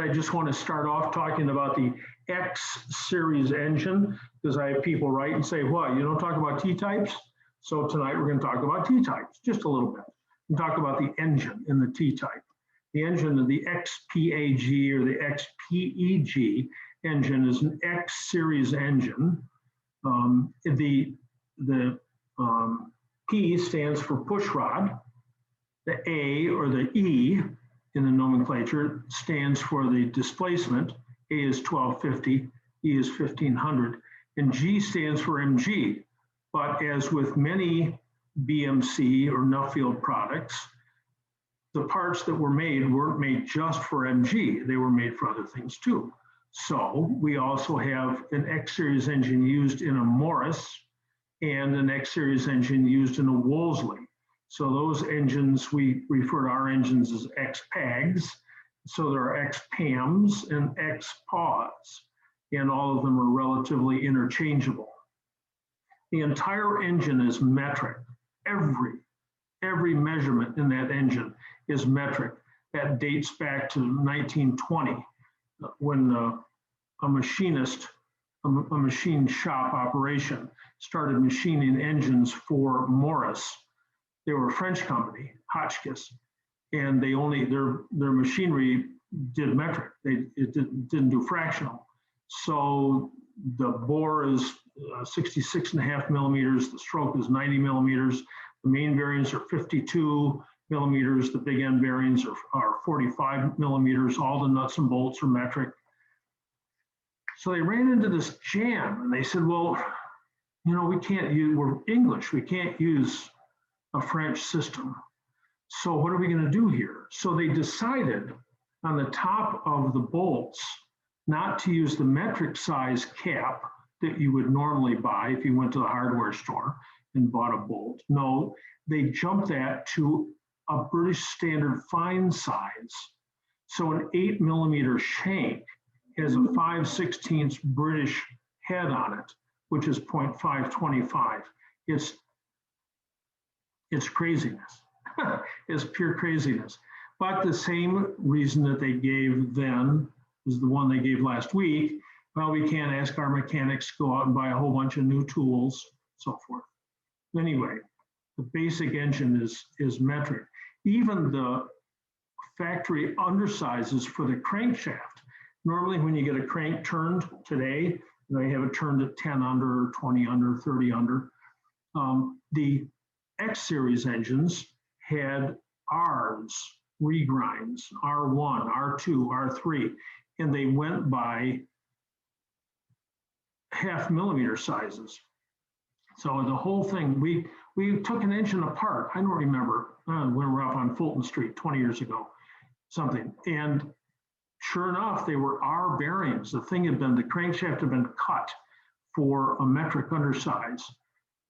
I just want to start off talking about the X series engine, because I have people write and say, what, you don't talk about T-types? So tonight we're going to talk about T-types, just a little bit. And talk about the engine in the T-type. The engine of the XPAG or the XPEG engine is an X series engine. The P stands for push rod. The A or the E in the nomenclature stands for the displacement. A is 1250, E is 1500, and G stands for MG. But as with many BMC or Nuffield products, the parts that were made weren't made just for MG, they were made for other things too. So we also have an X series engine used in a Morris and an X series engine used in a Wolseley. So those engines, we refer to our engines as XPAGs. So there are XPAMs and XPAWs, and all of them are relatively interchangeable. The entire engine is metric. Every measurement in that engine is metric. That dates back to 1920 when a machinist, a machine shop operation started machining engines for Morris. They were a French company, Hotchkiss, and they only, their machinery did metric. It didn't do fractional. So the bore is 66.5 millimeters, the stroke is 90 millimeters, the main bearings are 52 millimeters, the big end bearings are 45 millimeters, all the nuts and bolts are metric. So they ran into this jam and they said, well, you know, we can't use, we're English, we can't use a French system. So what are we going to do here? So they decided on the top of the bolts not to use the metric size cap that you would normally buy if you went to the hardware store and bought a bolt. No, they jumped that to a British standard fine size. So an 8 millimeter shank has a 5/16 British head on it, which is 0.525. It's craziness. It's pure craziness. But the same reason that they gave then is the one they gave last week. Well, we can't ask our mechanics to go out and buy a whole bunch of new tools, so forth. Anyway, the basic engine is metric. Even the factory undersizes for the crankshaft. Normally when you get a crank turned today, they have it turned at 10 under, 20 under, 30 under. The X series engines had R's, regrinds, R1, R2, R3, and they went by 0.5 millimeter sizes. So the whole thing, we took an engine apart. I don't remember when we were up on Fulton Street 20 years ago, something. And sure enough, they were R bearings. The thing had been, the crankshaft had been cut for a metric undersize.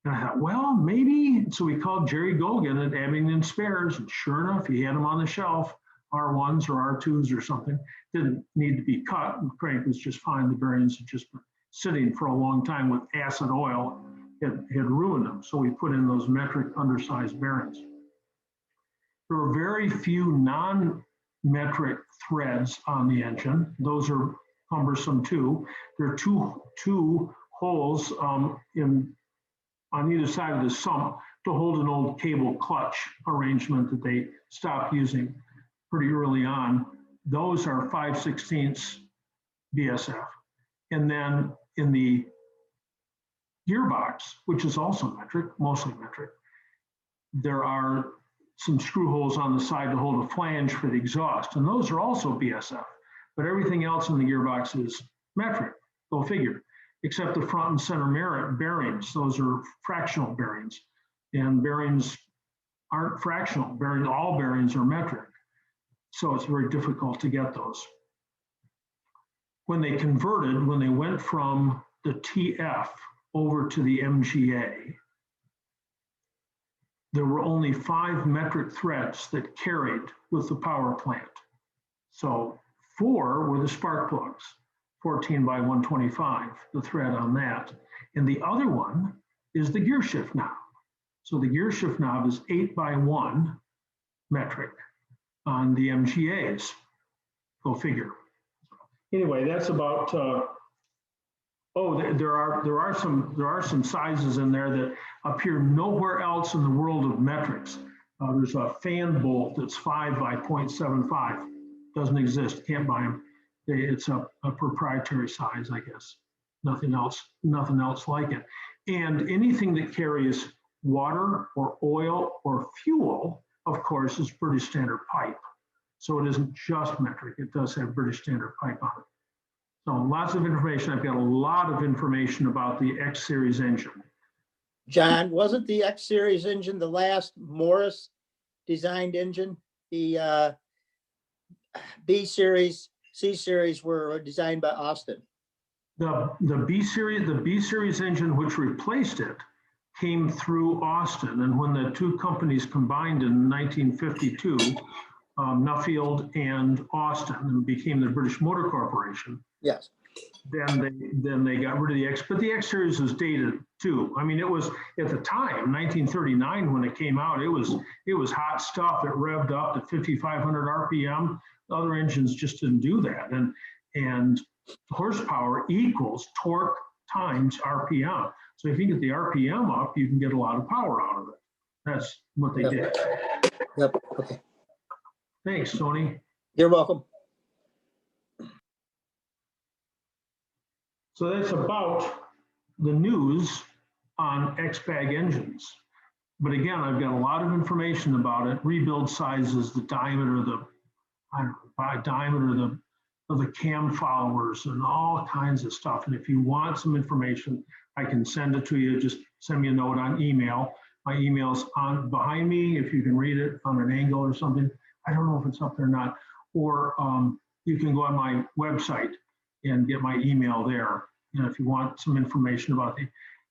And I thought, well, maybe. So we called Jerry Gogan at Abingdon Spares, and sure enough, he had them on the shelf, R1s or R2s or something. Didn't need to be cut. The crank was just fine. The bearings had just been sitting for a long time with acid oil. Had ruined them. So we put in those metric undersized bearings. There are very few non-metric threads on the engine. Those are cumbersome too. There are two holes on either side of the sump to hold an old cable clutch arrangement that they stopped using pretty early on. Those are 5/16 BSF. And then in the gearbox, which is also metric, mostly metric, there are some screw holes on the side to hold a flange for the exhaust, and those are also BSF. But everything else in the gearbox is metric, go figure, except the front and center bearings. Those are fractional bearings, and bearings aren't fractional. All bearings are metric, so it's very difficult to get those. When they converted, when they went from the TF over to the MGA, there were only 5 metric threads that carried with the power plant. So 4 were the spark plugs, 14 by 125, the thread on that. And the other one is the gear shift knob. So the gear shift knob is 8 by 1 metric on the MGAs. Go figure. anyway, that's about, there are some sizes in there that appear nowhere else in the world of metrics. There's a fan bolt that's 5 by 0.75. Doesn't exist, can't buy them. It's a proprietary size, I guess. Nothing else like it. And anything that carries water or oil or fuel, of course, is British Standard pipe. So it isn't just metric, it does have British Standard pipe on it. So lots of information. I've got a lot of information about the X Series engine. John, wasn't the X Series engine the last Morris designed engine? The B Series, C Series were designed by Austin. The B Series engine, which replaced it, came through Austin. And when the two companies combined in 1952, Nuffield and Austin, and became the British Motor Corporation. Yes. Then they got rid of the X, but the X Series was dated too. I mean, it was at the time, 1939, when it came out, it was hot stuff. It revved up to 5,500 RPM. Other engines just didn't do that. And horsepower equals torque times RPM. So if you get the RPM up, you can get a lot of power out of it. That's what they did. Yep. Okay. Thanks, Tony. You're welcome. So that's about the news on XPAG engines. But again, I've got a lot of information about it, rebuild sizes, the diameter, diameter of the cam followers, and all kinds of stuff. And if you want some information, I can send it to you. Just send me a note on email. My email's on behind me, if you can read it on an angle or something. I don't know if it's up there or not. Or you can go on my website and get my email there. You know, if you want some information about the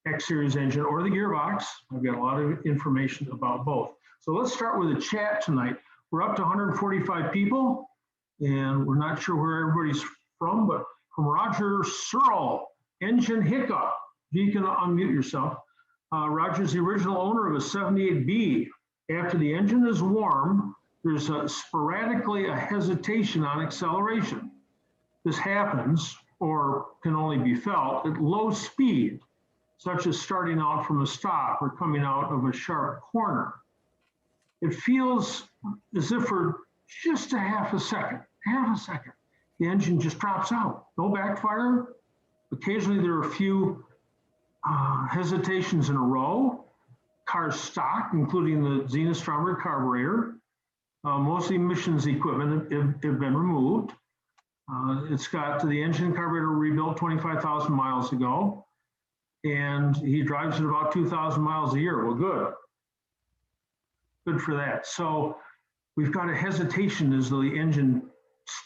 X Series engine or the gearbox, I've got a lot of information about both. So let's start with a chat tonight. We're up to 145 people, and we're not sure where everybody's from, but from Roger Searle, Engine Hiccup. You can unmute yourself. Roger's the original owner of a 78B. After the engine is warm, there's sporadically a hesitation on acceleration. This happens, or can only be felt, at low speed, such as starting out from a stop or coming out of a sharp corner. It feels as if for just a half a second, the engine just drops out. No backfire. Occasionally there are a few hesitations in a row. Cars stock, including the Zenith-Stromberg carburetor. Most of the emissions equipment have been removed. It's got the engine carburetor rebuilt 25,000 miles ago, and he drives it about 2,000 miles a year. Well, good for that. So we've got a hesitation as though the engine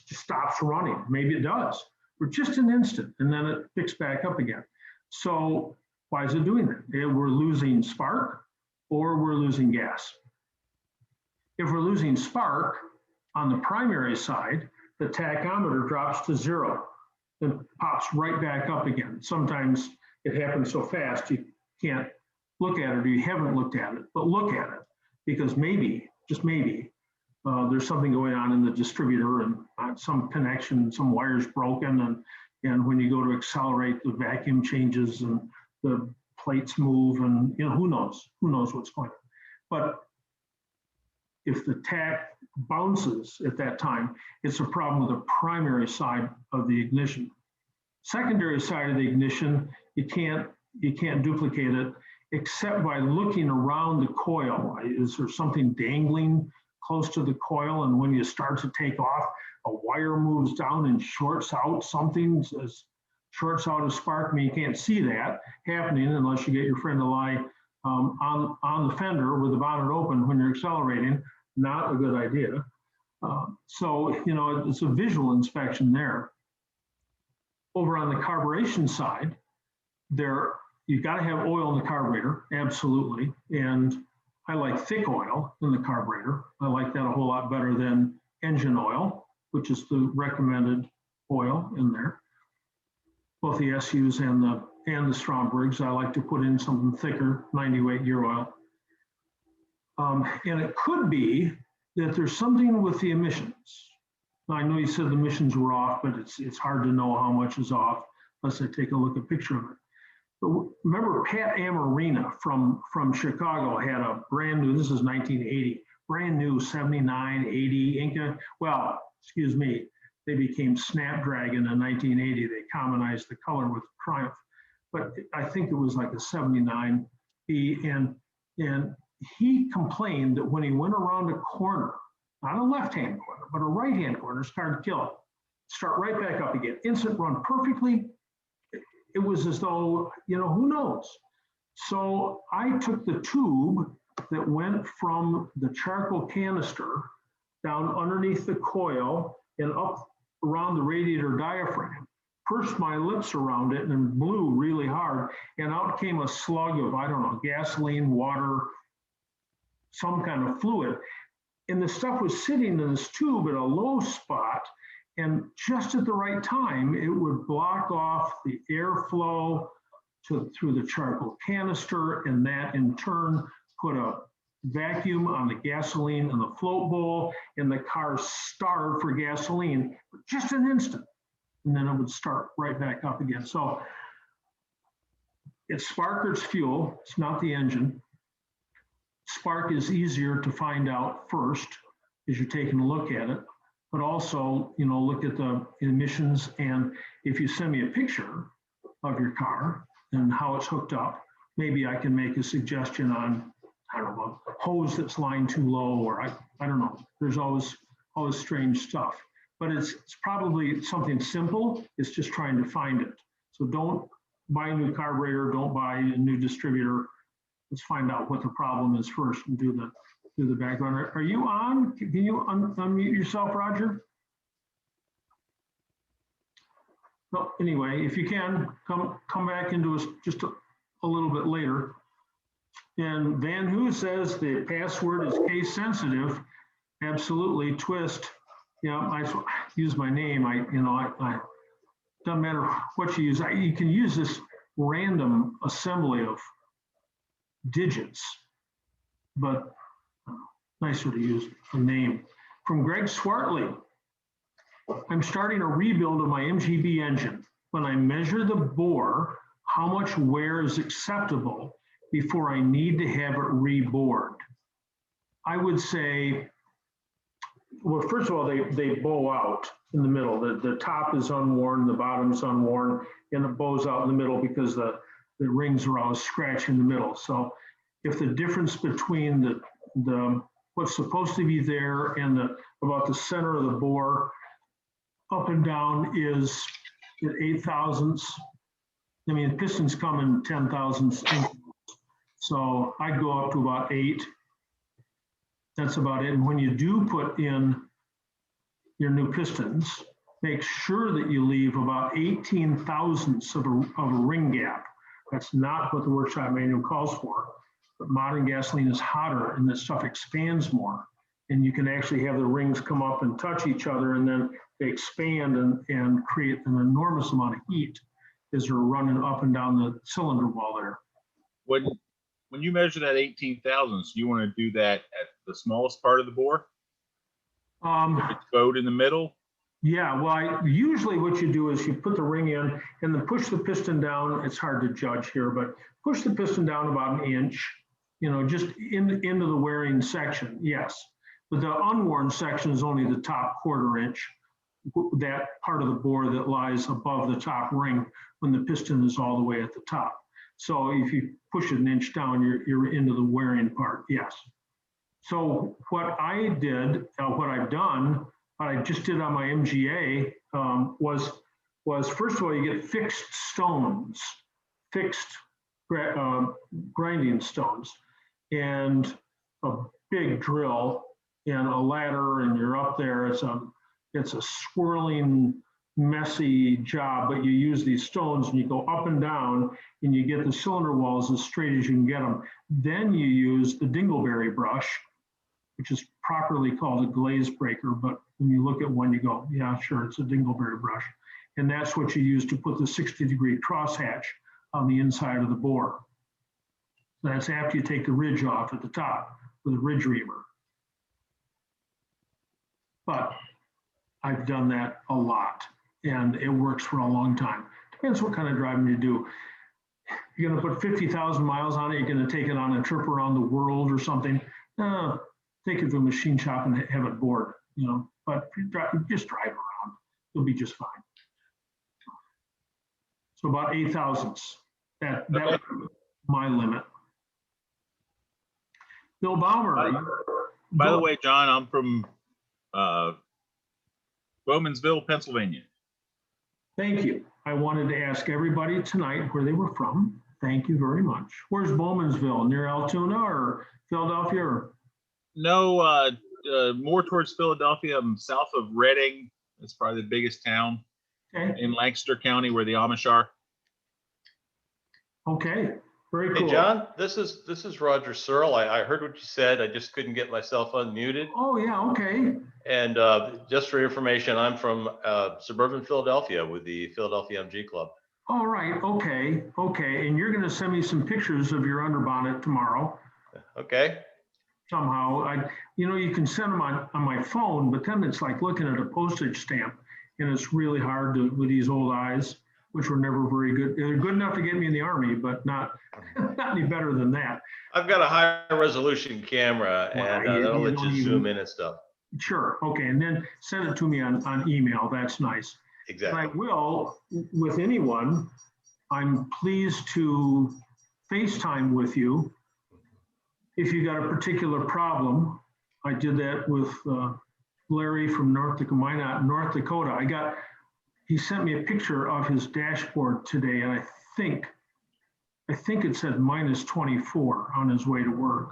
stops running. Maybe it does for just an instant, and then it picks back up again. So why is it doing that? We're losing spark or we're losing gas. If we're losing spark on the primary side, the tachometer drops to 0 and pops right back up again. Sometimes it happens so fast you can't look at it, or you haven't looked at it, but look at it, because maybe, just maybe, there's something going on in the distributor, and some connection, some wire's broken, and when you go to accelerate, the vacuum changes and the plates move, and you know, who knows what's going on. But if the tach bounces at that time, it's a problem with the primary side of the ignition. Secondary side of the ignition, you can't duplicate it except by looking around the coil. Is there something dangling close to the coil? And when you start to take off, a wire moves down and shorts out something, shorts out a spark. I mean, you can't see that happening unless you get your friend to lie on the fender with the bonnet open when you're accelerating. Not a good idea. So, you know, it's a visual inspection there. Over on the carburation side, you've got to have oil in the carburetor, absolutely. And I like thick oil in the carburetor. I like that a whole lot better than engine oil, which is the recommended oil in there. Both the SUs and the Strombergs, I like to put in something thicker, 90-weight gear oil. And it could be that there's something with the emissions. Now, I know you said the emissions were off, but it's hard to know how much is off unless I take a look at a picture of it. But remember, Pat Amarina from Chicago had a brand new, this is 1980, brand new 79, 80 Inca. Well, excuse me, they became Snapdragon in 1980. They commonized the color with Triumph. But I think it was like a 79 E, and he complained that when he went around a corner, not a left-hand corner, but a right-hand corner, started to kill it. Start right back up again. Instant run perfectly. It was as though, you know, who knows? So I took the tube that went from the charcoal canister down underneath the coil and up around the radiator diaphragm, pursed my lips around it and blew really hard, and out came a slug of, I don't know, gasoline, water, some kind of fluid. And the stuff was sitting in this tube at a low spot, and just at the right time, it would block off the airflow through the charcoal canister, and that in turn put a vacuum on the gasoline in the float bowl, and the car starved for gasoline for just an instant, and then it would start right back up again. So it's spark or it's fuel, it's not the engine. Spark is easier to find out first as you're taking a look at it, but also, you know, look at the emissions, and if you send me a picture of your car and how it's hooked up, maybe I can make a suggestion on, I don't know, a hose that's lying too low, or I don't know. There's always strange stuff, but it's probably something simple. It's just trying to find it. So don't buy a new carburetor, don't buy a new distributor. Let's find out what the problem is first and do the background. Are you on? Can you unmute yourself, Roger? Well, anyway, if you can, come back into us just a little bit later. And Van Hu says the password is case sensitive. Absolutely, twist. Yeah, I use my name. I doesn't matter what you use. You can use this random assembly of digits, but nicer to use a name. From Greg Swartley, I'm starting a rebuild of my MGB engine. When I measure the bore, how much wear is acceptable before I need to have it rebored? I would say, well, first of all, they bow out in the middle. The top is unworn, the bottom's unworn, and it bows out in the middle because the rings are always scratched in the middle. So if the difference between the what's supposed to be there and about the center of the bore up and down is at 8 thousandths, I mean, pistons come in 10 thousandths. So I'd go up to about 8. That's about it. And when you do put in your new pistons, make sure that you leave about 18 thousandths of a ring gap. That's not what the workshop manual calls for. But modern gasoline is hotter and this stuff expands more. And you can actually have the rings come up and touch each other, and then they expand and create an enormous amount of heat as they're running up and down the cylinder wall there. When you measure that 18 thousandths, you want to do that at the smallest part of the bore? If it's bowed in the middle? Yeah, well, usually what you do is you put the ring in and then push the piston down. It's hard to judge here, but push the piston down about 1 inch, you know, just into the wearing section, yes. But the unworn section is only the top 1/4 inch, that part of the bore that lies above the top ring when the piston is all the way at the top. So if you push it 1 inch down, you're into the wearing part, yes. So what I did, what I've done, what I just did on my MGA was first of all, you get fixed stones, fixed grinding stones, and a big drill and a ladder, and you're up there. It's a swirling, messy job, but you use these stones and you go up and down and you get the cylinder walls as straight as you can get them. Then you use the dingleberry brush, which is properly called a glaze breaker, but when you look at one, you go, yeah, sure, it's a dingleberry brush. And that's what you use to put the 60-degree crosshatch on the inside of the bore. That's after you take the ridge off at the top with a ridge reamer. But I've done that a lot, and it works for a long time. Depends what kind of driving you do. You're gonna put 50,000 miles on it, you're gonna take it on a trip around the world or something. Take it to a machine shop and have it bored, you know, but just drive around, you'll be just fine. So about 8 thousandths, that was my limit. Bill Baumer. By the way, John, I'm from Bowmansville, Pennsylvania. Thank you. I wanted to ask everybody tonight where they were from. Thank you very much. Where's Bowmansville? Near Altoona or Philadelphia? Or? No, more towards Philadelphia. I'm south of Reading. It's probably the biggest town in Lancaster County where the Amish are. Okay, very cool. Hey, John, this is Roger Searle. I heard what you said. I just couldn't get myself unmuted. Oh, yeah, okay. And just for your information, I'm from suburban Philadelphia with the Philadelphia MG Club. All right, okay, okay. And you're going to send me some pictures of your underbonnet tomorrow. Okay. Somehow, you can send them on my phone, but then it's like looking at a postage stamp, and it's really hard to, with these old eyes, which were never very good. They're good enough to get me in the Army, but not any better than that. I've got a high resolution camera, and that'll let you zoom in and stuff. Sure, okay, and then send it to me on email. That's nice. Exactly. And I will, with anyone, I'm pleased to FaceTime with you if you got a particular problem. I did that with Larry from North Dakota. He sent me a picture of his dashboard today, and I think it said minus 24 on his way to work.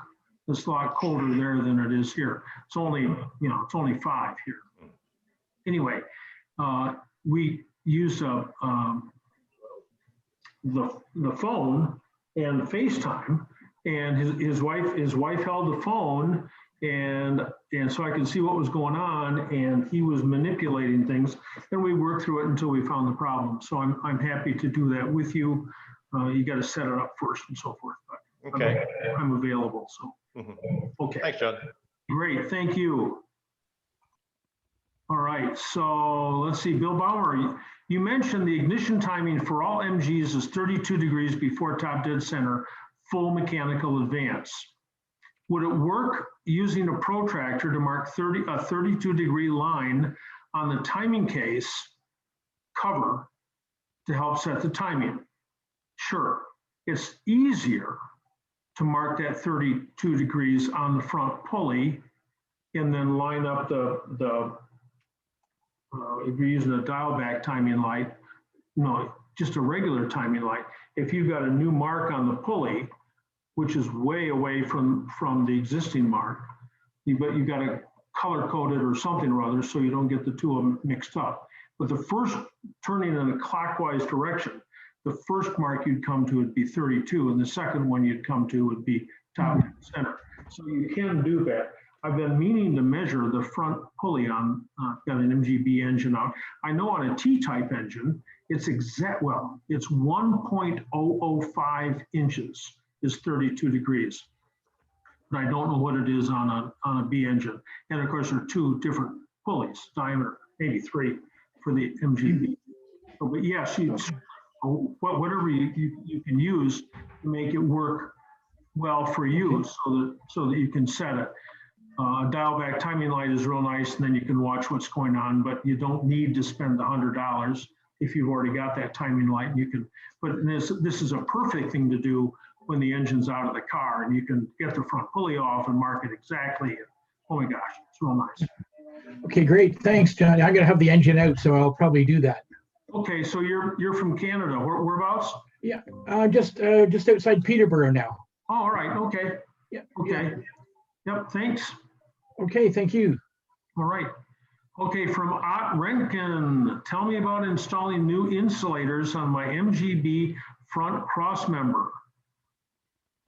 It's a lot colder there than it is here. It's only 5 here. Anyway, we used the phone and FaceTime, and his wife held the phone, and so I could see what was going on, and he was manipulating things, and we worked through it until we found the problem. So I'm happy to do that with you. You got to set it up first and so forth, but okay. I'm available. So okay. Thanks, John. Great, thank you. All right, so let's see, Bill Bauer, you mentioned the ignition timing for all MGs is 32 degrees before top dead center, full mechanical advance. Would it work using a protractor to mark a 32 degree line on the timing case cover to help set the timing? Sure, it's easier to mark that 32 degrees on the front pulley and then line up if you're using a dial back timing light, just a regular timing light. If you've got a new mark on the pulley, which is way away from the existing mark, but you've got to color code it or something or other so you don't get the two of them mixed up. But the first turning in a clockwise direction, the first mark you'd come to would be 32, and the second one you'd come to would be top center. So you can do that. I've been meaning to measure the front pulley on got an MGB engine out. I know on a T-Type engine, it's it's 1.005 inches is 32 degrees. But I don't know what it is on a B engine. And of course, there are two different pulleys, diameter, maybe 3 for the MGB. But yes, whatever you can use to make it work well for you, so that you can set it. A dial back timing light is real nice, and then you can watch what's going on, but you don't need to spend the $100 if you've already got that timing light. And you can, but this is a perfect thing to do when the engine's out of the car, and you can get the front pulley off and mark it exactly. Oh my gosh, it's real nice. Okay, great. Thanks, Johnny. I'm gonna have the engine out, so I'll probably do that. Okay, so you're from Canada. Whereabouts? Yeah, just outside Peterborough now. Oh, all right. Okay. Yeah. Okay. Yep. Thanks. Okay, thank you. All right. Okay, from Ott Renken, tell me about installing new insulators on my MGB front crossmember.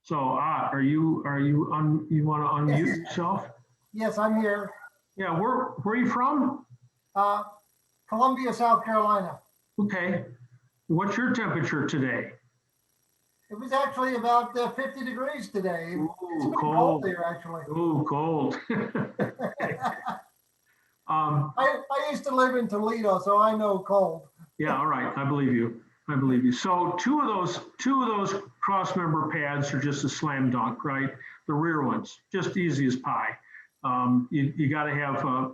So Ott, you want to unmute yourself? Yes, I'm here. Yeah, where are you from? Columbia, South Carolina. Okay. What's your temperature today? It was actually about 50 degrees today. Ooh, It's pretty cold. cold here, actually. Ooh, cold. I used to live in Toledo, so I know cold. Yeah, all right, I believe you. I believe you. So two of those cross member pads are just a slam dunk, right? The rear ones, just easy as pie. You got to have a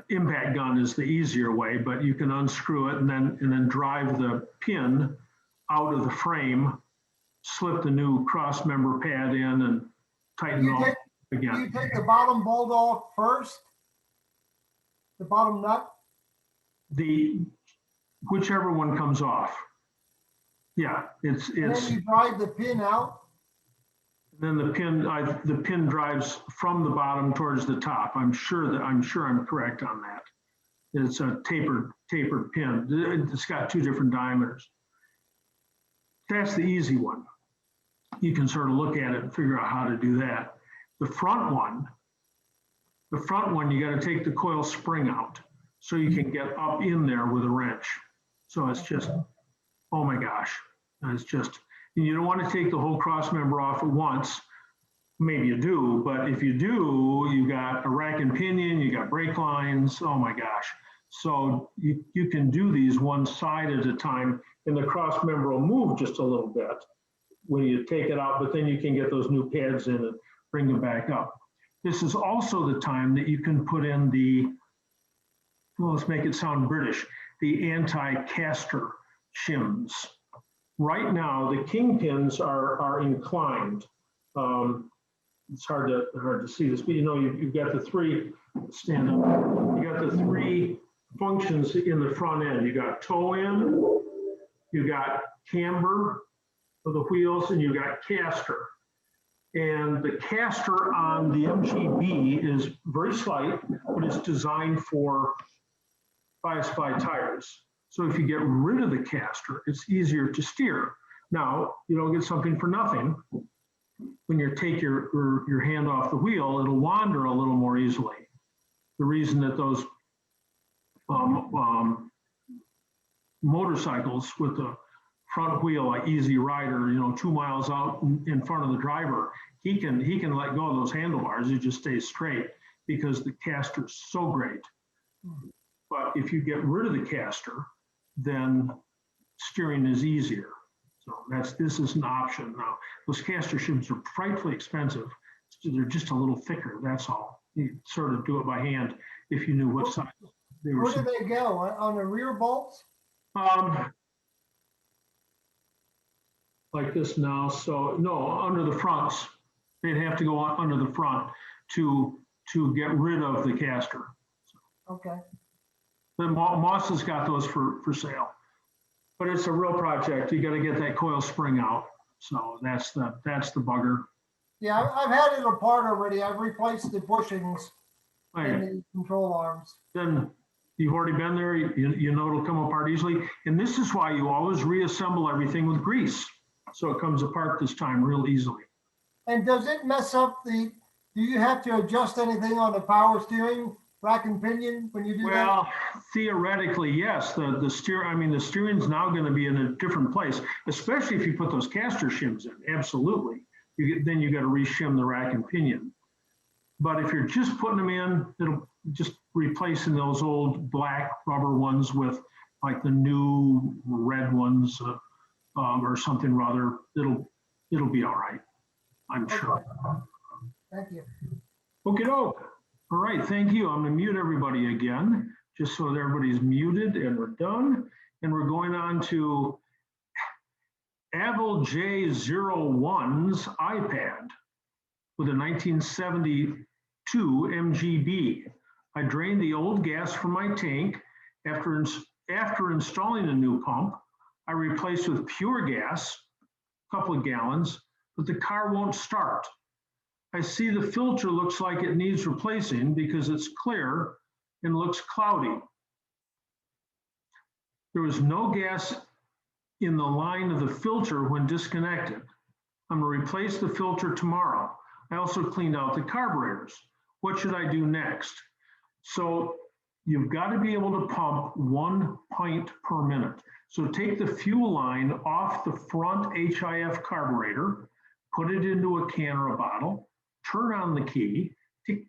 impact gun is the easier way, but you can unscrew it and then drive the pin out of the frame, slip the new cross member pad in, and tighten it off Do you again. take the bottom bolt off first? The bottom nut? Whichever one comes off. Yeah, And then you drive the pin out? then the pin drives from the bottom towards the top. I'm sure I'm correct on that. It's a tapered pin. It's got two different diameters. That's the easy one. You can sort of look at it and figure out how to do that. The front one, you got to take the coil spring out so you can get up in there with a wrench. So it's just, oh my gosh, it's just, and you don't want to take the whole cross member off at once. Maybe you do, but if you do, you got a rack and pinion, you got brake lines, oh my gosh. So you can do these one side at a time, and the cross member will move just a little bit when you take it out, but then you can get those new pads in and bring them back up. This is also the time that you can put in the, well, let's make it sound British, the anti-caster shims. Right now, the kingpins are inclined. It's hard to see this, but you know, you've got the three, stand up, you got the three functions in the front end. You got toe in, you got camber for the wheels, and you got caster. And the caster on the MGB is very slight, but it's designed for bias by tires. So if you get rid of the caster, it's easier to steer. Now, you don't get something for nothing. When you take your hand off the wheel, it'll wander a little more easily. The reason that those motorcycles with the front wheel, like Easy Rider, 2 miles out in front of the driver, he can let go of those handlebars. He just stays straight because the caster's so great. But if you get rid of the caster, then steering is easier. So this is an option. Now, those caster shims are frightfully expensive. They're just a little thicker, that's all. You sort of do it by hand if you knew what size they were. Where do they go? On the rear bolts? Like this now, so no, under the fronts. They'd have to go under the front to get rid of the caster. Okay. But Moss has got those for sale. But it's a real project. You got to get that coil spring out. So that's the bugger. Yeah, I've had it apart already. I've replaced the bushings Okay. and the control arms. Then you've already been there. You know it'll come apart easily. And this is why you always reassemble everything with grease, so it comes apart this time real easily. And does it mess up do you have to adjust anything on the power steering, rack and pinion when you do that? Well, theoretically, yes. The steering's now going to be in a different place, especially if you put those caster shims in. Absolutely. Then you got to re-shim the rack and pinion. But if you're just putting them in, it'll just replacing those old black rubber ones with like the new red ones or something rather. It'll be all right, I'm sure. Thank you. Okey doke. All right, thank you. I'm gonna mute everybody again, just so that everybody's muted and we're done. And we're going on to Avil J01's iPad with a 1972 MGB. I drained the old gas from my tank. After installing a new pump, I replaced with pure gas, a couple of gallons, but the car won't start. I see the filter looks like it needs replacing because it's clear and looks cloudy. There was no gas in the line of the filter when disconnected. I'm gonna replace the filter tomorrow. I also cleaned out the carburetors. What should I do next? So you've got to be able to pump 1 pint per minute. So take the fuel line off the front HIF carburetor, put it into a can or a bottle, turn on the key, tick,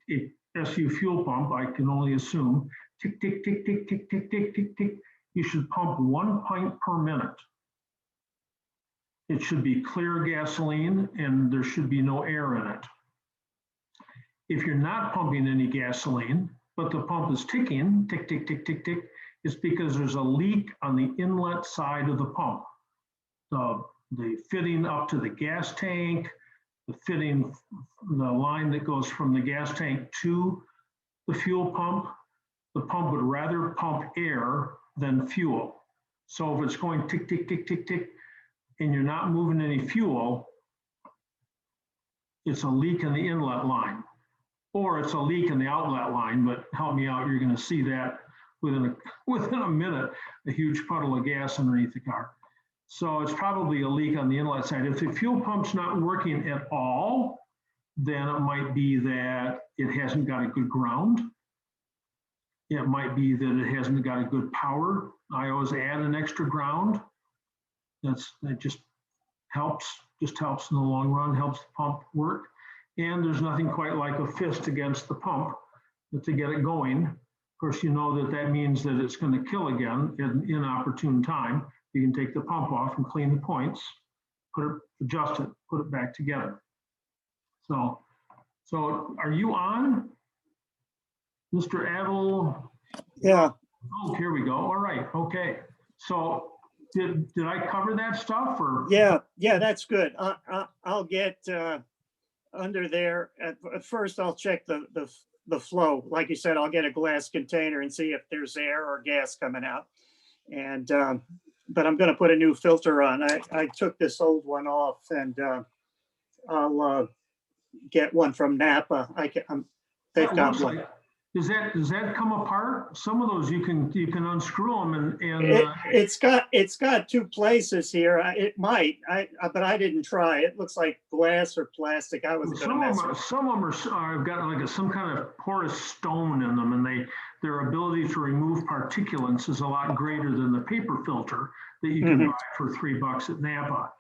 SU fuel pump, I can only assume, tick, tick, tick, tick, tick, tick, tick, tick, tick. You should pump 1 pint per minute. It should be clear gasoline and there should be no air in it. If you're not pumping any gasoline, but the pump is ticking, tick, tick, tick, tick, tick, it's because there's a leak on the inlet side of the pump. The fitting up to the gas tank, the fitting, the line that goes from the gas tank to the fuel pump, the pump would rather pump air than fuel. So if it's going tick, tick, tick, tick, tick, and you're not moving any fuel, it's a leak in the inlet line, or it's a leak in the outlet line, but help me out, you're gonna see that within a minute, a huge puddle of gas underneath the car. So it's probably a leak on the inlet side. If the fuel pump's not working at all, then it might be that it hasn't got a good ground. It might be that it hasn't got a good power. I always add an extra ground. That just helps in the long run, helps the pump work. And there's nothing quite like a fist against the pump to get it going. Of course, you know that means that it's going to kill again in inopportune time. You can take the pump off and clean the points, adjust it, put it back together. So are you on, Mr. Adel? Yeah. Oh, here we go. All right. Okay. So did I cover that stuff or? Yeah, that's good. I'll get under there. At first, I'll check the flow. Like you said, I'll get a glass container and see if there's air or gas coming out. And but I'm going to put a new filter on. I took this old one off, and I'll get one from Napa. They've got one. Does that come apart? Some of those you can unscrew them and it's got two places here. It might, but I didn't try. It looks like glass or plastic. I wasn't going to mess with it. Some of them are got like some kind of porous stone in them, and their ability to remove particulates is a lot greater than the paper filter that you can buy for $3 at Napa.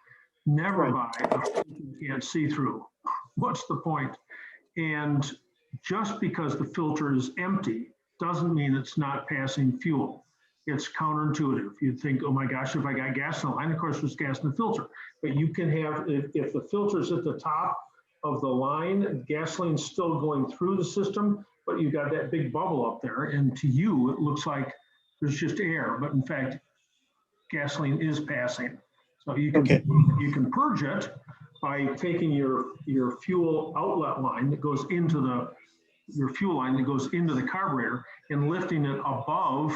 Never buy a filter you can't see through. What's the point? And just because the filter is empty doesn't mean it's not passing fuel. It's counterintuitive. You'd think, oh my gosh, if I got gas in the line, of course there's gas in the filter. But you can have, if the filter's at the top of the line, gasoline's still going through the system, but you got that big bubble up there. And to you, it looks like there's just air, but in fact, gasoline is passing. So you can purge it by taking your fuel outlet line that goes into your fuel line that goes into the carburetor and lifting it above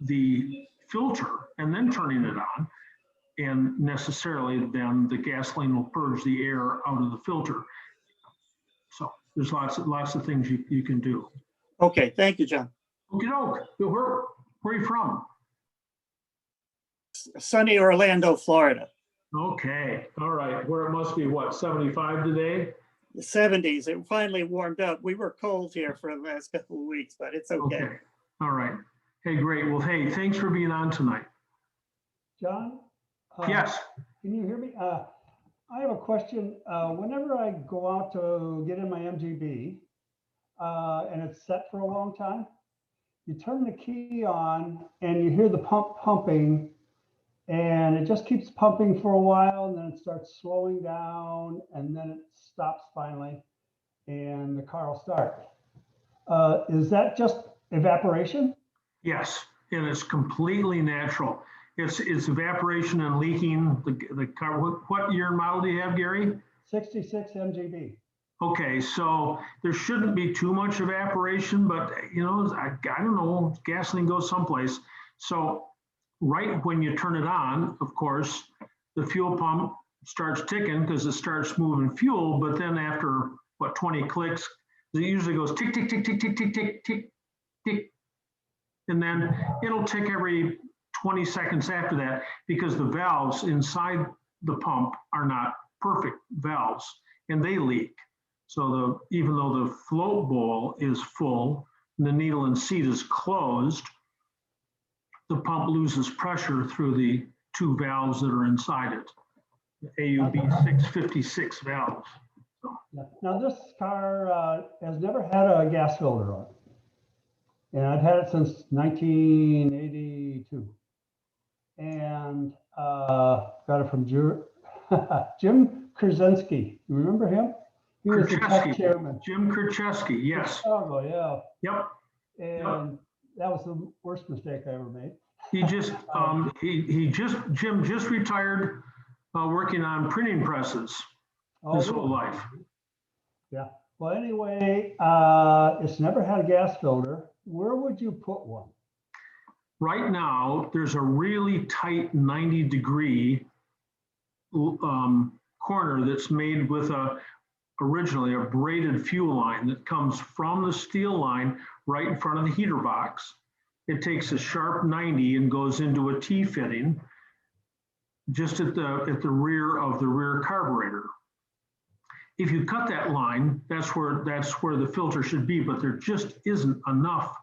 the filter and then turning it on. And necessarily then the gasoline will purge the air out of the filter. So there's lots of things you can do. Okay, thank you, John. Okey doke. Where are you from? Sunny Orlando, Florida. Okay, all right. Where it must be what, 75 today? The 70s. It finally warmed up. We were cold here for the last couple of weeks, but it's okay. All right. Hey, great. Well, hey, thanks for being on tonight. John? Yes. Can you hear me? I have a question. Whenever I go out to get in my MGB and it's set for a long time, you turn the key on and you hear the pump pumping, and it just keeps pumping for a while, and then it starts slowing down, and then it stops finally, and the car will start. Is that just evaporation? Yes, and it's completely natural. It's evaporation and leaking the car. What year and model do you have, Gary? 66 MGB. Okay, so there shouldn't be too much evaporation, but you know, I don't know, gasoline goes someplace. So right when you turn it on, of course, the fuel pump starts ticking because it starts moving fuel, but then after what, 20 clicks, it usually goes tick, tick, tick, tick, tick, tick, tick, tick, tick. And then it'll tick every 20 seconds after that because the valves inside the pump are not perfect valves and they leak. So even though the float bowl is full and the needle and seat is closed, the pump loses pressure through the two valves that are inside it, the AUB 656 valves. Yeah. Now, this car has never had a gas filter on it. And I've had it since 1982. And got it from Jim Krasinski. You remember him? He was the tech Krzyzewski. chairman. Jim Krzyzewski, yes. Chicago, yeah. Yep. And that was the worst mistake I ever made. He just, Jim just retired working on printing presses his whole life. Yeah. Well, anyway, it's never had a gas filter. Where would you put one? Right now, there's a really tight 90-degree corner that's made with originally a braided fuel line that comes from the steel line right in front of the heater box. It takes a sharp 90 and goes into a T-fitting just at the rear of the rear carburetor. If you cut that line, that's where the filter should be, but there just isn't enough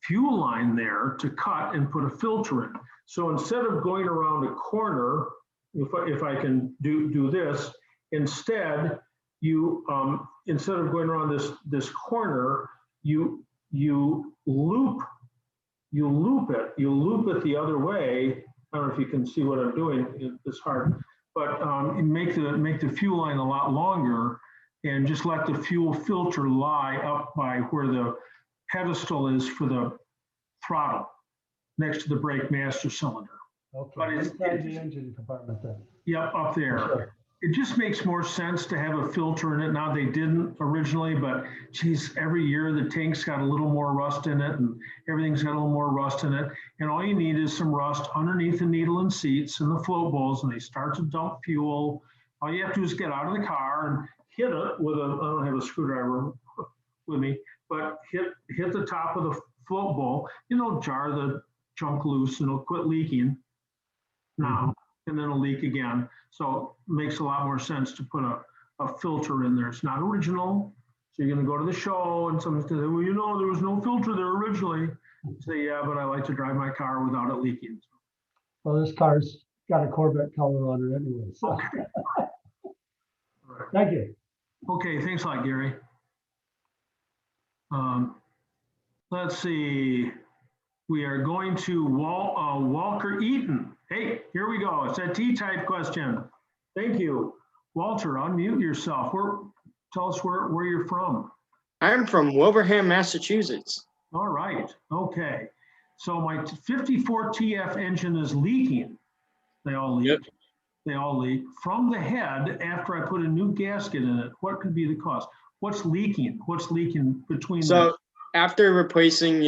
fuel line there to cut and put a filter in. So instead of going around a corner, if I can do this, instead instead of going around this corner, you loop it the other way. I don't know if you can see what I'm doing. It's hard, but make the fuel line a lot longer, and just let the fuel filter lie up by where the pedestal is for the throttle, next to the brake master cylinder. Okay, But inside the engine compartment then. Yep, up there. Sure. It just makes more sense to have a filter in it. Now, they didn't originally, but geez, every year the tank's got a little more rust in it and everything's got a little more rust in it. And all you need is some rust underneath the needle and seats and the float bowls, and they start to dump fuel. All you have to do is get out of the car and hit it with I don't have a screwdriver with me, but hit the top of the float bowl, jar the junk loose and it'll quit leaking now, and then it'll leak again. So it makes a lot more sense to put a filter in there. It's not original. So you're going to go to the show and someone's going to say, well, there was no filter there originally. Say, yeah, but I like to drive my car without it leaking. Well, this car's got a Corvette color on it anyway. So. Okay. All right. Thank you. Okay, thanks a lot, Gary. Let's see. We are going to Walter Eaton. Hey, here we go. It's a T-type question. Thank you. Walter, unmute yourself. Tell us where you're from. I'm from Wilbraham, Massachusetts. All right. Okay. So my 54 TF engine is leaking. They all leak. Yep. They all leak. From the head, after I put a new gasket in it, what could be the cause? What's leaking? What's leaking between So after replacing,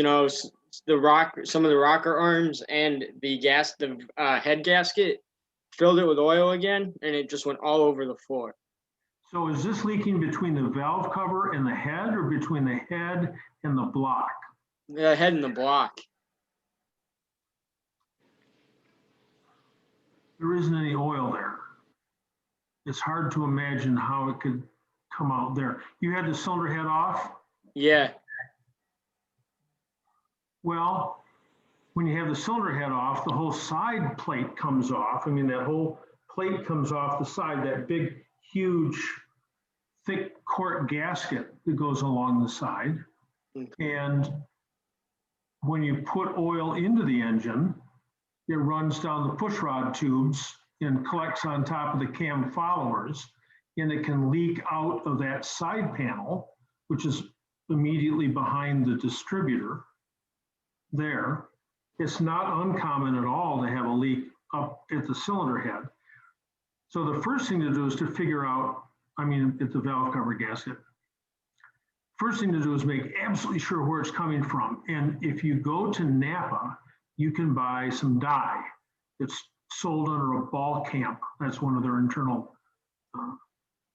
some of the rocker arms and the head gasket, filled it with oil again, and it just went all over the floor. So is this leaking between the valve cover and the head, or between the head and the block? The head and the block. There isn't any oil there. It's hard to imagine how it could come out there. You had the cylinder head off? Yeah. Well, when you have the cylinder head off, the whole side plate comes off. I mean, that whole plate comes off the side, that big, huge, thick quart gasket that goes along the side. And when you put oil into the engine, it runs down the push rod tubes and collects on top of the cam followers, and it can leak out of that side panel, which is immediately behind the distributor there. It's not uncommon at all to have a leak up at the cylinder head. So the first thing to do is to figure out, at the valve cover gasket, first thing to do is make absolutely sure where it's coming from. And if you go to Napa, you can buy some dye that's sold under a ball camp. That's one of their internal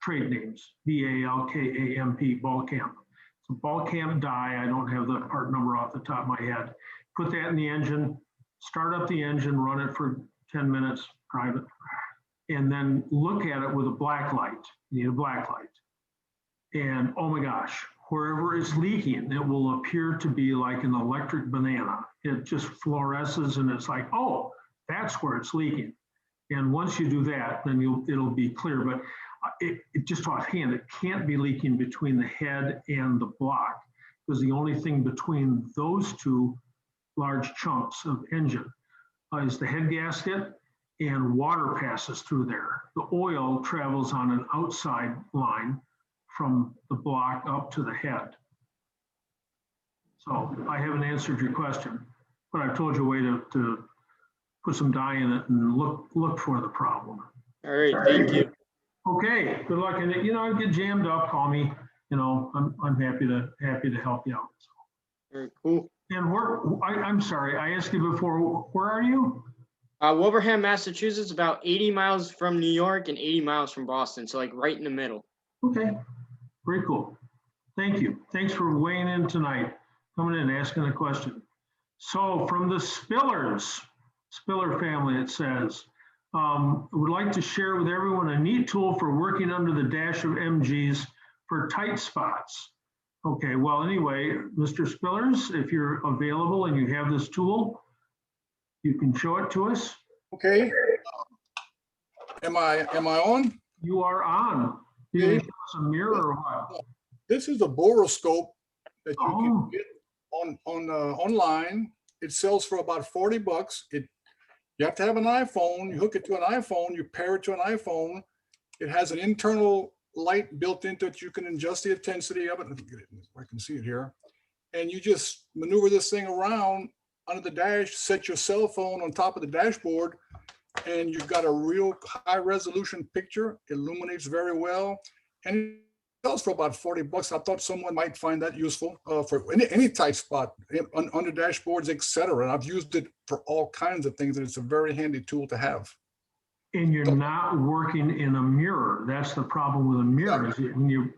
trade names, BALKAMP, ball camp. It's a ball camp dye. I don't have the part number off the top of my head. Put that in the engine, start up the engine, run it for 10 minutes, drive it, and then look at it with a black light. You need a black light. And oh my gosh, wherever it's leaking, it will appear to be like an electric banana. It just fluoresces and it's like, oh, that's where it's leaking. And once you do that, then it'll be clear. But it just offhand, it can't be leaking between the head and the block, because the only thing between those two large chunks of engine is the head gasket, and water passes through there. The oil travels on an outside line from the block up to the head. So I haven't answered your question, but I've told you a way to put some dye in it and look for the problem. All right, thank you. Okay, good luck. And you know, get jammed up, call me. You know, I'm happy to help you out. All right, cool. And I'm sorry, I asked you before, where are you? Wilbraham, Massachusetts, about 80 miles from New York and 80 miles from Boston. So like right in the middle. Okay, very cool. Thank you. Thanks for weighing in tonight, coming in, asking a question. So from the Spiller family, it says, would like to share with everyone a neat tool for working under the dash of MGs for tight spots. Okay, well, anyway, Mr. Spillers, if you're available and you have this tool, you can show it to us. Okay. Am I on? You are on. You Okay. can show us a mirror or what? This is a boroscope that you Oh. can get online. It sells for about $40. You have to have an iPhone. You hook it to an iPhone. You pair it to an iPhone. It has an internal light built into it. You can adjust the intensity of it. Let me get it. I can see it here. And you just maneuver this thing around under the dash, set your cell phone on top of the dashboard, and you've got a real high resolution picture. It illuminates very well. And it sells for about $40. I thought someone might find that useful for any tight spot under dashboards, etc. And I've used it for all kinds of things, and it's a very handy tool to have. And you're not working in a mirror. That's the problem with a mirror. Is when you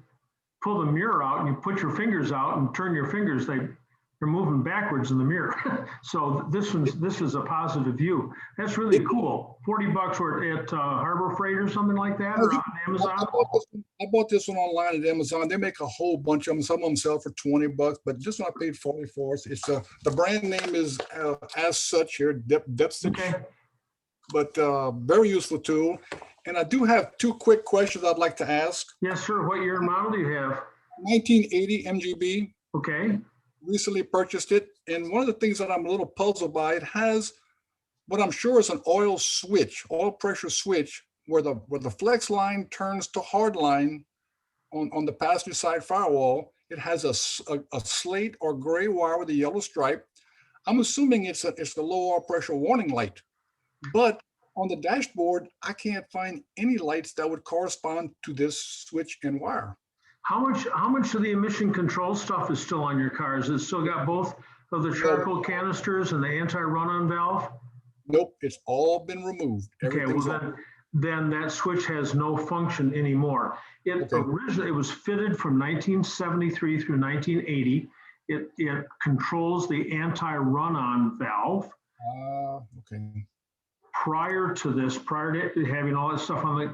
pull the mirror out and you put your fingers out and turn your fingers, they're moving backwards in the mirror. So this is a positive view. That's really cool. $40 or at Harbor Freight or something like that, or on Amazon. I bought this one online at Amazon. They make a whole bunch of them. Some of them sell for $20, but this one I paid $40 for. It's the brand name is as such here, Depth. Okay. But very useful tool. And I do have two quick questions I'd like to ask. Yes, sir. What year and model do you have? 1980 MGB. Okay. Recently purchased it. And one of the things that I'm a little puzzled by, it has what I'm sure is an oil pressure switch, where the flex line turns to hard line on the passenger side firewall. It has a slate or gray wire with a yellow stripe. I'm assuming it's the low oil pressure warning light. But on the dashboard, I can't find any lights that would correspond to this switch and wire. How much of the emission control stuff is still on your cars? Has it still got both of the charcoal canisters and the anti-run-on valve? Nope, it's all been removed. Okay, well then that switch has no function anymore. Originally, it was fitted from 1973 through 1980. It controls the anti-run-on valve. Okay. Prior to having all that stuff on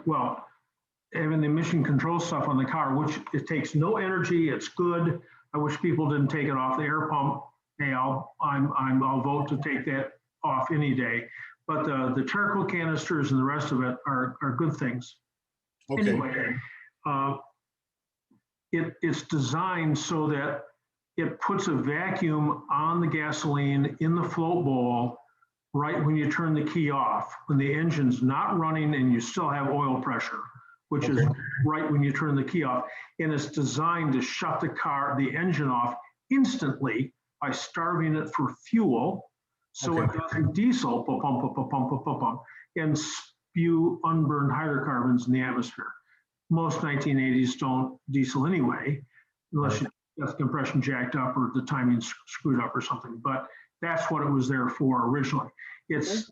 having the emission control stuff on the car, which it takes no energy, it's good. I wish people didn't take it off the air pump. Hey, I'll vote to take that off any day. But the charcoal canisters and the rest of it are good things. Okay. Anyway, it's designed so that it puts a vacuum on the gasoline in the float bowl right when you turn the key off, when the engine's not running and you still have oil pressure, which is right when you turn the key off. And it's designed to shut the engine off instantly by starving it for fuel, so it doesn't diesel and spew unburned hydrocarbons in the atmosphere. Most 1980s don't diesel anyway, unless you got the compression jacked up or the timing screwed up or something. But that's what it was there for originally. It's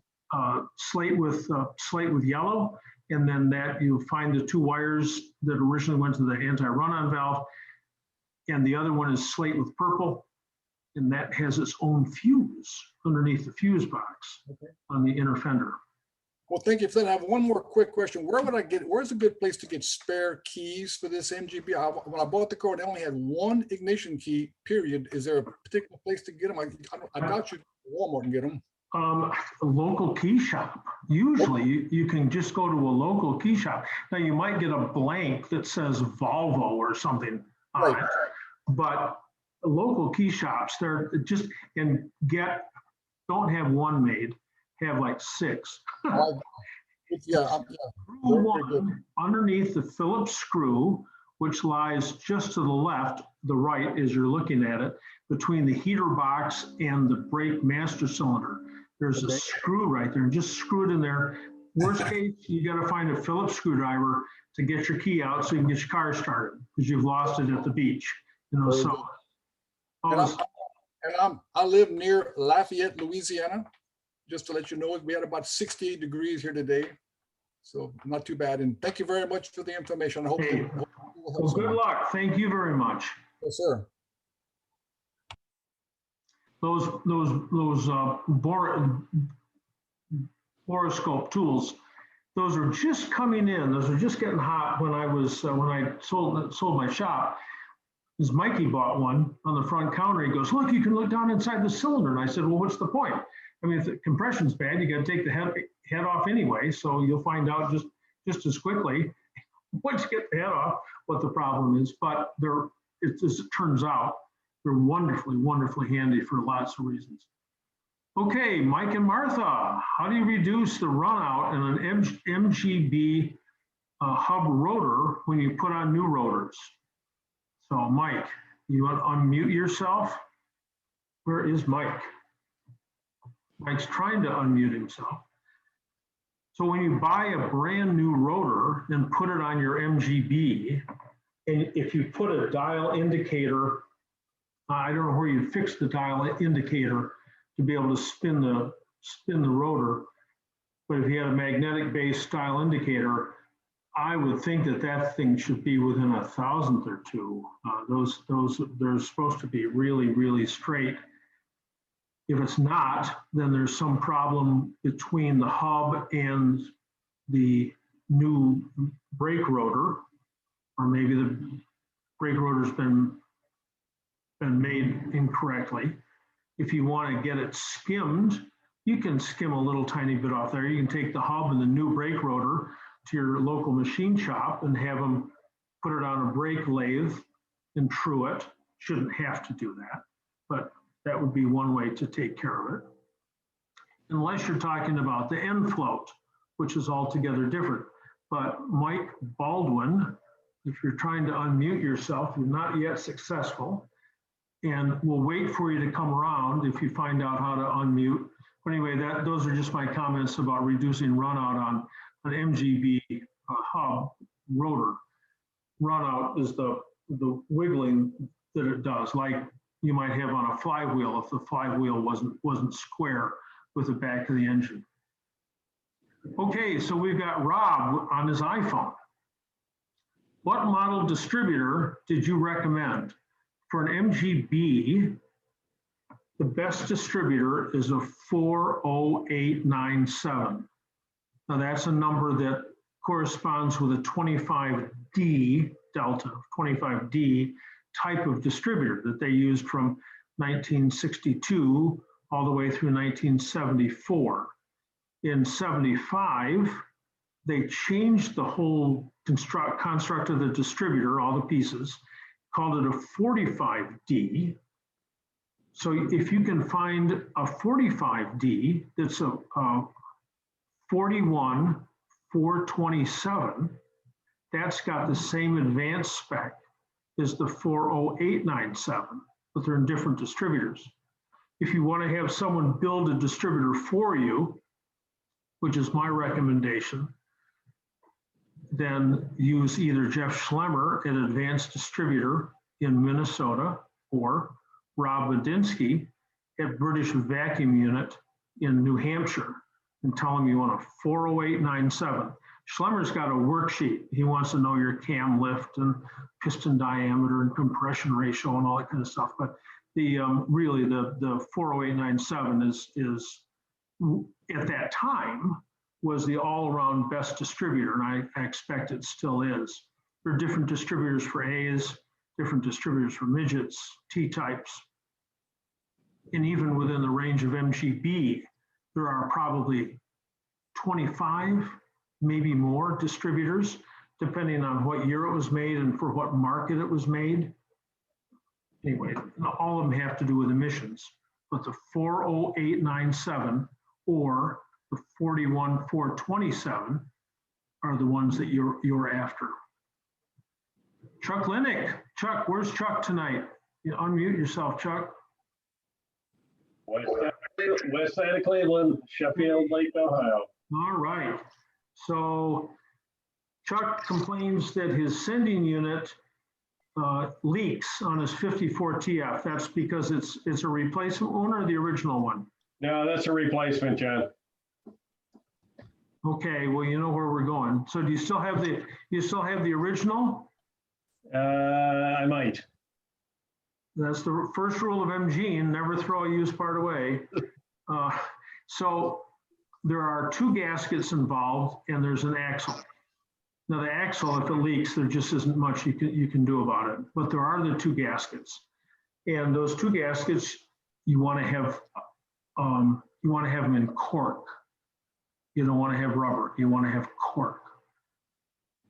slate with yellow, and then that you find the two wires that originally went to the anti-run-on valve, and the other one is slate with purple, and that has its own fuse underneath the fuse box on the inner fender. Well, thank you for that. I have one more quick question. Where's a good place to get spare keys for this MGB? When I bought the car, they only had one ignition key, period. Is there a particular place to get them? I doubt you go to Walmart and get them. A local key shop. Usually you can just go to a local key shop. Now you might get a blank that says Volvo or something on Right. it, but local key shops, they're just, and don't have one made, have like 6. Yeah, Screw one underneath the Phillips screw, which lies just to the left, the right as you're looking at it, between the heater box and the brake master cylinder. There's a screw right there, and just screw it in there. Worst case, you got to find a Phillips screwdriver to get your key out so you can get your car started because you've lost it at the beach. You know, so. I live near Lafayette, Louisiana. Just to let you know, we had about 68 degrees here today. So not too bad. And thank you very much for the information. I hope Hey, well, good luck. Thank you very much. Yes, sir. Those boroscope tools, those are just coming in. Those are just getting hot. When I sold my shop, this Mikey bought one on the front counter. He goes, look, you can look down inside the cylinder. And I said, well, what's the point? I mean, if the compression's bad, you got to take the head off anyway. So you'll find out just as quickly once you get the head off what the problem is. But as it turns out, they're wonderfully, wonderfully handy for lots of reasons. Okay, Mike and Martha, how do you reduce the runout in an MGB hub rotor when you put on new rotors? So Mike, you want to unmute yourself? Where is Mike? Mike's trying to unmute himself. So when you buy a brand new rotor and put it on your MGB, and if you put a dial indicator, I don't know where you'd fix the dial indicator to be able to spin the rotor, but if you had a magnetic based dial indicator, I would think that thing should be within 1,000th or 2. They're supposed to be really, really straight. If it's not, then there's some problem between the hub and the new brake rotor, or maybe the brake rotor's been made incorrectly. If you want to get it skimmed, you can skim a little tiny bit off there. You can take the hub and the new brake rotor to your local machine shop and have them put it on a brake lathe and true it. Shouldn't have to do that, but that would be one way to take care of it. Unless you're talking about the end float, which is altogether different. But Mike Baldwin, if you're trying to unmute yourself, you're not yet successful. And we'll wait for you to come around if you find out how to unmute. But anyway, those are just my comments about reducing runout on an MGB hub rotor. Runout is the wiggling that it does, like you might have on a flywheel if the flywheel wasn't square with the back of the engine. Okay, so we've got Rob on his iPhone. What model distributor did you recommend? For an MGB, the best distributor is a 40897. Now that's a number that corresponds with a 25D delta, 25D type of distributor that they used from 1962 all the way through 1974. In 75, they changed the whole construct of the distributor, all the pieces, called it a 45D. So if you can find a 45D that's a 41427, that's got the same advanced spec as the 40897, but they're in different distributors. If you want to have someone build a distributor for you, which is my recommendation, then use either Jeff Schlemmer at Advanced Distributor in Minnesota or Rob Wadinsky at British Vacuum Unit in New Hampshire, and tell him you want a 40897. Schlemmer's got a worksheet. He wants to know your cam lift and piston diameter and compression ratio and all that kind of stuff. But the really the 40897 is at that time was the all-around best distributor, and I expect it still is. There are different distributors for A's, different distributors for midgets, T-types, and even within the range of MGB, there are probably 25, maybe more distributors, depending on what year it was made and for what market it was made. Anyway, all of them have to do with emissions, but the 40897 or the 41427 are the ones that you're after. Chuck Linick. Chuck, where's Chuck tonight? You unmute yourself, Chuck. West side of Cleveland, Sheffield, Lake, Ohio. All right. So Chuck complains that his sending unit leaks on his 54 TF. That's because it's a replacement one or the original one? No, that's a replacement, John. Okay, well, you know where we're going. So do you still have the original? I might. That's the first rule of MG, and never throw a used part away. So there are 2 gaskets involved, and there's an axle. Now the axle, if it leaks, there just isn't much you can do about it. But there are the 2 gaskets, and those 2 gaskets you want to have them in cork. You don't want to have rubber. You want to have cork.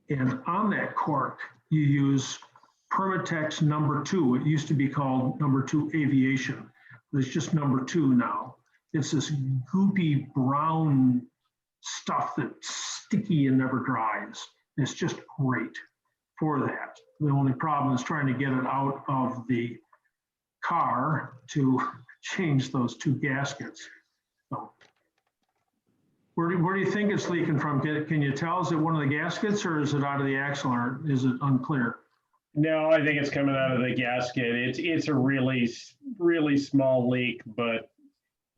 And on that cork, you use Permatex number 2. It used to be called number 2 aviation. It's just number 2 now. It's this goopy brown stuff that's sticky and never dries. It's just great for that. The only problem is trying to get it out of the car to change those 2 gaskets. So, where do you think it's leaking from? Can you tell? Is it one of the gaskets or is it out of the axle or is it unclear? No, I think it's coming out of the gasket. It's a really small leak, but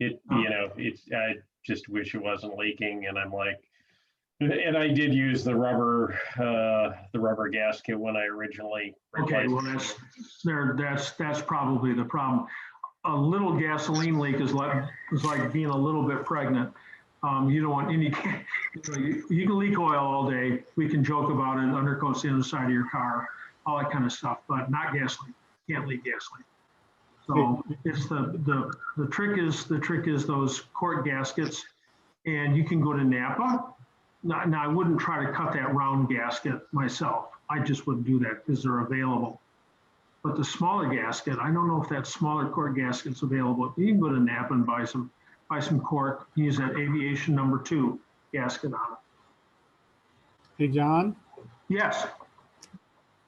I just wish it wasn't leaking. And I'm like, and I did use the rubber gasket when I originally replaced. Okay, well that's probably the problem. A little gasoline leak is like being a little bit pregnant. You don't want any. You can leak oil all day. We can joke about it. Undercoats the inside of your car, all that kind of stuff, but not gasoline. Can't leak gasoline. So it's the trick is those quart gaskets, and you can go to Napa. Now I wouldn't try to cut that round gasket myself. I just wouldn't do that because they're available. But the smaller gasket, I don't know if that smaller quart gasket's available. You can go to Napa and buy some cork, use that aviation number 2 gasket on it. Hey, John. Yes.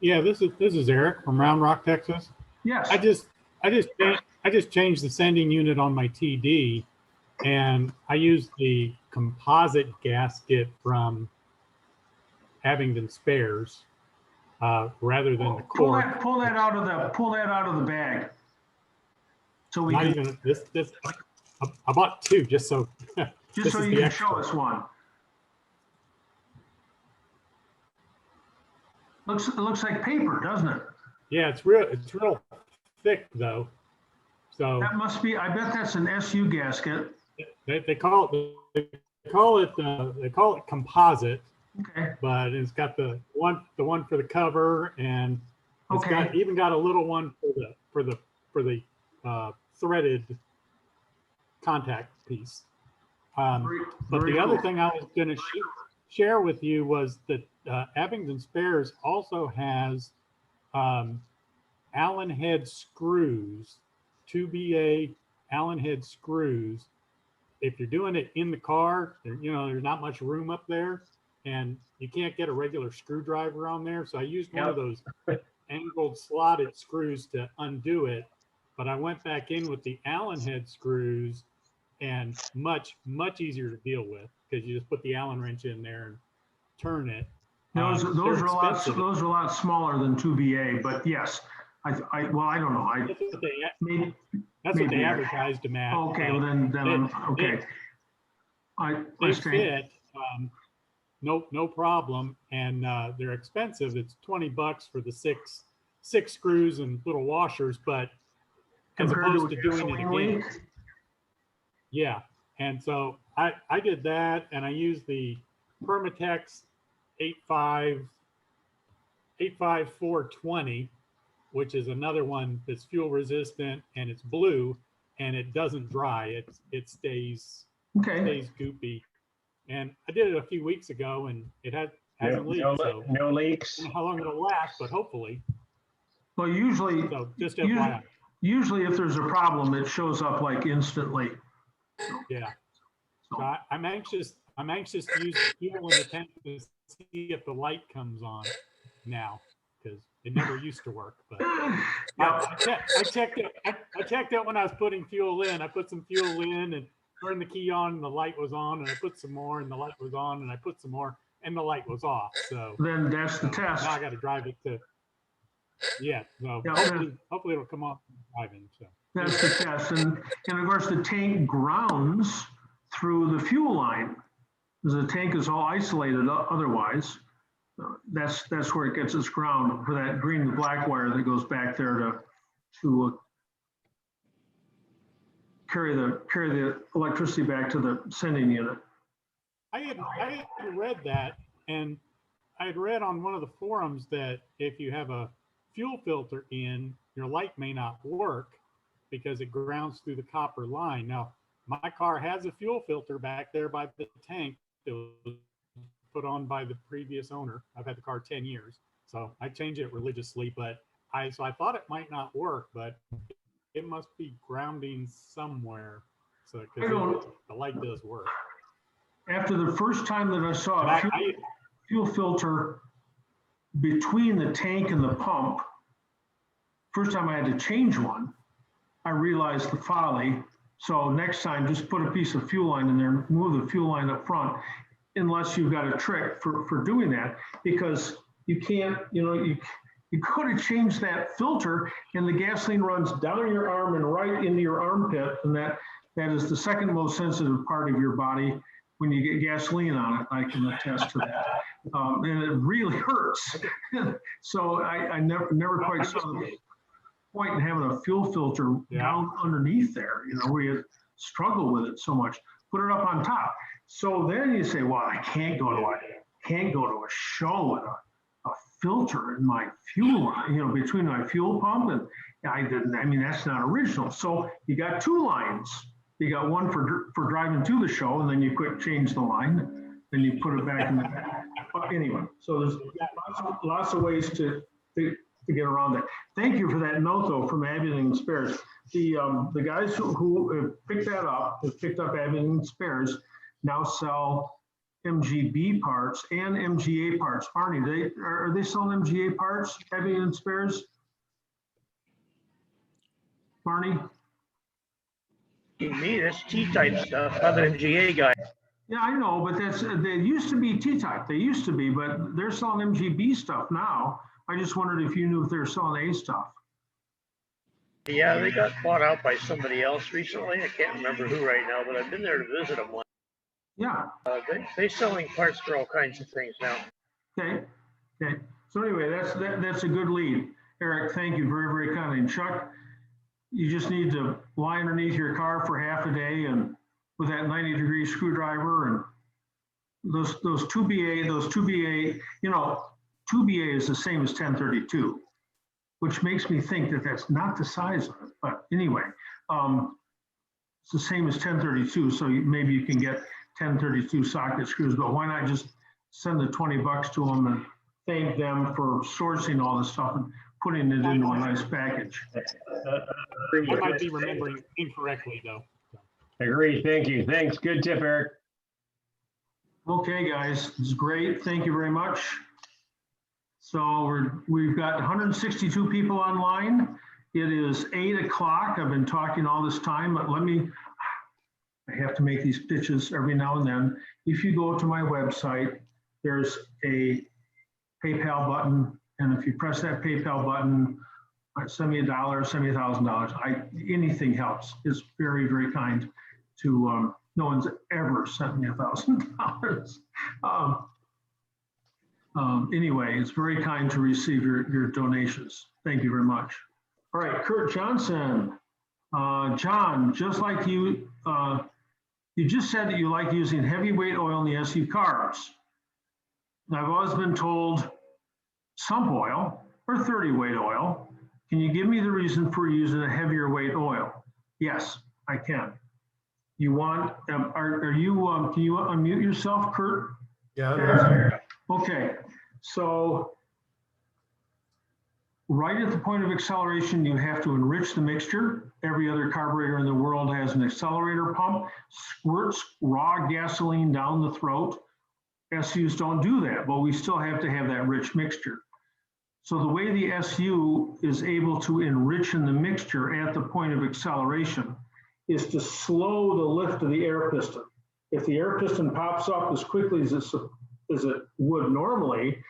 Yeah, this is Eric from Round Rock, Texas. Yes. I just changed the sending unit on my TD, and I used the composite gasket from Abingdon Spares rather than the cork. Pull that out of the bag. So we Not can, even this. I bought 2 just so. Just so you can show us one. It looks like paper, doesn't it? Yeah, it's real thick though. So that must be. I bet that's an SU gasket. They call it composite. Okay. But it's got the one for the cover, and it's even got a little one for the threaded contact piece. But the other thing I was going to share with you was that Abingdon Spares also has Allen head screws, 2BA Allen head screws. If you're doing it in the car, there's not much room up there, and you can't get a regular screwdriver on there. So I used one of those angled slotted screws to undo it. But I went back in with the Allen head screws, and much easier to deal with because you just put the Allen wrench in there and turn it. Those are a lot smaller than 2BA, but yes, I don't know. That's what they advertised them at. Okay, well then I'm okay. They fit, no problem, and they're expensive. It's $20 for the six screws and little washers, but as opposed to doing it again. Yeah, and so I did that, and I used the Permatex 85420, which is another one that's fuel resistant, and it's blue, and it doesn't dry. It stays Okay, stays goopy. And I did it a few weeks ago and it hasn't No, leaked, so I no leaks. don't know how long it'll last, but hopefully. well, usually, So just FYI. usually if there's a problem, it shows up like instantly. Yeah. So I'm anxious to use fuel in the tank to see if the light comes on now, because it never used to work. But I checked it when I was putting fuel in. I put some fuel in and turned the key on and the light was on, and I put some more and the light was on, and I put some more and the light was off. So Then that's the test. now I got to drive it to. Yeah. So Yeah. hopefully it'll come off driving. So That's the test. And of course, the tank grounds through the fuel line. Because the tank is all isolated otherwise. That's where it gets its ground for that green and black wire that goes back there to carry the electricity back to the sending unit. I had read that, and I had read on one of the forums that if you have a fuel filter in, your light may not work because it grounds through the copper line. Now, my car has a fuel filter back there by the tank that was put on by the previous owner. I've had the car 10 years, so I change it religiously, but I thought it might not work, but it must be grounding somewhere. So because the light does work. After the first time that I saw a fuel filter between the tank and the pump, first time I had to change one, I realized the folly. So next time, just put a piece of fuel line in there, move the fuel line up front, unless you've got a trick for doing that, because you can't, you go to change that filter and the gasoline runs down your arm and right into your armpit. And that is the second most sensitive part of your body. When you get gasoline on it, I can attest to that. And it really hurts. So I never quite saw the point in having a fuel filter down underneath there, where you struggle with it so much. Put it up on top. So then you say, well, I can't go to a show with a filter in my fuel line, between my fuel pump, and that's not original. So you got two lines. You got one for driving to the show, and then you change the line, then you put it back in the back. Anyway, so there's lots of ways to get around that. Thank you for that note, though, from Abington Spares. The guys who picked that up, have picked up Abington Spares, now sell MGB parts and MGA parts. Barney, are they selling MGA parts, Abington Spares? Barney? Me, that's T-Type stuff. I'm an MGA guy. Yeah, I know, but they used to be T-Type. They used to be, but they're selling MGB stuff now. I just wondered if you knew if they're selling A stuff. Yeah, they got bought out by somebody else recently. I can't remember who right now, but I've been there to visit them once. Yeah. They're selling parts for all kinds of things now. Okay. So anyway, that's a good lead. Eric, thank you very, very kindly. And Chuck, you just need to lie underneath your car for half a day and with that 90-degree screwdriver and those 2BA, 2BA is the same as 1032, which makes me think that that's not the size of it. But anyway, it's the same as 1032, so maybe you can get 1032 socket screws, but why not just send the $20 to them and thank them for sourcing all this stuff and putting it into a nice package. I might be remembering incorrectly, though. Agree. Thank you. Thanks. Good tip, Eric. Okay, guys, it's great. Thank you very much. So we've got 162 people online. It is 8 o'clock. I've been talking all this time, but I have to make these pitches every now and then. If you go to my website, there's a PayPal button. And if you press that PayPal button, send me $1, send me $1,000. Anything helps. It's very, very kind to, no one's ever sent me $1,000. Anyway, it's very kind to receive your donations. Thank you very much. All right, Kurt Johnson. John, just like you, you just said that you like using heavyweight oil in the SU cars. I've always been told sump oil or 30 weight oil. Can you give me the reason for using a heavier weight oil? Yes, I can. You want, are you, can you unmute yourself, Kurt? Yeah. Okay, so right at the point of acceleration, you have to enrich the mixture. Every other carburetor in the world has an accelerator pump, squirts raw gasoline down the throat. SUs don't do that, but we still have to have that rich mixture. So the way the SU is able to enrich in the mixture at the point of acceleration is to slow the lift of the air piston. If the air piston pops up as quickly as it would normally,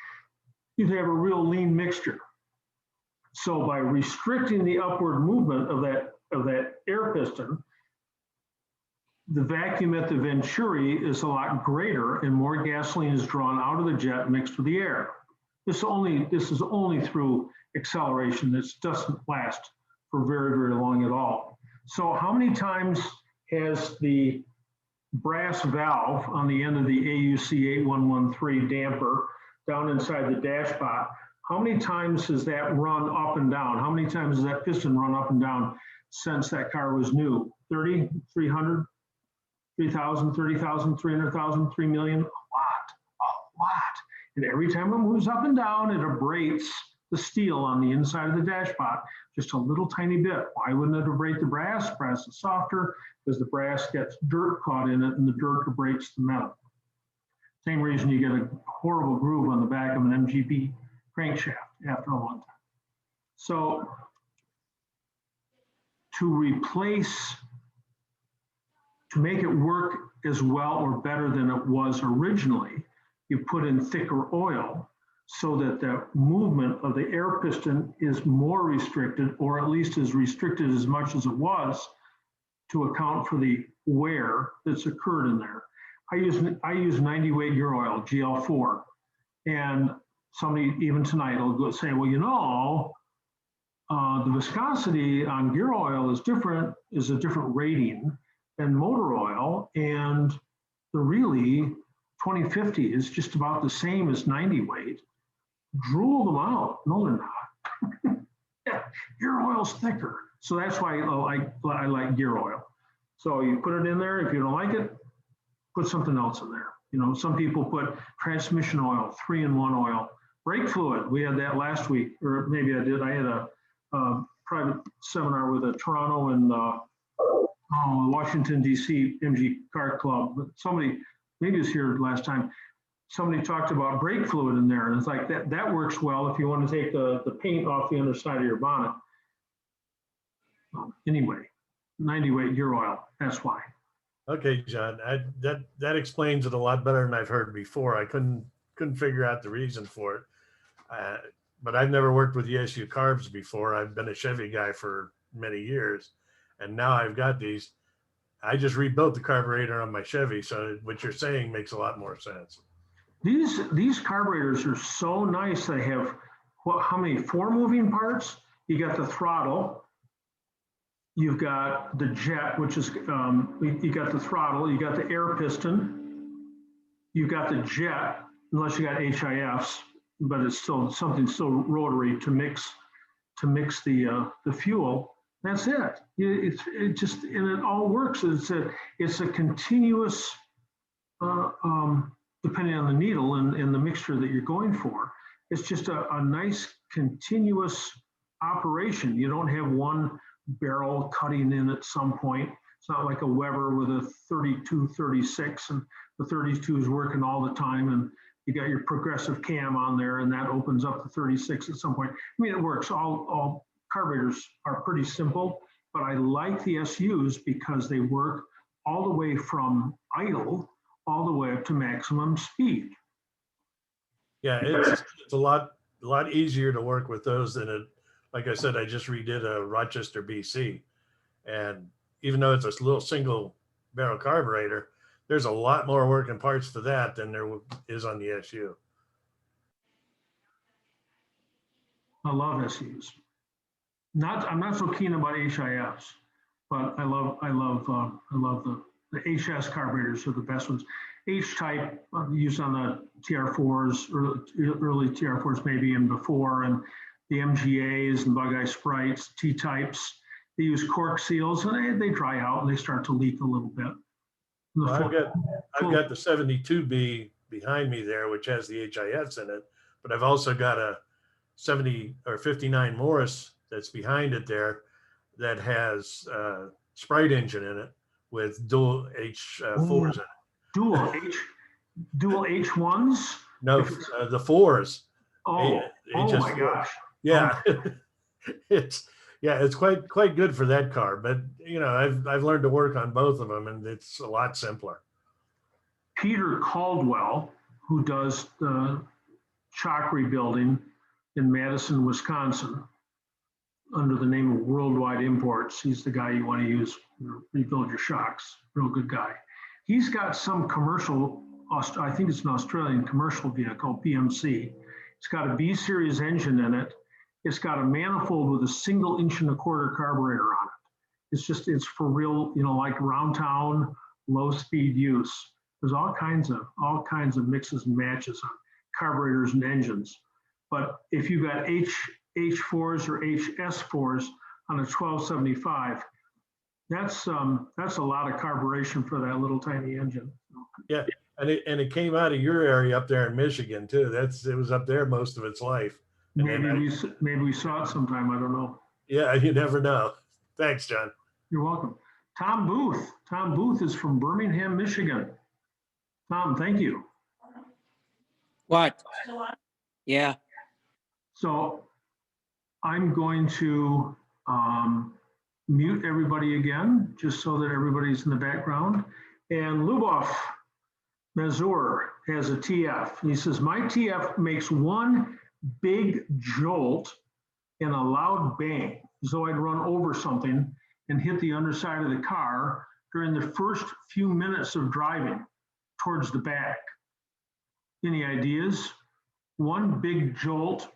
you'd have a real lean mixture. So by restricting the upward movement of that air piston, the vacuum at the venturi is a lot greater and more gasoline is drawn out of the jet mixed with the air. This is only through acceleration. This doesn't last for very, very long at all. So how many times has the brass valve on the end of the AUC 8113 damper down inside the dashpot, how many times has that run up and down? How many times has that piston run up and down since that car was new? 30, 300, 3,000, 30,000, 300,000, 3 million? A lot. And every time it moves up and down, it abrates the steel on the inside of the dashpot just a little tiny bit. Why wouldn't it abrade the brass? Brass is softer because the brass gets dirt caught in it and the dirt abrates the metal. Same reason you get a horrible groove on the back of an MGB crankshaft after a long time. So to make it work as well or better than it was originally, you put in thicker oil so that the movement of the air piston is more restricted, or at least as restricted as much as it was, to account for the wear that's occurred in there. I use 90 weight gear oil, GL4, and somebody even tonight will go say, well, you know, the viscosity on gear oil is a different rating than motor oil, and the really 2050 is just about the same as 90 weight. Drool them out. No, they're not. Yeah, gear oil's thicker. So that's why I like gear oil. So you put it in there. If you don't like it, put something else in there. You know, some people put transmission oil, 3-in-1 oil, brake fluid. We had that last week, or maybe I did. I had a private seminar with a Toronto and Washington, D.C. MG car club. But somebody, maybe it was here last time, somebody talked about brake fluid in there. And it's like that works well if you want to take the paint off the underside of your bonnet. Anyway, 90 weight gear oil, that's why. Okay, John, that explains it a lot better than I've heard before. I couldn't figure out the reason for it. But I've never worked with ESU carbs before. I've been a Chevy guy for many years, and now I've got these. I just rebuilt the carburetor on my Chevy, so what you're saying makes a lot more sense. These carburetors are so nice. They have, how many? 4 moving parts. You got the throttle. You've got the jet, which is, you got the throttle. You got the air piston. You've got the jet, unless you got HIFs, but it's still something still rotary to mix the fuel. That's it. It just, and it all works. It's a continuous, depending on the needle and the mixture that you're going for. It's just a nice continuous operation. You don't have one barrel cutting in at some point. It's not like a Weber with a 32, 36, and the 32 is working all the time, and you got your progressive cam on there, and that opens up the 36 at some point. I mean, it works. All carburetors are pretty simple, but I like the SUs because they work all the way from idle all the way up to maximum speed. Yeah, it's a lot easier to work with those than it. Like I said, I just redid a Rochester, BC, and even though it's a little single barrel carburetor, there's a lot more working parts to that than there is on the SU. I love SUs. I'm not so keen about HIFs, but I love the HS carburetors are the best ones. H-type used on the TR4s, early TR4s maybe and before, and the MGAs and Bug Eye Sprites, T-types, They use cork seals and they dry out and they start to leak a little bit. Well, I've got the 72B behind me there, which has the HIS in it, but I've also got a 70 or 59 Morris that's behind it there that has a Sprite engine in it with dual H4s in it. Dual H1s? No, the 4s. Oh my gosh. Yeah. It's quite good for that car, but you know, I've learned to work on both of them and it's a lot simpler. Peter Caldwell, who does the shock rebuilding in Madison, Wisconsin, under the name of Worldwide Imports. He's the guy you want to use to rebuild your shocks. Real good guy. He's got some commercial, I think it's an Australian commercial vehicle, PMC. It's got a B series engine in it. It's got a manifold with a 1.25 inch carburetor on it. It's for real, you know, like around town, low speed use. There's all kinds of mixes and matches on carburetors and engines. But if you've got H4s or HS4s on a 1275, that's a lot of carburation for that little tiny engine. Yeah, and it came out of your area up there in Michigan too. It was up there most of its life. Maybe we saw it sometime. I don't know. Yeah, you never know. Thanks, John. You're welcome. Tom Booth. Tom Booth is from Birmingham, Michigan. Tom, thank you. What? Yeah. So I'm going to mute everybody again, just so that everybody's in the background. And Lubov Mazur has a TF. He says, my TF makes one big jolt and a loud bang, as though I'd run over something and hit the underside of the car during the first few minutes of driving towards the back. Any ideas? One big jolt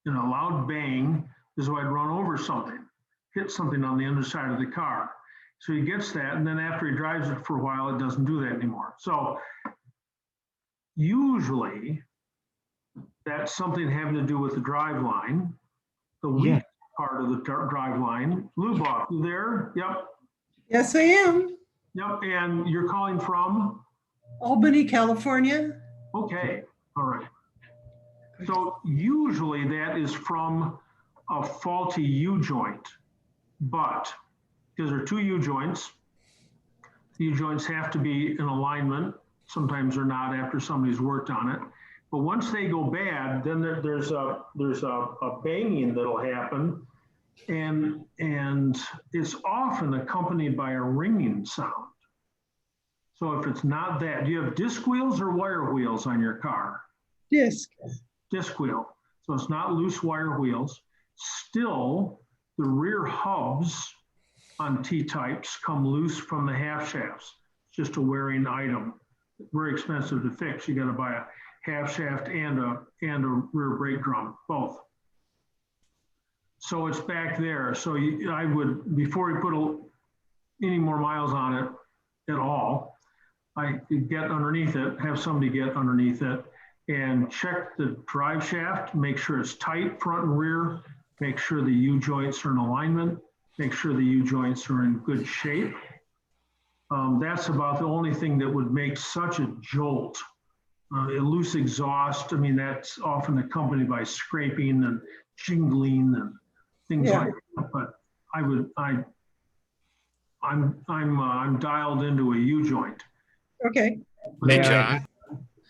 and a loud bang as though I'd run over something, hit something on the underside of the car. So he gets that, and then after he drives it for a while, it doesn't do that anymore. So usually that's something having to do with the driveline, the weak part of the driveline. Lubov, you there? Yep. Yes, I am. Yep, and you're calling from? Albany, California. Okay, all right. So usually that is from a faulty U-joint, but because there are two U-joints, the U-joints have to be in alignment. Sometimes they're not after somebody's worked on it. But once they go bad, then there's a banging that'll happen, and it's often accompanied by a ringing sound. So if it's not that, do you have disc wheels or wire wheels on your car? Disc. Disc wheel. So it's not loose wire wheels. Still, the rear hubs on T-types come loose from the half shafts. It's just a wearing item. Very expensive to fix. You got to buy a half shaft and a rear brake drum, both. So it's back there. So I would, before you put any more miles on it at all, I get underneath it, have somebody get underneath it and check the drive shaft, make sure it's tight front and rear, make sure the U-joints are in alignment, make sure the U-joints are in good shape. That's about the only thing that would make such a jolt. A loose exhaust, I mean, that's often accompanied by scraping and jingling and things like that. But I'm dialed into a U-joint. Okay. Hey, John.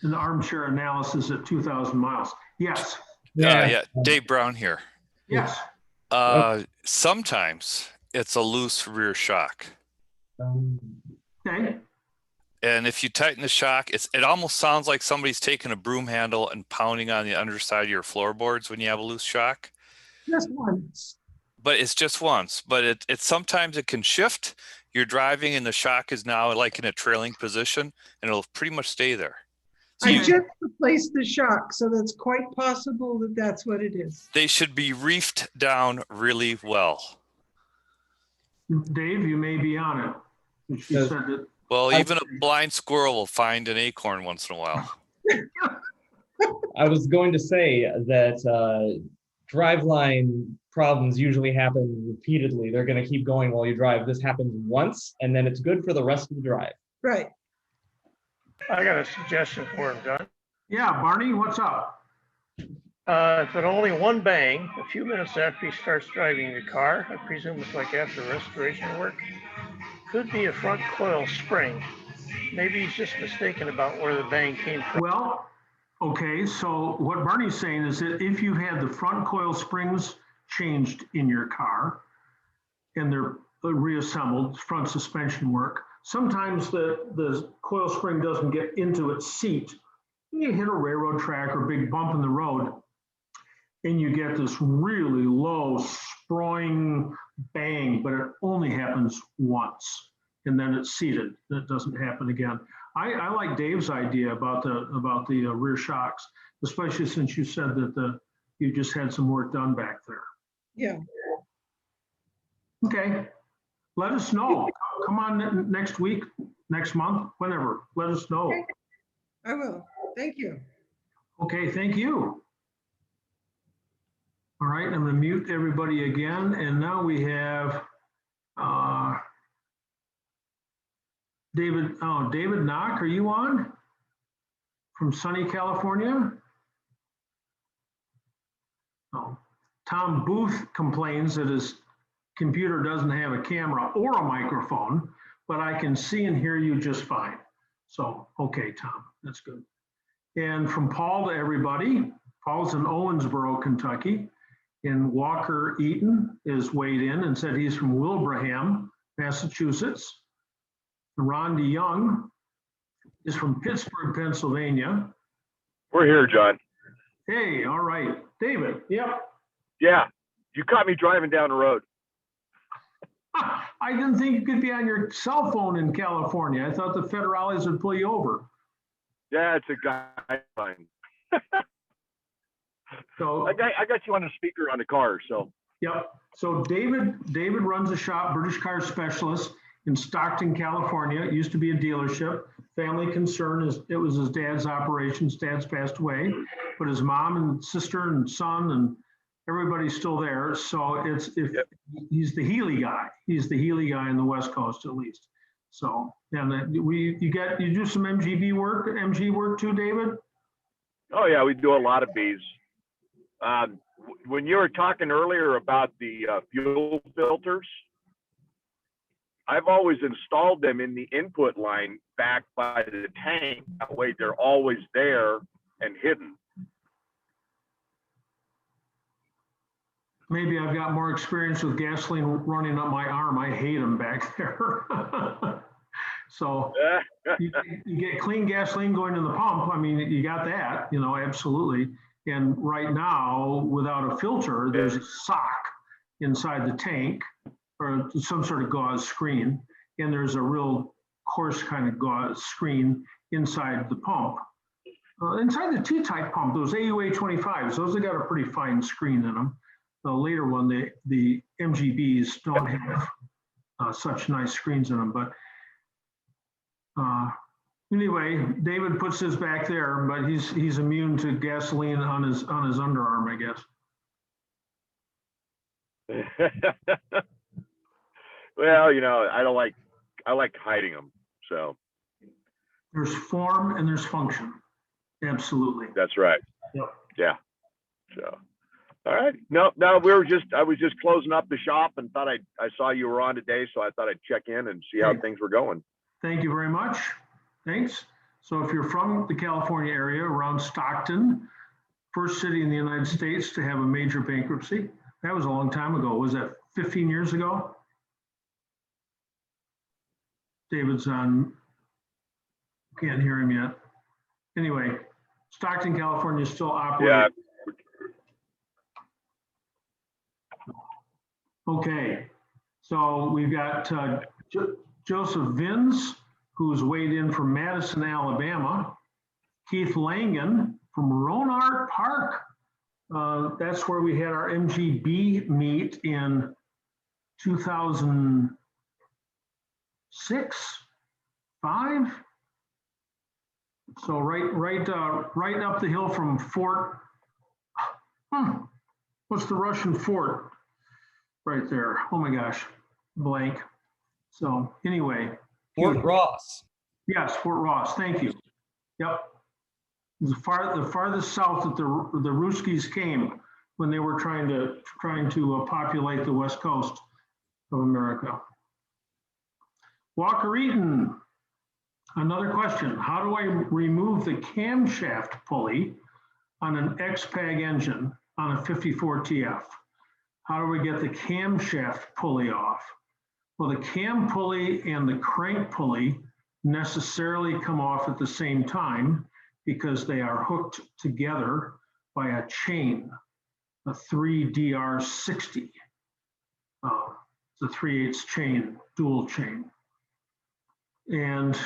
An armchair analysis at 2,000 miles. Yes. Yeah. Dave Brown here. Yes. Sometimes it's a loose rear shock. Okay. And if you tighten the shock, it almost sounds like somebody's taking a broom handle and pounding on the underside of your floorboards when you have a loose shock. Just once. But it's just once. But it sometimes it can shift. You're driving and the shock is now like in a trailing position and it'll pretty much stay there. So I just replaced the shock, so that's quite possible that that's what it is. They should be reefed down really well. Dave, you may be on it. She said that. Well, even a blind squirrel will find an acorn once in a while. I was going to say that Driveline problems usually happen repeatedly. They're going to keep going while you drive. This happens once, and then it's good for the rest of the drive. Right. I got a suggestion for him, John. Yeah, Barney, what's up? If it only one bang, a few minutes after he starts driving the car, I presume it's like after restoration work, could be a front coil spring. Maybe he's just mistaken about where the bang came from. Well, okay, so what Barney's saying is that if you had the front coil springs changed in your car and they're reassembled, front suspension work, sometimes the coil spring doesn't get into its seat. You hit a railroad track or big bump in the road and you get this really low sproing bang, but it only happens once and then it's seated. That doesn't happen again. I like Dave's idea about the rear shocks, especially since you said that you just had some work done back there. Yeah. Okay, let us know. Come on next week, next month, whenever. Let us know. Okay. I will. Thank you. Okay, thank you. All right, I'm gonna mute everybody again, and now we have David. Oh, David Knock, are you on? From sunny California? Oh, Tom Booth complains that his computer doesn't have a camera or a microphone, but I can see and hear you just fine. So, okay, Tom, that's good. And from Paul to everybody, Paul's in Owensboro, Kentucky, and Walker Eaton is weighed in and said he's from Wilbraham, Massachusetts. Ron DeYoung is from Pittsburgh, Pennsylvania. We're here, John. Hey, all right. David, yep. Yeah, you caught me driving down the road. I didn't think you could be on your cell phone in California. I thought the federales would pull you over. Yeah, it's a guideline. So I got you on the speaker on the car, so. Yep. So David runs a shop, British Car Specialist in Stockton, California. It used to be a dealership. Family concern is it was his dad's operation. His dad's passed away, but his mom and sister and son and everybody's still there. So he's the Healy guy. He's the Healy guy in the West Coast at least. So and you do some MG work too, David? Oh yeah, we do a lot of Bs. When you were talking earlier about the fuel filters, I've always installed them in the input line back by the tank. That way they're always there and hidden. Maybe I've got more experience with gasoline running up my arm. I hate them back there. So you get clean gasoline going in the pump. I mean, you got that, absolutely. And right now, without a filter, there's a sock inside the tank or some sort of gauze screen. And there's a real coarse kind of gauze screen inside the pump. Inside the T-Type pump, those AUA 25s, those have got a pretty fine screen in them. The later one, the MGBs don't have such nice screens in them. But anyway, David puts his back there, but he's immune to gasoline on his underarm, I guess. Well, I like hiding them. So there's form and there's function. Absolutely. That's right. Yep. Yeah. So, all right. No, I was just closing up the shop and thought I saw you were on today, so I thought I'd check in and see how things were going. Thank you very much. Thanks. So if you're from the California area around Stockton, first city in the United States to have a major bankruptcy. That was a long time ago. Was that 15 years ago? David's on, can't hear him yet. Anyway, Stockton, California is still operating. Yeah. Okay, so we've got Joseph Vins, who's weighed in from Madison, Alabama. Keith Langan from Rohnert Park. That's where we had our MGB meet in 2006, 5. So right up the hill from Fort. What's the Russian fort? right there. Oh my gosh, blank. So anyway. Fort Ross. Yes, Fort Ross, thank you. Yep. The farthest south that the Ruskies came when they were trying to populate the west coast of America. Walker Eaton, another question. How do I remove the camshaft pulley on an XPAG engine on a 54 TF? How do we get the camshaft pulley off? Well, the cam pulley and the crank pulley necessarily come off at the same time because they are hooked together by a chain, a 3DR60. It's a 3/8 chain, dual chain. And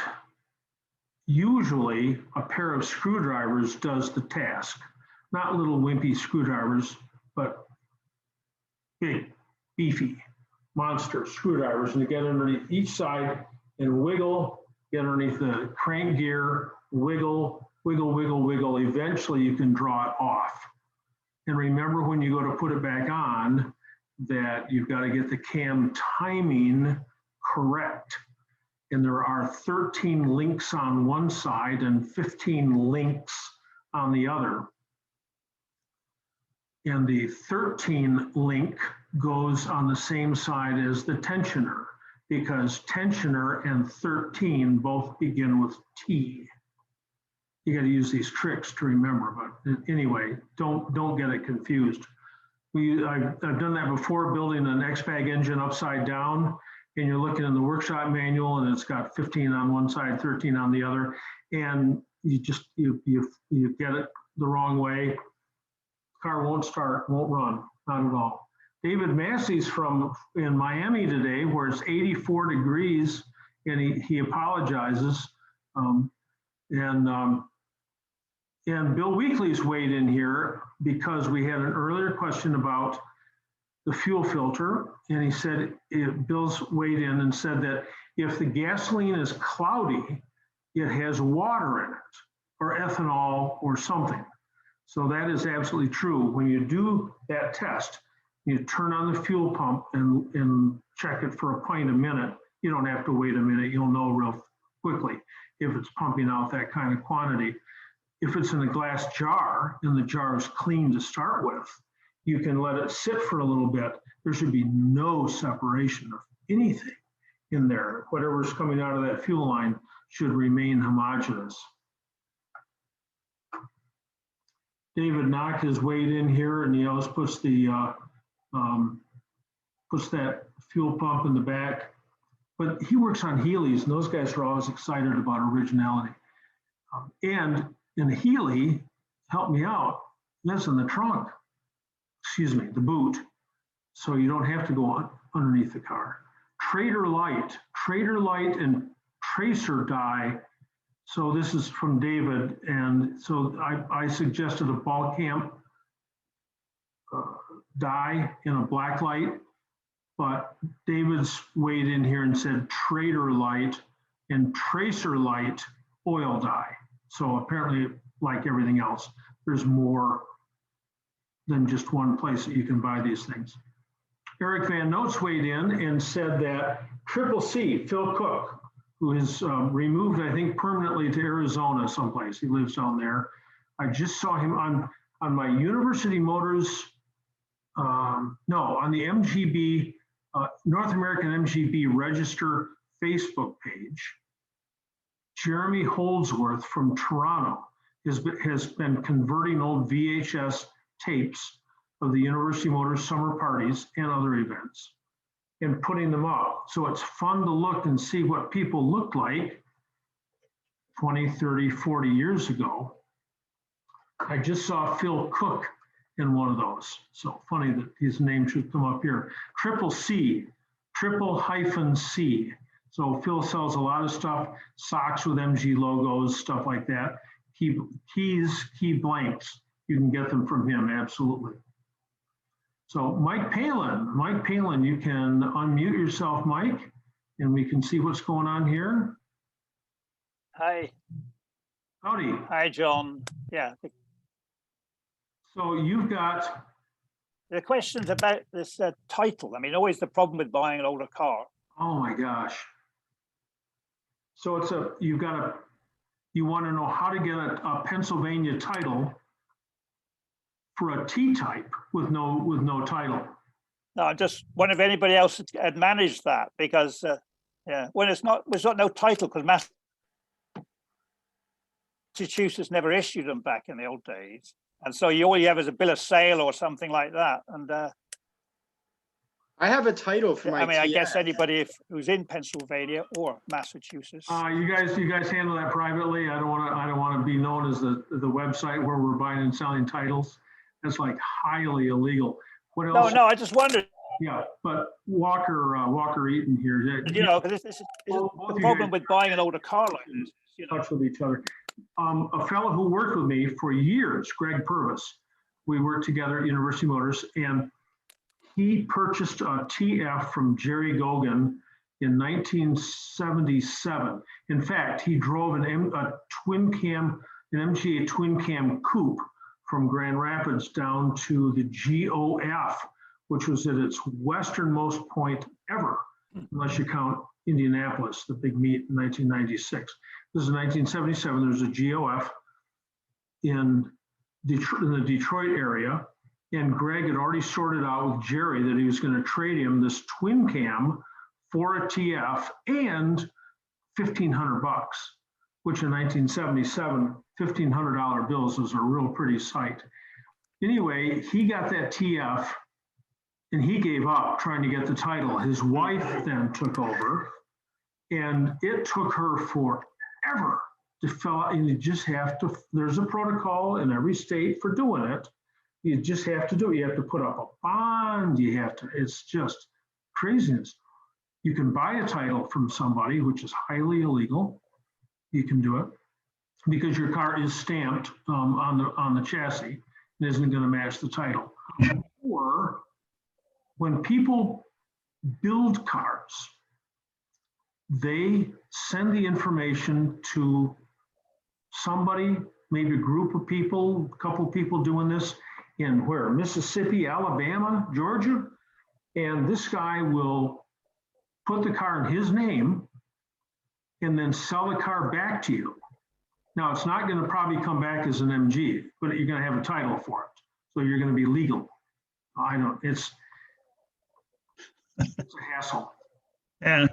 usually a pair of screwdrivers does the task. Not little wimpy screwdrivers, but big, beefy, monster screwdrivers. And you get underneath each side and wiggle, get underneath the crank gear, wiggle, wiggle, wiggle, wiggle. Eventually you can draw it off. And remember when you go to put it back on that you've got to get the cam timing correct. And there are 13 links on one side and 15 links on the other. And the 13 link goes on the same side as the tensioner because tensioner and 13 both begin with T. You got to use these tricks to remember, but anyway, don't get it confused. I've done that before, building an XPAG engine upside down, and you're looking in the workshop manual, and it's got 15 on one side, 13 on the other, and you get it the wrong way. Car won't start, won't run, not at all. David Massey's in Miami today, where it's 84 degrees, and he apologizes. And Bill Weekly's weighed in here because we had an earlier question about the fuel filter, and he said, Bill's weighed in and said that if the gasoline is cloudy, it has water in it, or ethanol or something. So that is absolutely true. When you do that test, you turn on the fuel pump and check it for a pint a minute. You don't have to wait a minute, you'll know real quickly if it's pumping out that kind of quantity. If it's in a glass jar and the jar is clean to start with, you can let it sit for a little bit. There should be no separation of anything in there. Whatever's coming out of that fuel line should remain homogeneous. David Knock has weighed in here, and he always puts puts that fuel pump in the back. But he works on Healy's, and those guys are always excited about originality. And in Healy, help me out, that's in the trunk, excuse me, the boot. So you don't have to go on underneath the car. Trader Light and tracer die. So this is from David. And so I suggested a ball camp die in a black light, but David's weighed in here and said Trader Light and tracer light oil dye. So apparently, like everything else, there's more than just one place that you can buy these things. Eric Van Notes weighed in and said that Triple C, Phil Cook, who is removed, I think, permanently to Arizona someplace. He lives down there. I just saw him on my University Motors, on the MGB, North American MGB Register Facebook page. Jeremy Holdsworth from Toronto has been converting old VHS tapes of the University Motors summer parties and other events and putting them up. So it's fun to look and see what people looked like 20, 30, 40 years ago. I just saw Phil Cook in one of those. So funny that his name should come up here. Triple C. So Phil sells a lot of stuff, socks with MG logos, stuff like that. Key blanks, you can get them from him, absolutely. So Mike Palin, you can unmute yourself, Mike, and we can see what's going on here. Hi. Howdy. Hi, John. Yeah. So you've got The question's about this title. I mean, always the problem with buying an older car. Oh my gosh. So it's you want to know how to get a Pennsylvania title for a T-type with no title. No, I just wonder if anybody else had managed that, because yeah, when it's got no title, because Massachusetts never issued them back in the old days, and so all you have is a bill of sale or something like that. And I have a title for my. I mean, I guess TS. anybody who's in Pennsylvania or Massachusetts. You guys handle that privately. I don't want to be known as the website where we're buying and selling titles. That's like highly illegal. What else? No, I just wondered. Yeah, but Walker Eaton here. You know, because this is the problem with buying an older car like this. You know, touch with each other. A fellow who worked with me for years, Greg Purvis. We worked together at University Motors, and he purchased a TF from Jerry Gogan in 1977. In fact, he drove an MGA twin cam coupe from Grand Rapids down to the GOF, which was at its westernmost point ever, unless you count Indianapolis, the big meet in 1996. This is 1977. There's a GOF in the Detroit area. And Greg had already sorted out with Jerry that he was going to trade him this twin cam for a TF and $1,500, which in 1977, $1,500 bills was a real pretty sight. Anyway, he got that TF and he gave up trying to get the title. His wife then took over, and it took her forever to fill out. And you just have to, there's a protocol in every state for doing it. You just have to do it. You have to put up a bond. You have to, it's just craziness. You can buy a title from somebody, which is highly illegal. You can do it because your car is stamped on the chassis and isn't going to match the title. Or when people build cars, they send the information to somebody, maybe a group of people, a couple of people doing this in where? Mississippi, Alabama, Georgia. And this guy will put the car in his name and then sell the car back to you. Now, it's not going to probably come back as an MG, but you're going to have a title for it. So you're going to be legal. I know it's a hassle. And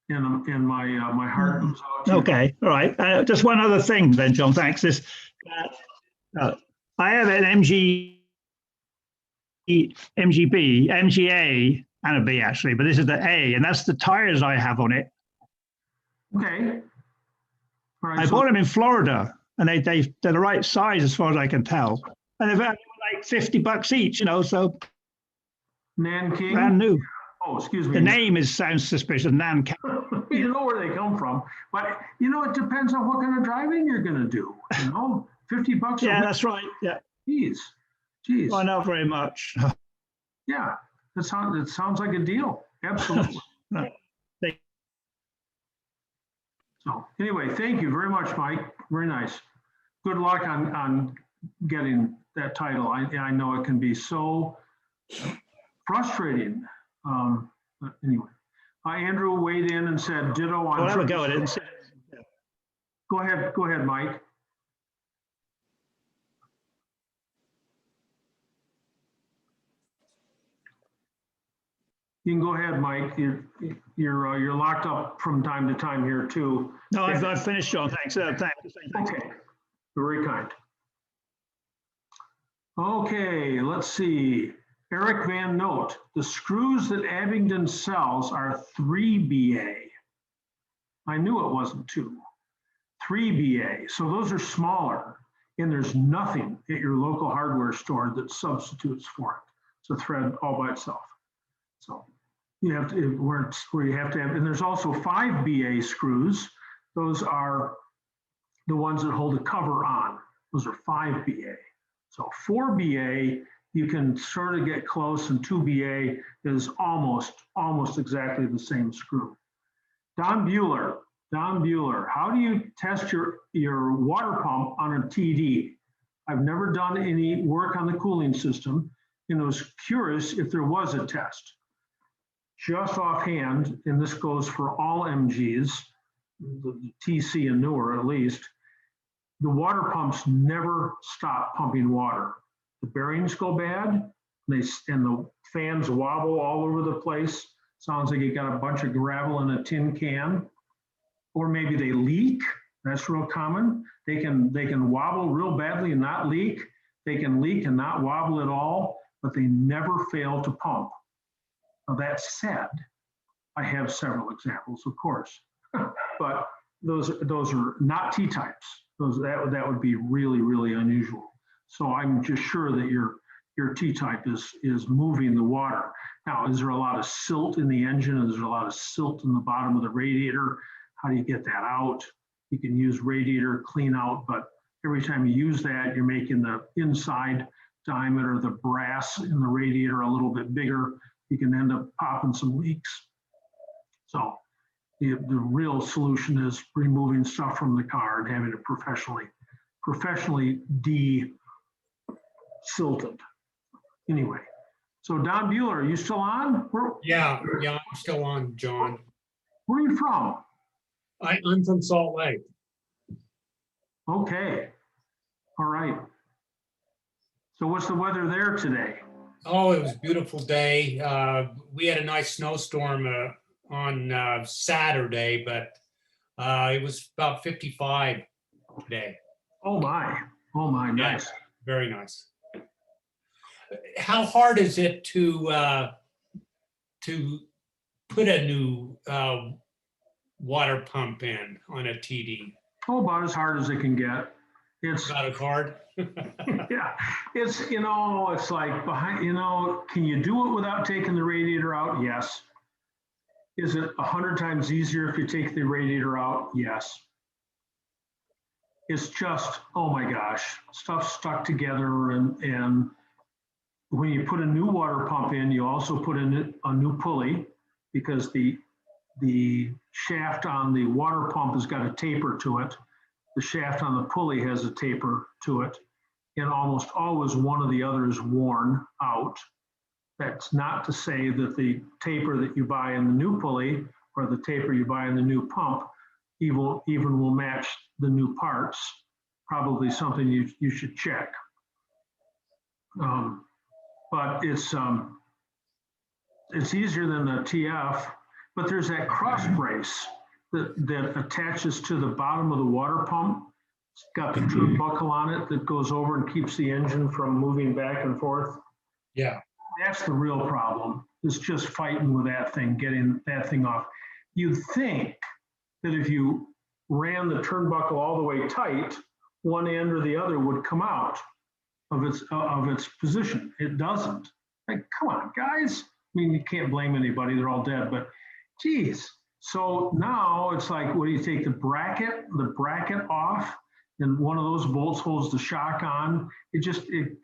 my heart goes out to okay, all right. Just one other thing then, John, thanks. I have an MGB, MGA, and a B actually, but this is the A, and that's the tires I have on it. Okay. All right, I bought them in Florida, and they're the right size as far as I can tell. And they're like $50 each, you know, so Nanking? brand new. Oh, excuse me. The name sounds suspicious, Nanking. You know where they come from, but you know, it depends on what kind of driving you're going to do. You know, $50. Yeah, that's right. Yeah. Geez. Well, not very much. Yeah, that sounds like a deal. Absolutely. So anyway, thank you very much, Mike. Very nice. Good luck on getting that title. I know it can be so frustrating. But anyway, Andrew weighed in and said ditto on. Well, have a go at it. Go ahead, Mike. You can go ahead, Mike. You're locked up from time to time here too. No, I've finished, John. Thanks. Thanks. Okay, very kind. Okay, let's see. Eric Van Note, the screws that Abingdon sells are 3BA. I knew it wasn't 2. 3BA, so those are smaller, and there's nothing at your local hardware store that substitutes for it. It's a thread all by itself. So you have to, where you have to have, and there's also 5BA screws. Those are the ones that hold the cover on. Those are 5BA. So 4BA, you can sort of get close, and 2BA is almost exactly the same screw. Don Bueller, how do you test your water pump on a TD? I've never done any work on the cooling system and was curious if there was a test. Just offhand, and this goes for all MGs, the TC and newer at least, the water pumps never stop pumping water. The bearings go bad, and the fans wobble all over the place. Sounds like you got a bunch of gravel in a tin can. Or maybe they leak. That's real common. They can wobble real badly and not leak. They can leak and not wobble at all, but they never fail to pump. Now that said, I have several examples, of course, but those are not T-types. That would be really, really unusual. So I'm just sure that your T-type is moving the water. Now, is there a lot of silt in the engine? Is there a lot of silt in the bottom of the radiator? How do you get that out? You can use radiator clean out, but every time you use that, you're making the inside diameter of the brass in the radiator a little bit bigger. You can end up popping some leaks. So the real solution is removing stuff from the car and having it professionally de-silted. Anyway, so Don Bueller, are you still on? Yeah, I'm still on, John. Where are you from? I'm from Salt Lake. Okay. All right. So what's the weather there today? Oh, it was a beautiful day. We had a nice snowstorm on Saturday, but it was about 55 today. Oh my, nice. Yeah, very nice. How hard is it to put a new water pump in on a TD? Oh, about as hard as it can get. It's not as hard. Yeah, it's it's like behind. Can you do it without taking the radiator out? Yes. Is it 100 times easier if you take the radiator out? Yes. It's just, oh my gosh, stuff stuck together, and when you put a new water pump in, you also put in a new pulley, because the shaft on the water pump has got a taper to it. The shaft on the pulley has a taper to it, and almost always one or the other is worn out. That's not to say that the taper that you buy in the new pulley or the taper you buy in the new pump even will match the new parts. Probably something you should check. But it's easier than the TF, but there's that cross brace that attaches to the bottom of the water pump. It's got the turnbuckle on it that goes over and keeps the engine from moving back and forth. Yeah. That's the real problem. It's just fighting with that thing, getting that thing off. You'd think that if you ran the turnbuckle all the way tight, one end or the other would come out of its position. It doesn't. Like, come on, guys. I mean, you can't blame anybody. They're all dead, but geez. So now it's like, what do you take the bracket off, and one of those bolts holds the shock on? It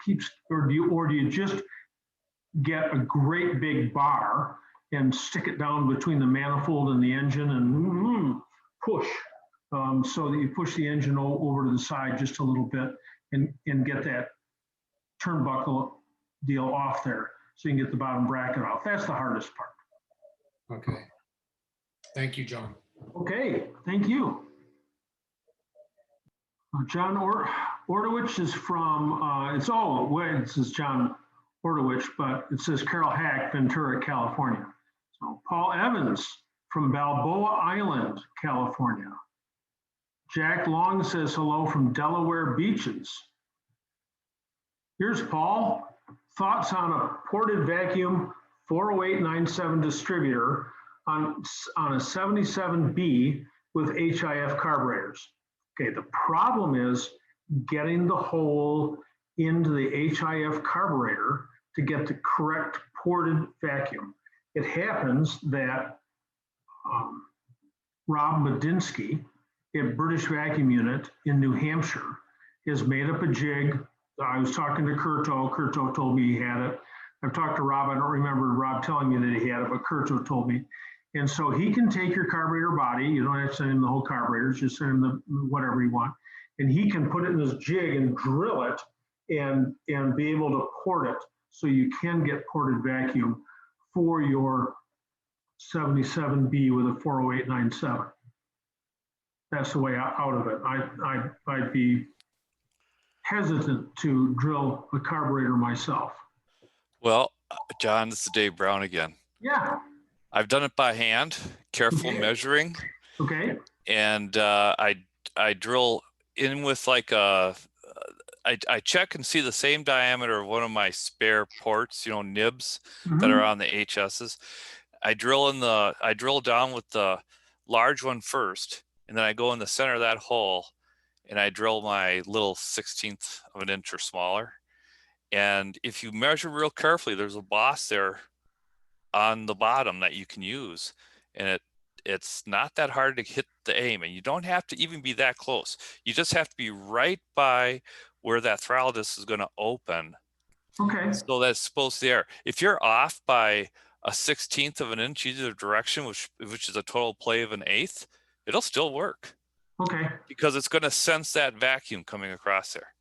keeps, or do you just get a great big bar and stick it down between the manifold and the engine and push, so that you push the engine over to the side just a little bit and get that turnbuckle deal off there, so you can get the bottom bracket off. That's the hardest part. Okay. Thank you, John. Okay, thank you. John Ordowich is from, this is John Ordowich, but it says Carol Hack, Ventura, California. So Paul Evans from Balboa Island, California. Jack Long says hello from Delaware Beaches. Here's Paul. Thoughts on a ported vacuum 40897 distributor on a 77B with HIF carburetors. Okay, the problem is getting the hole into the HIF carburetor to get the correct ported vacuum. It happens that Rob Medinsky at British Vacuum Unit in New Hampshire has made up a jig. I was talking to Curto. Curto told me he had it. I've talked to Rob. I don't remember Rob telling me that he had it, but Curto told me. And so he can take your carburetor body. You don't have to send him the whole carburetor. Just send him the whatever you want. And he can put it in this jig and drill it and be able to port it so you can get ported vacuum for your 77B with a 40897. That's the way out of it. I'd be hesitant to drill a carburetor myself. Well, John, this is Dave Brown again. Yeah. I've done it by hand, careful measuring. Okay. And I drill in with like I check and see the same diameter of one of my spare ports, you know, nibs that are on the HSs. I drill down with the large one first, and then I go in the center of that hole and I drill my little 1/16 of an inch or smaller. And if you measure real carefully, there's a boss there on the bottom that you can use, and it's not that hard to hit the aim, and you don't have to even be that close. You just have to be right by where that throttle disc is going to open. Okay. So that's supposed to there. If you're off by a 1/16 of an inch either direction, which is a total play of 1/8, it'll still work. Okay. Because it's going to sense that vacuum coming across there.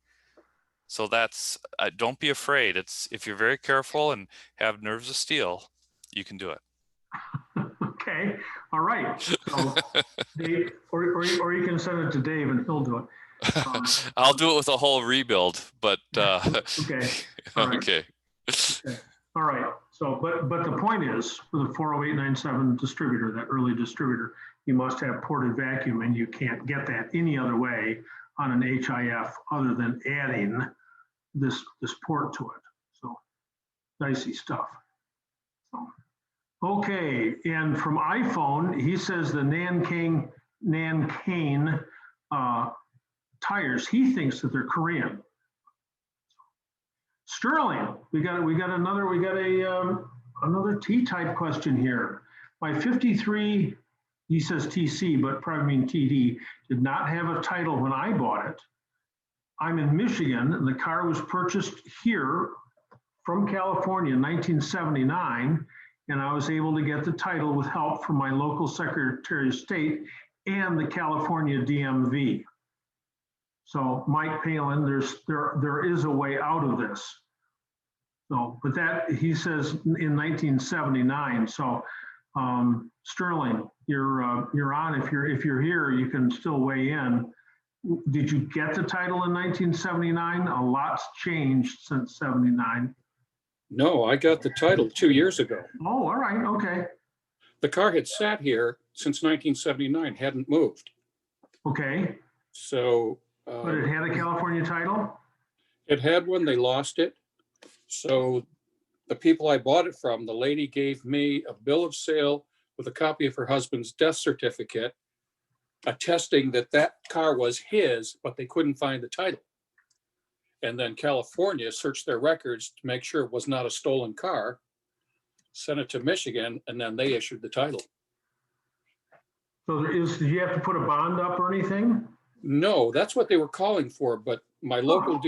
So that's don't be afraid. If you're very careful and have nerves of steel, you can do it. Okay. All right. So Dave, or you can send it to Dave and he'll do it. I'll do it with a whole rebuild, but okay. All right. Okay. All right. So, but the point is, with a 40897 distributor, that early distributor, you must have ported vacuum, and you can't get that any other way on an HIF other than adding this port to it. So, dicey stuff. So, okay, and from iPhone, he says the Nankane tires, he thinks that they're Korean. Sterling, we got another T-type question here. My 53, he says TC, but probably mean TD, did not have a title when I bought it. I'm in Michigan, and the car was purchased here from California in 1979, and I was able to get the title with help from my local Secretary of State and the California DMV. So Mike Palin, there is a way out of this. So, but that, he says in 1979. So Sterling, you're on. If you're here, you can still weigh in. Did you get the title in 1979? A lot's changed since 79. No, I got the title 2 years ago. Oh, all right, okay. The car had sat here since 1979, hadn't moved. Okay. So. But it had a California title? It had one, they lost it. So the people I bought it from, the lady gave me a bill of sale with a copy of her husband's death certificate, attesting that that car was his, but they couldn't find the title. And then California searched their records to make sure it was not a stolen car, sent it to Michigan, and then they issued the title. So do you have to put a bond up or anything? No, that's what they were calling for, but my local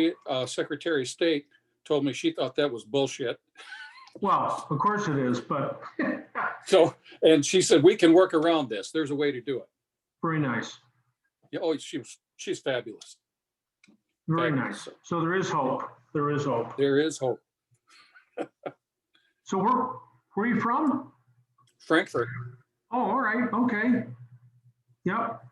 Secretary of State told me she thought that was bullshit. Well, of course it is, but. So, and she said, we can work around this. There's a way to do it. Very nice. Yeah, oh, she's fabulous. Very nice. So there is hope. There is hope. There is hope. So where are you from? Frankfurt. Oh, all right. Okay. Yep.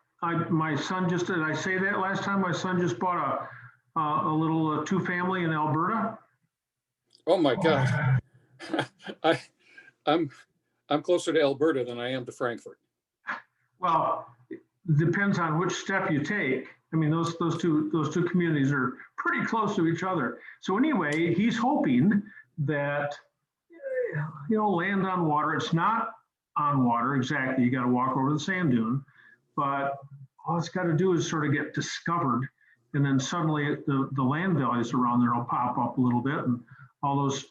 My son just, did I say that last time? My son just bought a little two-family in Alberta. Oh my God. I'm closer to Alberta than I am to Frankfurt. Well, it depends on which step you take. I mean, those two communities are pretty close to each other. So anyway, he's hoping that, land on water. It's not on water exactly. You got to walk over the sand dune, but all it's got to do is sort of get discovered, and then suddenly the land values around there will pop up a little bit, and all those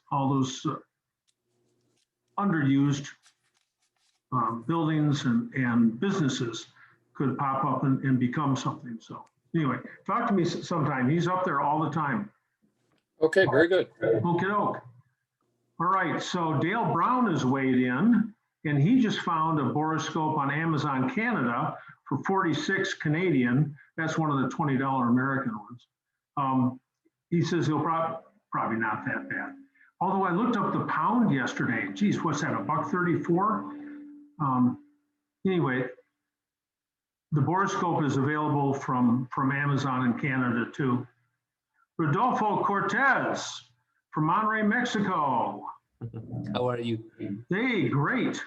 underused buildings and businesses could pop up and become something. So anyway, talk to me sometime. He's up there all the time. Okay, very good. Okie doke. All right, so Dale Brown has weighed in, and he just found a borescope on Amazon Canada for 46 Canadian. That's one of the $20 American ones. he says he'll probably not that bad. Although I looked up the pound yesterday. Geez, what's that, $1.34? Anyway, the borescope is available from Amazon in Canada too. Rodolfo Cortez from Monterrey, Mexico. How are you? Hey, great,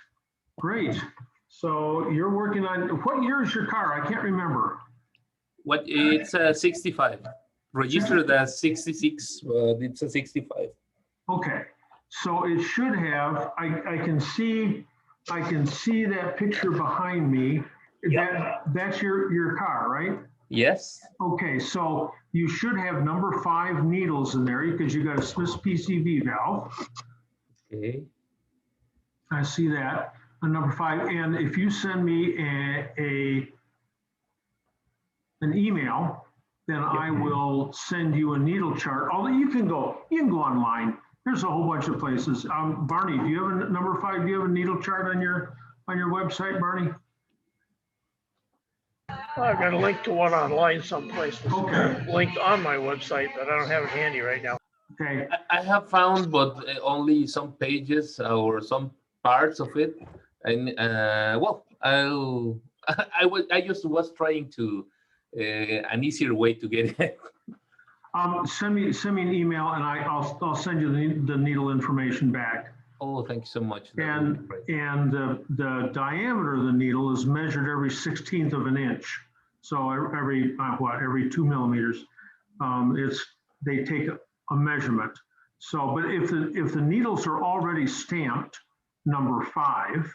great. So you're working on, what year is your car? I can't remember. What? It's a 65. Registered as 66, but it's a 65. Okay, so it should have, I can see that picture behind me. That's your car, right? Yes. Okay, so you should have number 5 needles in there because you got a Smith's PCV valve. Okay. I see that, a number 5. And if you send me an email, then I will send you a needle chart. Although you can go online. There's a whole bunch of places. Barney, do you have a number 5? Do you have a needle chart on your website, Barney? Well, I've got a link to one online someplace. Okay. Linked on my website, but I don't have it handy right now. Okay. I have found, but only some pages or some parts of it. And well, I just was trying to an easier way to get it. Send me an email and I'll send you the needle information back. Oh, thank you so much. And the diameter of the needle is measured every 1/16 of an inch. So every 2 millimeters, they take a measurement. So, but if the needles are already stamped number 5,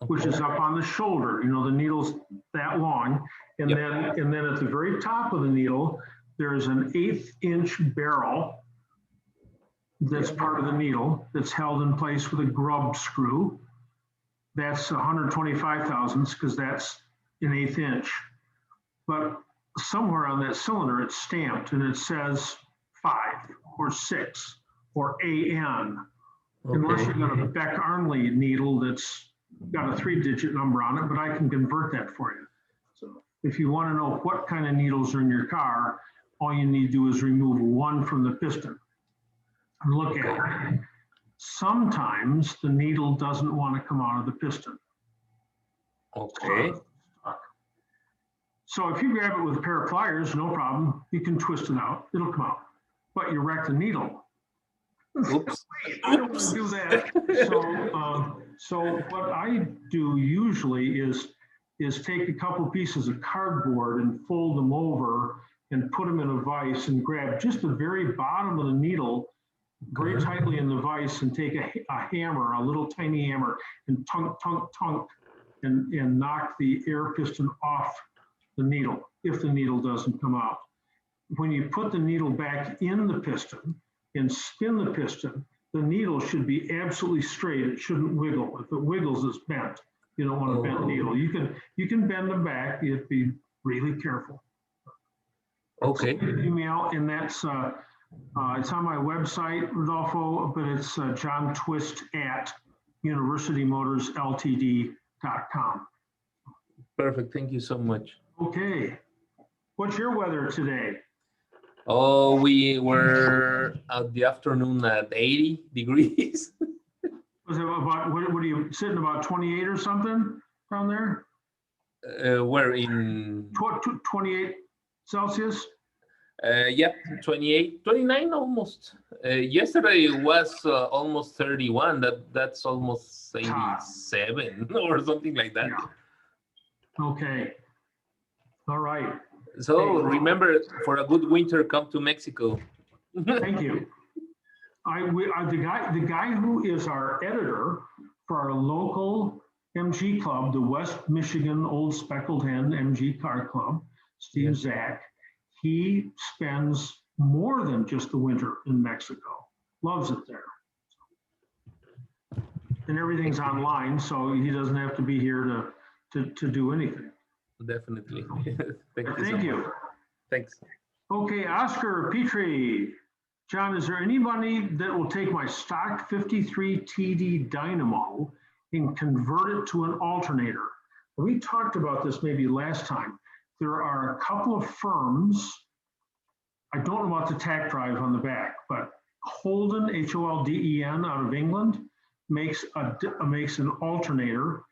which is up on the shoulder, the needle's that long, and then at the very top of the needle, there's an 1/8 inch barrel that's part of the needle that's held in place with a grub screw. That's 125 thousandths because that's an 1/8 inch. But somewhere on that cylinder, it's stamped and it says 5 or 6 or AN. Unless you've got a Beck Arnley needle that's got a 3-digit number on it, but I can convert that for you. So if you want to know what kind of needles are in your car, all you need to do is remove one from the piston and look at it. Sometimes the needle doesn't want to come out of the piston. Okay. So if you grab it with a pair of pliers, no problem. You can twist it out. It'll come out. But you wreck the needle. Oops. I don't want to do that. So what I do usually is take a couple pieces of cardboard and fold them over and put them in a vise and grab just the very bottom of the needle very tightly in the vise and take a hammer, a little tiny hammer, and tunk, and knock the air piston off the needle if the needle doesn't come out. When you put the needle back in the piston and spin the piston, the needle should be absolutely straight. It shouldn't wiggle. If it wiggles, it's bent. You don't want a bent needle. You can bend them back. You have to be really careful. Okay. Email, and that's it's on my website, Rodolfo, but it's johntwist@universitymotorsltd.com. Perfect. Thank you so much. Okay. What's your weather today? Oh, we were at the afternoon at 80 degrees. Was it about, what are you sitting about 28 or something down there? We're in 28 Celsius? Yep, 28, 29 almost. Yesterday it was almost 31. That's almost 87 or something like that. Yeah. Okay. All right. So remember, for a good winter, come to Mexico. Thank you. The guy who is our editor for our local MG club, the West Michigan Old Speckled Hen MG Car Club, Steve Zach, he spends more than just the winter in Mexico. Loves it there. And everything's online, so he doesn't have to be here to do anything. Definitely. Thank you. Thanks. Okay, Oscar Petrie. John, is there anybody that will take my stock 53 TD dynamo and convert it to an alternator? We talked about this maybe last time. There are a couple of firms I don't know about the tack drive on the back, but Holden, Holden out of England, makes an alternator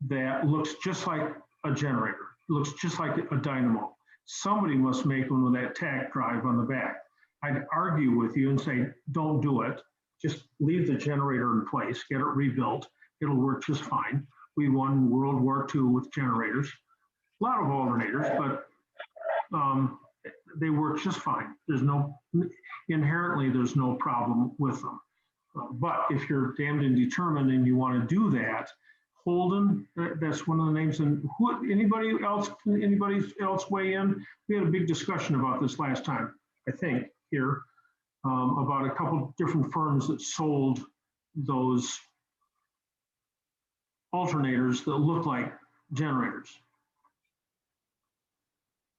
that looks just like a generator, looks just like a dynamo. Somebody must make one with that tack drive on the back. I'd argue with you and say, don't do it. Just leave the generator in place, get it rebuilt. It'll work just fine. We won World War II with generators, a lot of alternators, but they work just fine. Inherently, there's no problem with them. But if you're damned and determined and you want to do that, Holden, that's one of the names. And anybody else weigh in? We had a big discussion about this last time, I think, here, about a couple different firms that sold those alternators that look like generators.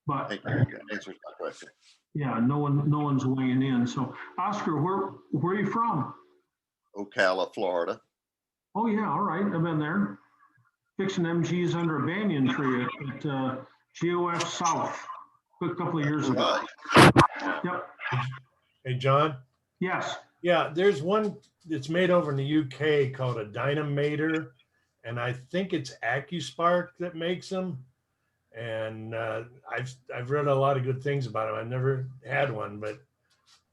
But thank you. That answers my question. Yeah, no one's weighing in. So, Oscar, where are you from? Ocala, Florida. Oh yeah, all right. I've been there. Fixing MGs under a banyan tree at GOF South a couple of years ago. Yep. Hey, John? Yes. Yeah, there's one that's made over in the UK called a Dynamotor, and I think it's AccuSpark that makes them. And I've read a lot of good things about them. I've never had one, but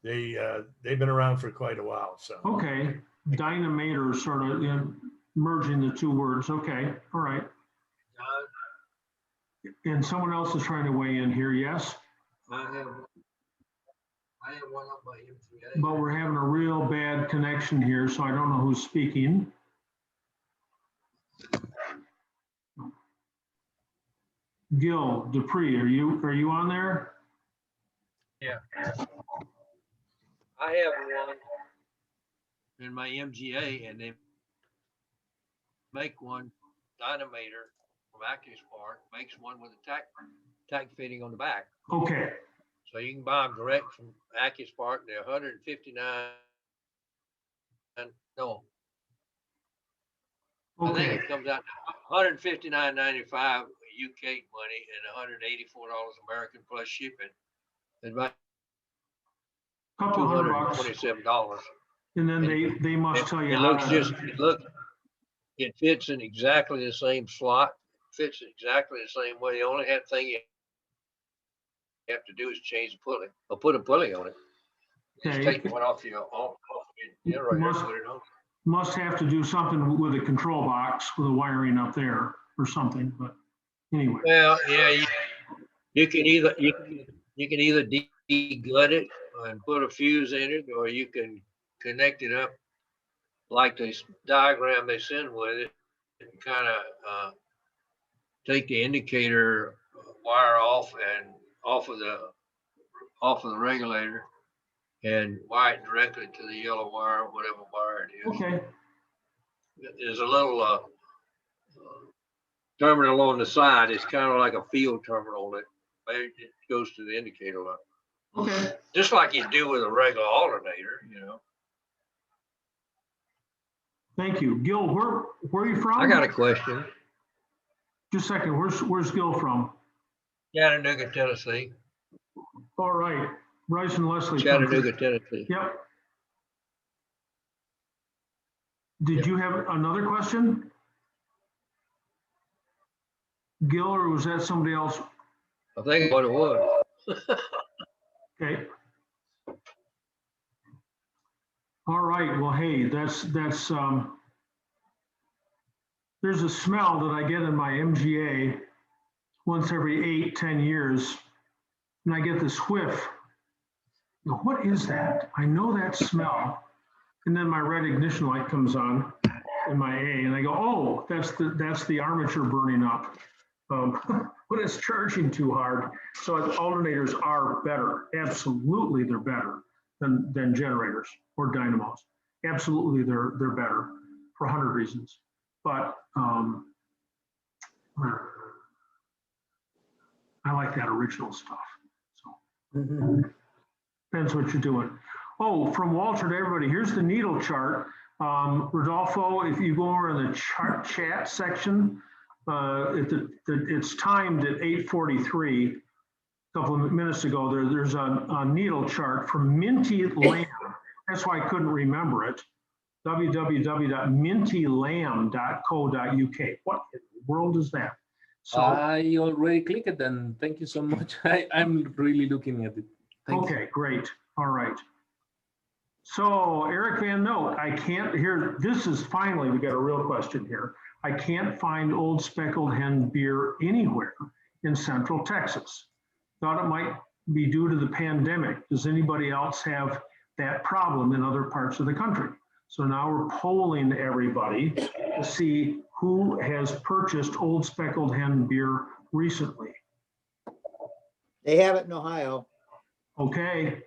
they've been around for quite a while. So okay, Dynamotor, sort of merging the two words. Okay, all right. And someone else is trying to weigh in here. Yes. I have one on my M3A. But we're having a real bad connection here, so I don't know who's speaking. Gil Dupree, are you on there? Yeah. I have one in my MGA, and they make one Dynamotor from AccuSpark, makes one with a tack fitting on the back. Okay. So you can buy them direct from AccuSpark. They're $159. No. Okay. I think it comes out to $159.95 UK money and $184 American plus shipping. And about $227. And then they must tell you it how looks it fits in exactly the same slot, fits exactly the same way. The only thing you have to do is change the pulley or put a pulley on it. Just Okay. take one off your generator and put it on. Must have to do something with a control box with a wiring up there or something, but anyway. Well, yeah, you can either de-gut it and put a fuse in it, or you can connect it up like this diagram they send with it, and kind of take the indicator wire off and off of the regulator and wire it directly to the yellow wire, whatever wire it is. Okay. There's a little terminal on the side. It's kind of like a field terminal that it goes to the indicator line. Okay. Just like you do with a regular alternator, Thank you. Gil, where are you from? I got a question. Just a second. Where's Gil from? Chattanooga, Tennessee. All right. Bryce and Leslie. Chattanooga, Tennessee. Yep. Did you have another question? Gil, or was that somebody else? I think what it was. Okay. All right. Well, hey, that's there's a smell that I get in my MGA once every 8-10 years, and I get this whiff. What is that? I know that smell. And then my red ignition light comes on in my A, and I go, oh, that's the armature burning up. When it's charging too hard. So alternators are better. Absolutely, they're better than generators or dynamos. Absolutely, they're better for 100 reasons. But I like that original stuff. So depends what you're doing. Oh, from Walter to everybody, here's the needle chart. Rodolfo, if you go over in the chat section, it's timed at 8:43. couple of minutes ago, there's a needle chart from Minty Lamb. That's why I couldn't remember it. www.mintylamb.co.uk. What in the world is that? So I already clicked it, and thank you so much. I'm really looking at it. Thank you. okay, great. All right. So Eric Van Note, I can't hear, this is finally, we got a real question here. I can't find Old Speckled Hen beer anywhere in Central Texas. Thought it might be due to the pandemic. Does anybody else have that problem in other parts of the country? So now we're polling everybody to see who has purchased Old Speckled Hen beer recently. They have it in Ohio. Okay,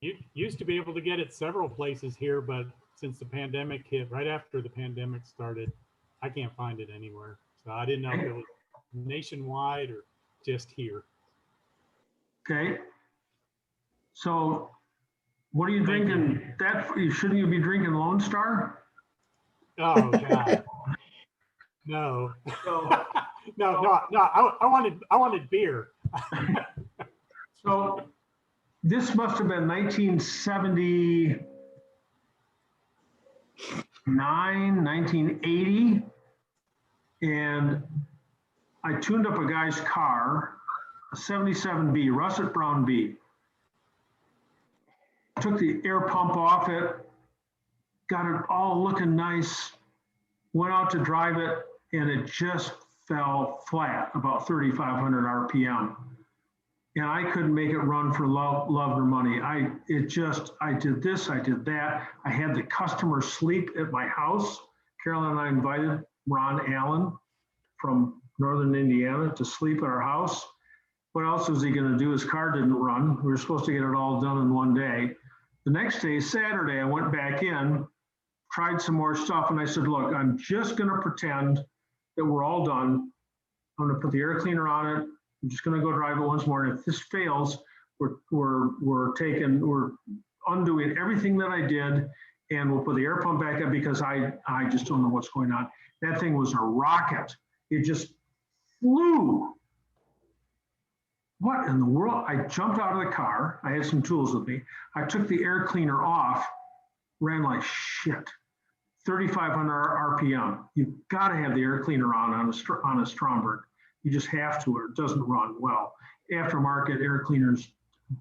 You used to be able to get it several places here, but since the pandemic hit, right after the pandemic started, I can't find it anywhere. So I didn't know if it was nationwide or just here. okay. So what are you drinking? That shouldn't you be drinking Lone Star? Oh God. No. No. I wanted beer. So this must have been 1979, 1980. And I tuned up a guy's car, a 77B, russet brown B. Took the air pump off it, got it all looking nice, went out to drive it, and it just fell flat, about 3,500 RPM. And I couldn't make it run for love nor money. I did this, I did that. I had the customer sleep at my house. Carolyn and I invited Ron Allen from Northern Indiana to sleep at our house. What else was he gonna do? His car didn't run. We were supposed to get it all done in one day. The next day, Saturday, I went back in, tried some more stuff, and I said, look, I'm just gonna pretend that we're all done. I'm gonna put the air cleaner on it. I'm just gonna go drive it once more. And if this fails, we're undoing everything that I did, and we'll put the air pump back up because I just don't know what's going on. That thing was a rocket. It just flew. What in the world? I jumped out of the car. I had some tools with me. I took the air cleaner off, ran like shit. 3,500 RPM. You've got to have the air cleaner on a Stromberg. You just have to, or it doesn't run well. Aftermarket air cleaners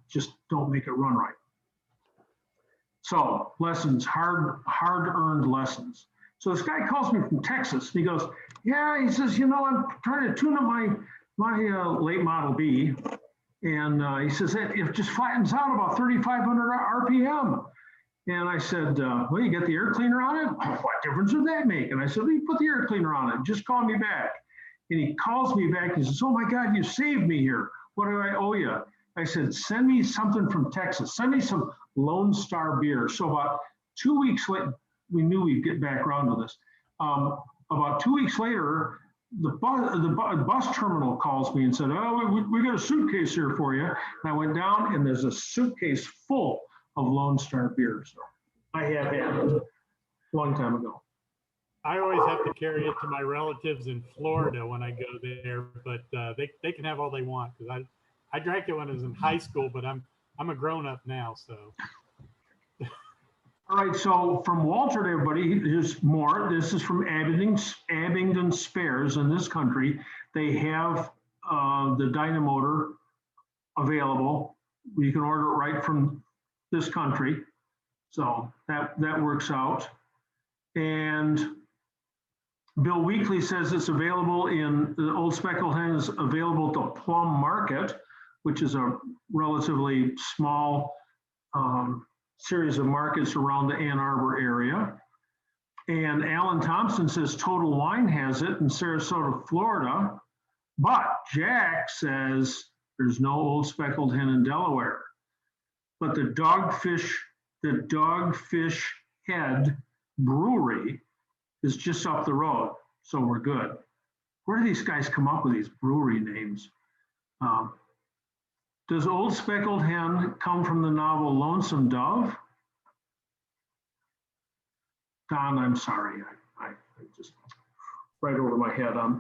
just don't make it run right. So lessons, hard-earned lessons. So this guy calls me from Texas. And he goes, yeah, he says, you know, I'm trying to tune up my late model B. And he says, it just flattens out about 3,500 RPM. And I said, well, you got the air cleaner on it? What difference would that make? And I said, well, you put the air cleaner on it. Just call me back. And he calls me back. And he says, oh my God, you saved me here. What do I owe you? I said, send me something from Texas. Send me some Lone Star beer. So about 2 weeks later, we knew we'd get back around to this. About 2 weeks later, the bus terminal calls me and said, oh, we got a suitcase here for you. And I went down and there's a suitcase full of Lone Star beer. So I have had it a long time ago. I always have to carry it to my relatives in Florida when I go there, but they can have all they want because I drank it when I was in high school, but I'm a grown up now, so. All right, so from Walter to everybody, here's more. This is from Abingdon Spares in this country. They have the dynamotor available. You can order it right from this country. So that works out. And Bill Weekly says it's available in the Old Speckled Hen is available to Plum Market, which is a relatively small series of markets around the Ann Arbor area. And Alan Thompson says Total Wine has it in Sarasota, Florida. But Jack says there's no Old Speckled Hen in Delaware. But the Dogfish Head Brewery is just up the road, so we're good. Where do these guys come up with these brewery names? Does Old Speckled Hen come from the novel Lonesome Dove? Don, I'm sorry, I just right over my head on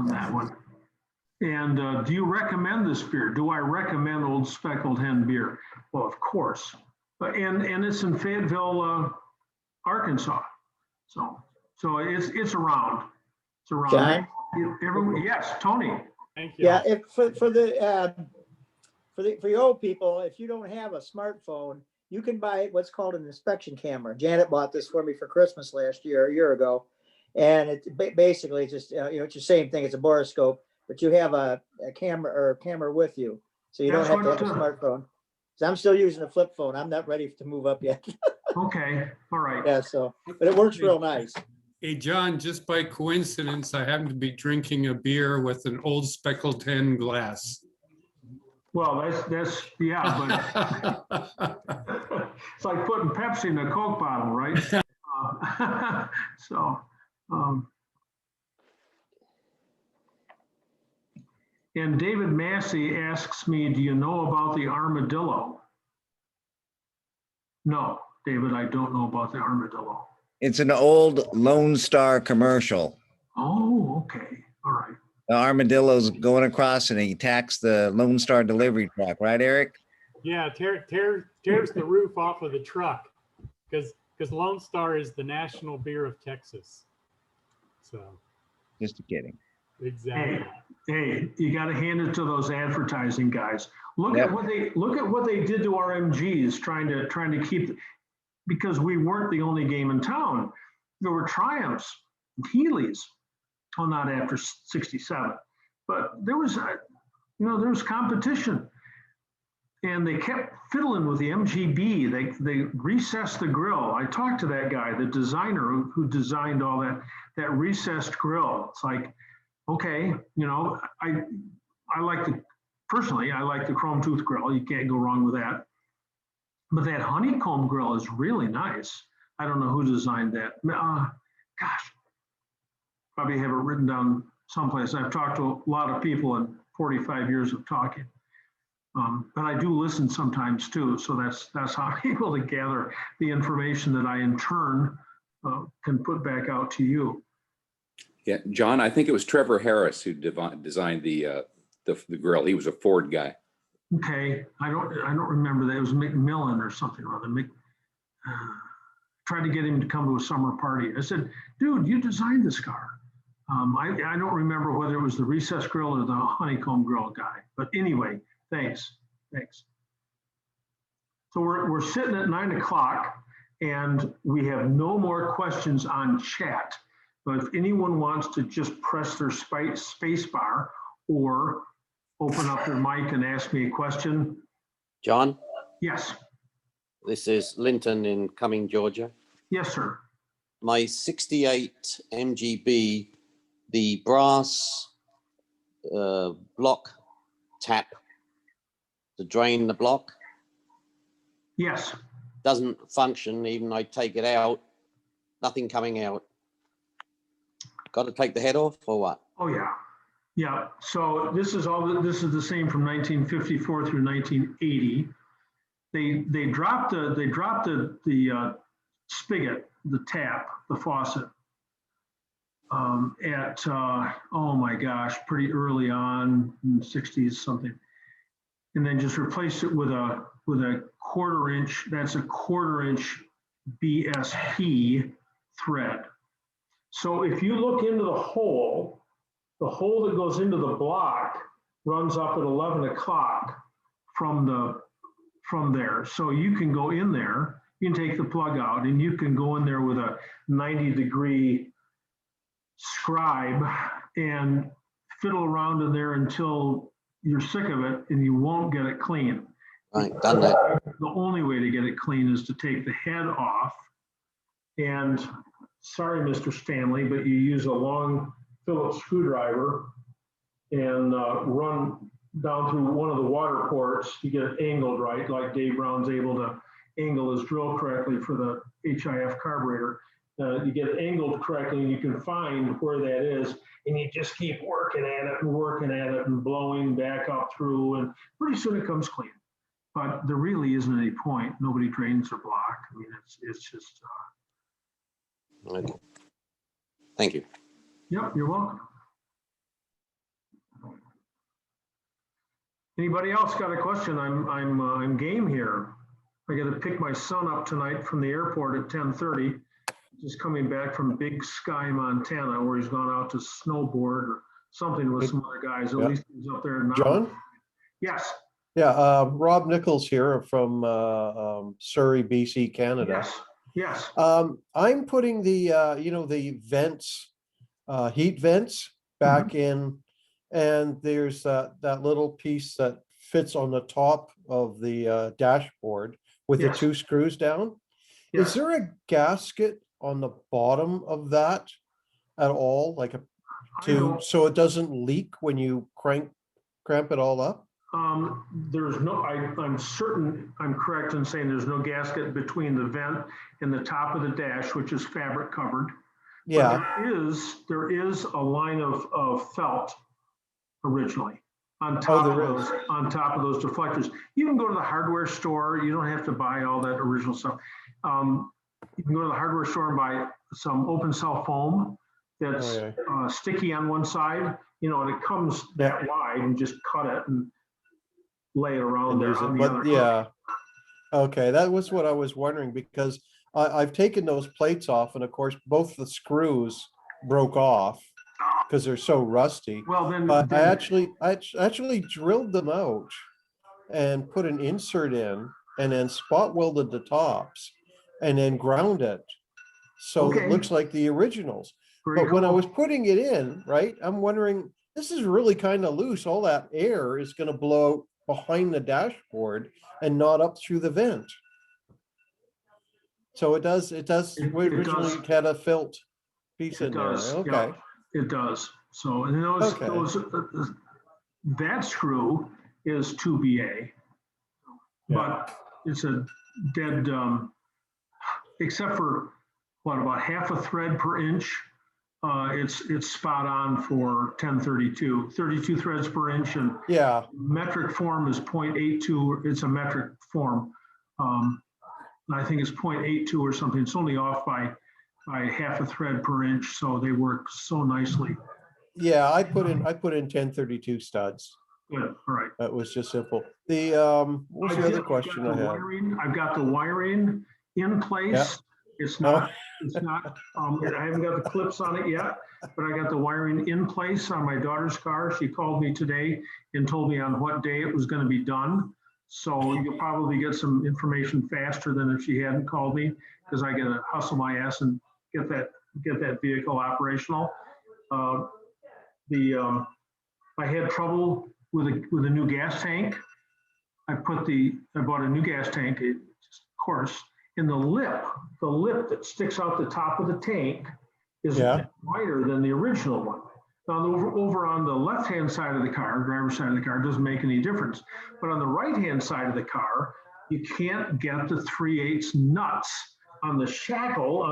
that one. And do you recommend this beer? Do I recommend Old Speckled Hen beer? Well, of course. And it's in Fayetteville, Arkansas. So it's around. It's around. John? Everyone, yes, Tony. Thank you. Yeah, if for your old people, if you don't have a smartphone, you can buy what's called an inspection camera. Janet bought this for me for Christmas last year, a year ago, and it basically just it's the same thing. It's a borescope, but you have a camera with you, so you don't have to have a smartphone. So I'm still using a flip phone. I'm not ready to move up yet. Okay, all right. Yeah, so but it works real nice. Hey, John, just by coincidence, I happen to be drinking a beer with an Old Speckled Hen glass. Well, that's yeah, but it's like putting Pepsi in a Coke bottle, right? And David Massey asks me, do you know about the armadillo? No, David, I don't know about the armadillo. It's an old Lone Star commercial. Oh, okay. All right. The armadillo's going across and he attacks the Lone Star delivery truck, right, Eric? Yeah, tears the roof off of the truck because Lone Star is the national beer of Texas. So just kidding. Exactly. Hey, you got to hand it to those advertising guys. Look at what they did to our MGs, trying to keep, because we weren't the only game in town. There were Triumphs, Healys. Well, not after 67, but there was there was competition, and they kept fiddling with the MGB. They recessed the grill. I talked to that guy, the designer who designed all that recessed grill. It's like, okay, I like the chrome tooth grill. You can't go wrong with that. But that honeycomb grill is really nice. I don't know who designed that. Gosh. Probably have it written down someplace. I've talked to a lot of people in 45 years of talking, but I do listen sometimes too. So that's how I'm able to gather the information that I in turn can put back out to you. Yeah, John, I think it was Trevor Harris who designed the grill. He was a Ford guy. Okay, I don't remember that. It was McMillan or something or other. Tried to get him to come to a summer party. I said, dude, you designed this car. I don't remember whether it was the recessed grill or the honeycomb grill guy, but anyway, thanks. So we're sitting at 9 o'clock and we have no more questions on chat. But if anyone wants to just press their space bar or open up their mic and ask me a question. John? Yes. This is Linton in Cumming, Georgia. Yes, sir. My 68 MGB, the brass block tap to drain the block. Yes. Doesn't function, even I take it out, nothing coming out. Got to take the head off or what? Oh yeah. Yeah. So this is the same from 1954 through 1980. They dropped the spigot, the tap, the faucet at oh my gosh, pretty early on in the 60s something, and then just replaced it with a 1/4 inch. That's a 1/4 inch BSP thread. So if you look into the hole that goes into the block runs up at 11 o'clock from there. So you can go in there, you can take the plug out and you can go in there with a 90-degree scribe and fiddle around in there until you're sick of it and you won't get it clean. Right, done that. The only way to get it clean is to take the head off. And sorry, Mr. Stanley, but you use a long Phillips screwdriver and run down through one of the water ports. You get it angled right, like Dave Brown's able to angle his drill correctly for the HIF carburetor. You get it angled correctly and you can find where that is, and you just keep working at it and blowing back up through, and pretty soon it comes clean. But there really isn't any point. Nobody drains their block. I mean, it's just. Okay. Thank you. Yep, you're welcome. Anybody else got a question? I'm game here. I got to pick my son up tonight from the airport at 10:30. Just coming back from Big Sky, Montana, where he's gone out to snowboard or something with some other guys. At Yeah. least he's up there now. John? Yes. Yeah, Rob Nichols here from Surrey, BC, Canada. Yes. I'm putting the, the vents, heat vents back in, and there's that little piece that fits on the top of the dashboard with the Yes. 2 screws down. Yes. Is there a gasket on the bottom of that at all, like so it doesn't leak when you cramp it all up? There's no, I'm certain I'm correct in saying there's no gasket between the vent and the top of the dash, which is fabric covered. But Yeah. there is a line of felt originally on top of those deflectors. You can go to the hardware store. You don't have to buy all that original stuff. You can go to the hardware store and buy some open cell foam that's sticky on one side, and it comes that wide, and just cut it and lay it around there on the other. Yeah. Okay, that was what I was wondering, because I've taken those plates off, and of course both the screws broke off because they're so rusty. Well, then, but I actually drilled them out and put an insert in, and then spot welded the tops, and then ground it, so it looks like the originals. But when I was putting it in, right, I'm wondering, this is really kind of loose. All that air is going to blow behind the dashboard and not up through the vent. So it does originally had a felt piece in there. Okay. Yeah, it does. So, and those that screw is 2BA, but it's a dead, except for about half a thread per inch. It's spot on for 1032, 32 threads per inch, and metric form is 0.82. It's a metric form. I think it's 0.82 or something. It's only off by half a thread per inch, so they work so nicely. Yeah, I put in 1032 studs. Good. All right. That was just simple. The what was the other question I had? I've got the wiring in place. Yeah. It's not. I haven't got the clips on it yet, but I got the wiring in place on my daughter's car. She called me today and told me on what day it was going to be done. So you'll probably get some information faster than if she hadn't called me, because I got to hustle my ass and get that vehicle operational. I had trouble with a new gas tank. I bought a new gas tank, of course. And the lip that sticks out the top of the tank is wider than the original one. Now, over on the left-hand side of the car, driver's side of the car, doesn't make any difference. But on the right-hand side of the car, you can't get the 3/8 nuts on the shackle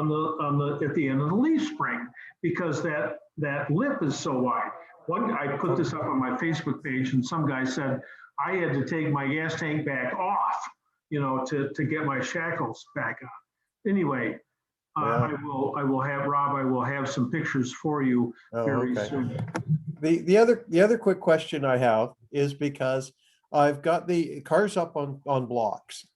at the end of the leaf spring, because that lip is so wide. I put this up on my Facebook page, and some guy said I had to take my gas tank back off, to get my shackles back on. Anyway, I will have some pictures for you very soon. The other quick question I have is, because I've got the cars up on blocks,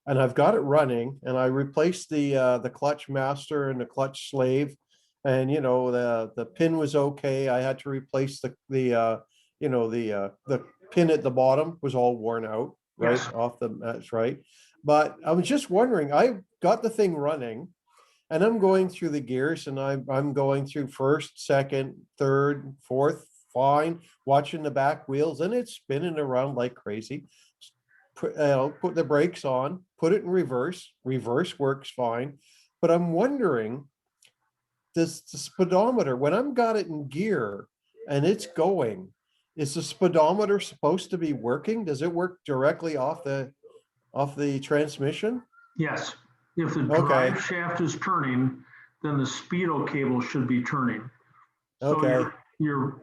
and I've got it running, and I replaced the clutch master and the clutch slave, and the pin was okay. I had to replace the pin at the bottom was all worn out. Right. Yes. That's right. But I was just wondering, I got the thing running, and I'm going through the gears, and I'm going through first, second, third, fourth, fine, watching the back wheels, and it's spinning around like crazy. Put the brakes on, put it in reverse. Reverse works fine. But I'm wondering, does the speedometer, when I've got it in gear and it's going, is the speedometer supposed to be working? Does it work directly off the transmission? Yes. If the drive shaft is turning, then the speedo cable should be turning. So you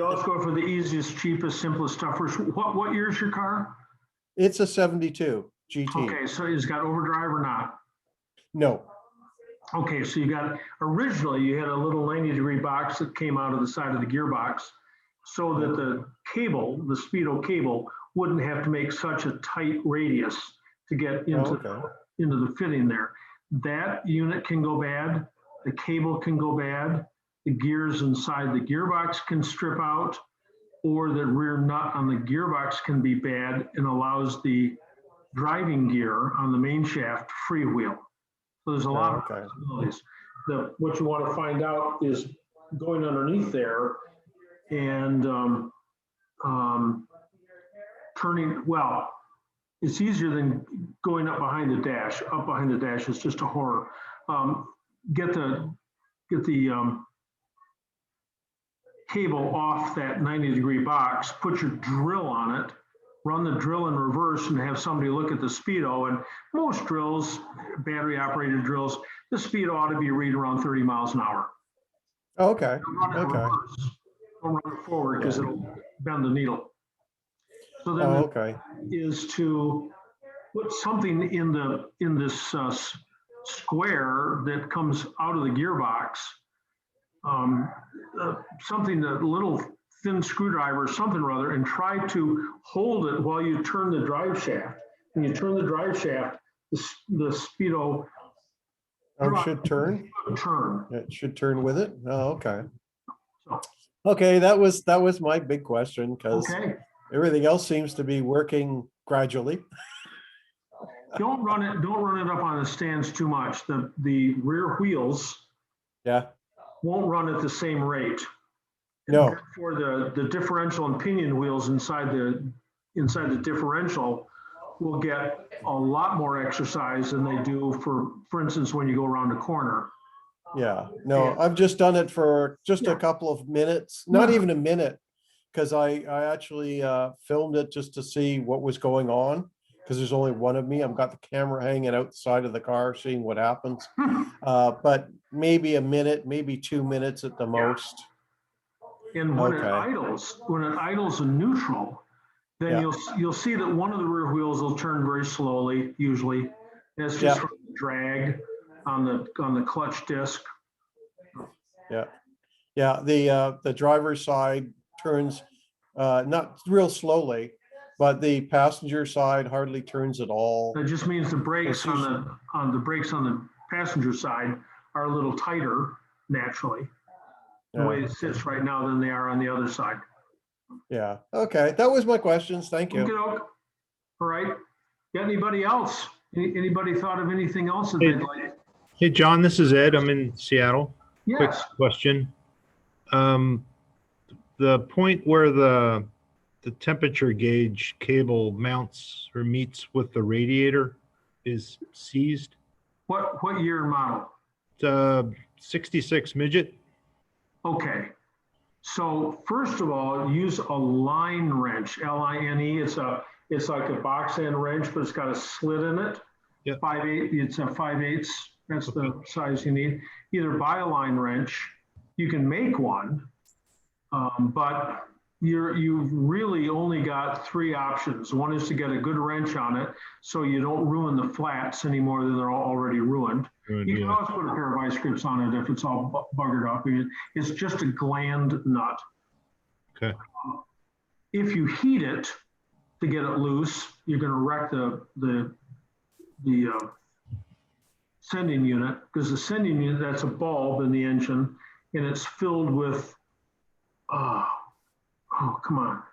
always go for the easiest, cheapest, simplest stuff. What year is your car? It's a 72 GT. Okay, so it's got overdrive or not? No. Okay, so originally you had a little 90-degree box that came out of the side of the gearbox, so that the cable, the speedo cable, wouldn't have to make such a tight radius to get into, into the fitting there. That unit can go bad, the cable can go bad, the gears inside the gearbox can strip out, or the rear nut on the gearbox can be bad and allows the driving gear on the main shaft to freewheel. So there's a lot of possibilities. What you want to find out is going underneath there and turning, well, it's easier than going up behind the dash. Up behind the dash is just a horror. Get the cable off that 90-degree box, put your drill on it, run the drill in reverse and have somebody look at the speedo. And most drills, battery operated drills, the speedo ought to be reading around 30 miles an hour. Okay. Don't run it reverse. Don't run it forward because it'll bend the needle. So then is to put something in this square that comes out of the gearbox, something, a little thin screwdriver, something or other, and try to hold it while you turn the drive shaft. When you turn the drive shaft, the speedo should turn. Turn. It should turn with it. Oh, okay. Okay, that was my big question because everything else seems to be working gradually. Don't run it up on the stands too much. The rear wheels won't run at the same rate. No. For the differential and pinion wheels inside the differential will get a lot more exercise than they do for instance, when you go around a corner. Yeah, no, I've just done it for just a couple of minutes, not even a minute, because I actually filmed it just to see what was going on, because there's only one of me. I've got the camera hanging outside of the car, seeing what happens. But maybe a minute, maybe 2 minutes at the most. And when it idles in neutral, then you'll see that one of the rear wheels will turn very slowly, usually. And it's just from the drag on the clutch disc. The driver's side turns not real slowly, but the passenger side hardly turns at all. That just means the brakes on the passenger side are a little tighter naturally, the way it sits right now than they are on the other side. Yeah. Okay. That was my questions. Thank you. All right. Got anybody else? Anybody thought of anything else that they'd like? Hey, John, this is Ed. I'm in Seattle. Yes. Quick question. The point where the temperature gauge cable mounts or meets with the radiator is seized. What year and model? 66 midget. Okay. So first of all, use a line wrench, L-I-N-E. It's like a box end wrench, but it's got a slit in it. 5/8. It's a 5/8. That's the size you need. Either buy a line wrench. You can make one, but you've really only got 3 options. One is to get a good wrench on it, so you don't ruin the flats any more than they're already ruined. You can always put a pair of vice grips on it if it's all buggered up. It's just a gland nut. Okay. If you heat it to get it loose, you're going to wreck the sending unit, because the sending unit, that's a bulb in the engine, and it's filled with come on.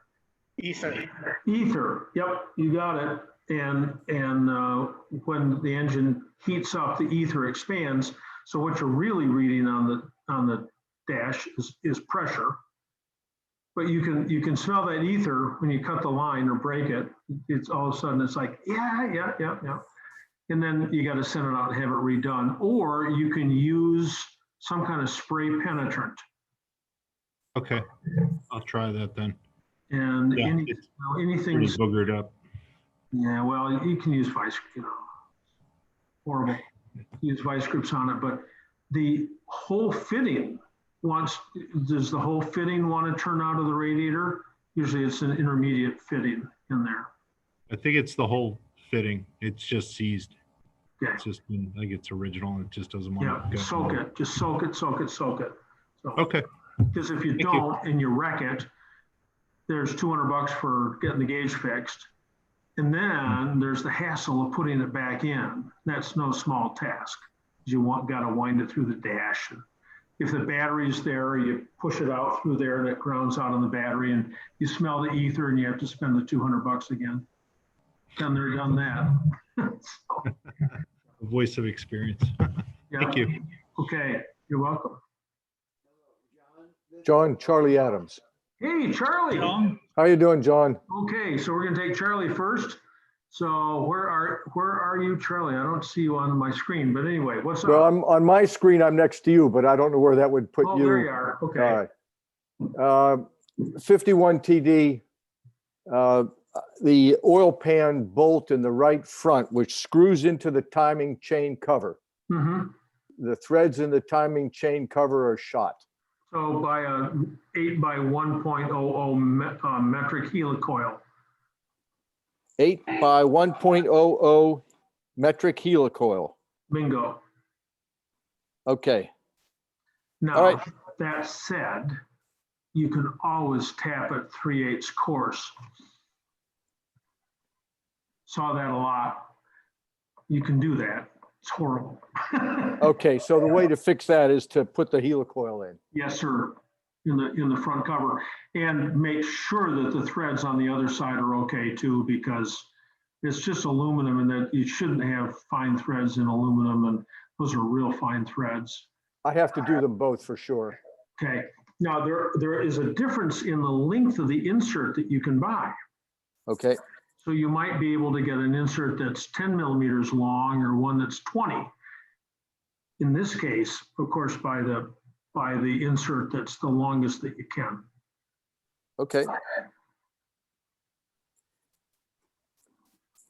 Ether. Yep, you got it. And when the engine heats up, the ether expands. So what you're really reading on the dash is pressure. But you can smell that ether when you cut the line or break it. It's all of a sudden it's like yeah. And then you got to send it out and have it redone. Or you can use some kind of spray penetrant. Okay, I'll try that then. And anything pretty boogered up. Yeah, well, you can use vice, horrible. Use vice grips on it, but the whole fitting does the whole fitting want to turn out of the radiator? Usually it's an intermediate fitting in there. I think it's the whole fitting. It's just seized. Okay. It's just, I think it's original and it just doesn't want to go. Soak it. Just soak it. So, okay. because if you don't and you wreck it, there's 200 bucks for getting the gauge fixed. And then there's the hassle of putting it back in. That's no small task. You got to wind it through the dash. And if the battery's there, you push it out through there and it grounds out on the battery and you smell the ether and you have to spend the 200 bucks again. Done there, done that. Voice of experience. Yeah. Thank you. Okay, you're welcome. John, Charlie Adams. Hey, Charlie. John? How you doing, John? Okay, so we're gonna take Charlie first. So where are you, Charlie? I don't see you on my screen, but anyway, what's up? Well, I'm on my screen. I'm next to you, but I don't know where that would put Oh, you. there you are. Okay. All right. 51 TD. The oil pan bolt in the right front, which screws into the timing chain cover. Mm-hmm. The threads in the timing chain cover are shot. So by a 8 by 1.00 metric helicoil. 8 by 1.00 metric helicoil. Bingo. Okay. Now, All right. that said, you can always tap it 3/8 course. Saw that a lot. You can do that. It's horrible. Okay, so the way to fix that is to put the helicoil in. Yes, sir. In the front cover, and make sure that the threads on the other side are okay too, because it's just aluminum, and that you shouldn't have fine threads in aluminum, and those are real fine threads. I have to do them both for sure. Okay. Now there is a difference in the length of the insert that you can buy. Okay. So you might be able to get an insert that's 10 millimeters long or one that's 20. In this case, of course, by the insert that's the longest that you can. Okay.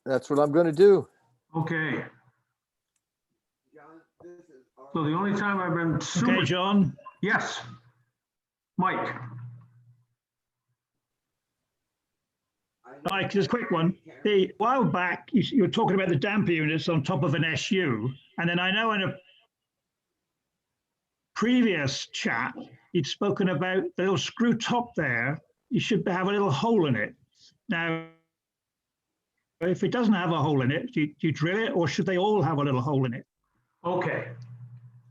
That's what I'm going to do. Okay. So the only time I've been super. Okay, John. Yes. Mike. Mike, just a quick one. A while back, you were talking about the damper units on top of an SU, and then I know in a previous chat, you'd spoken about the little screw top there. You should have a little hole in it. Now, if it doesn't have a hole in it, do you drill it, or should they all have a little hole in it? Okay.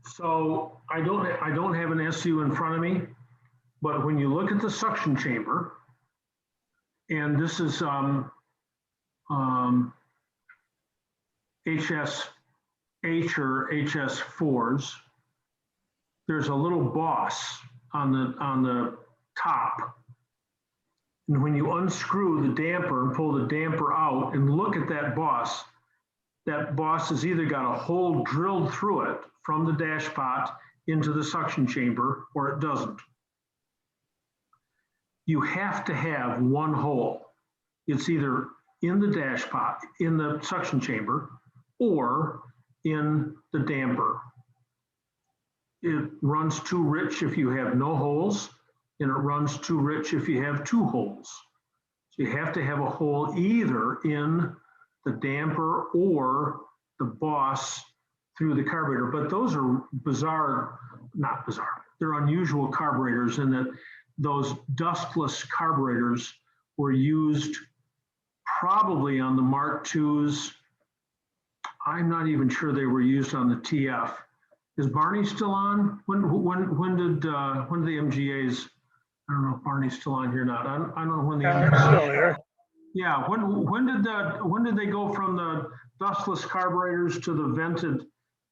So I don't have an SU in front of me, but when you look at the suction chamber, and this is HSH or HS4s, there's a little boss on the top. And when you unscrew the damper and pull the damper out and look at that boss has either got a hole drilled through it from the dash pot into the suction chamber, or it doesn't. You have to have one hole. It's either in the dash pot, in the suction chamber, or in the damper. It runs too rich if you have no holes, and it runs too rich if you have two holes. So you have to have a hole either in the damper or the boss through the carburetor. But those are not bizarre, they're unusual carburetors in that those dustless carburetors were used probably on the Mark IIs. I'm not even sure they were used on the TF. Is Barney still on? When did the MGAs? I don't know if Barney's still on here or not. I don't know when the Still here. Yeah, when did they go from the dustless carburetors to the vented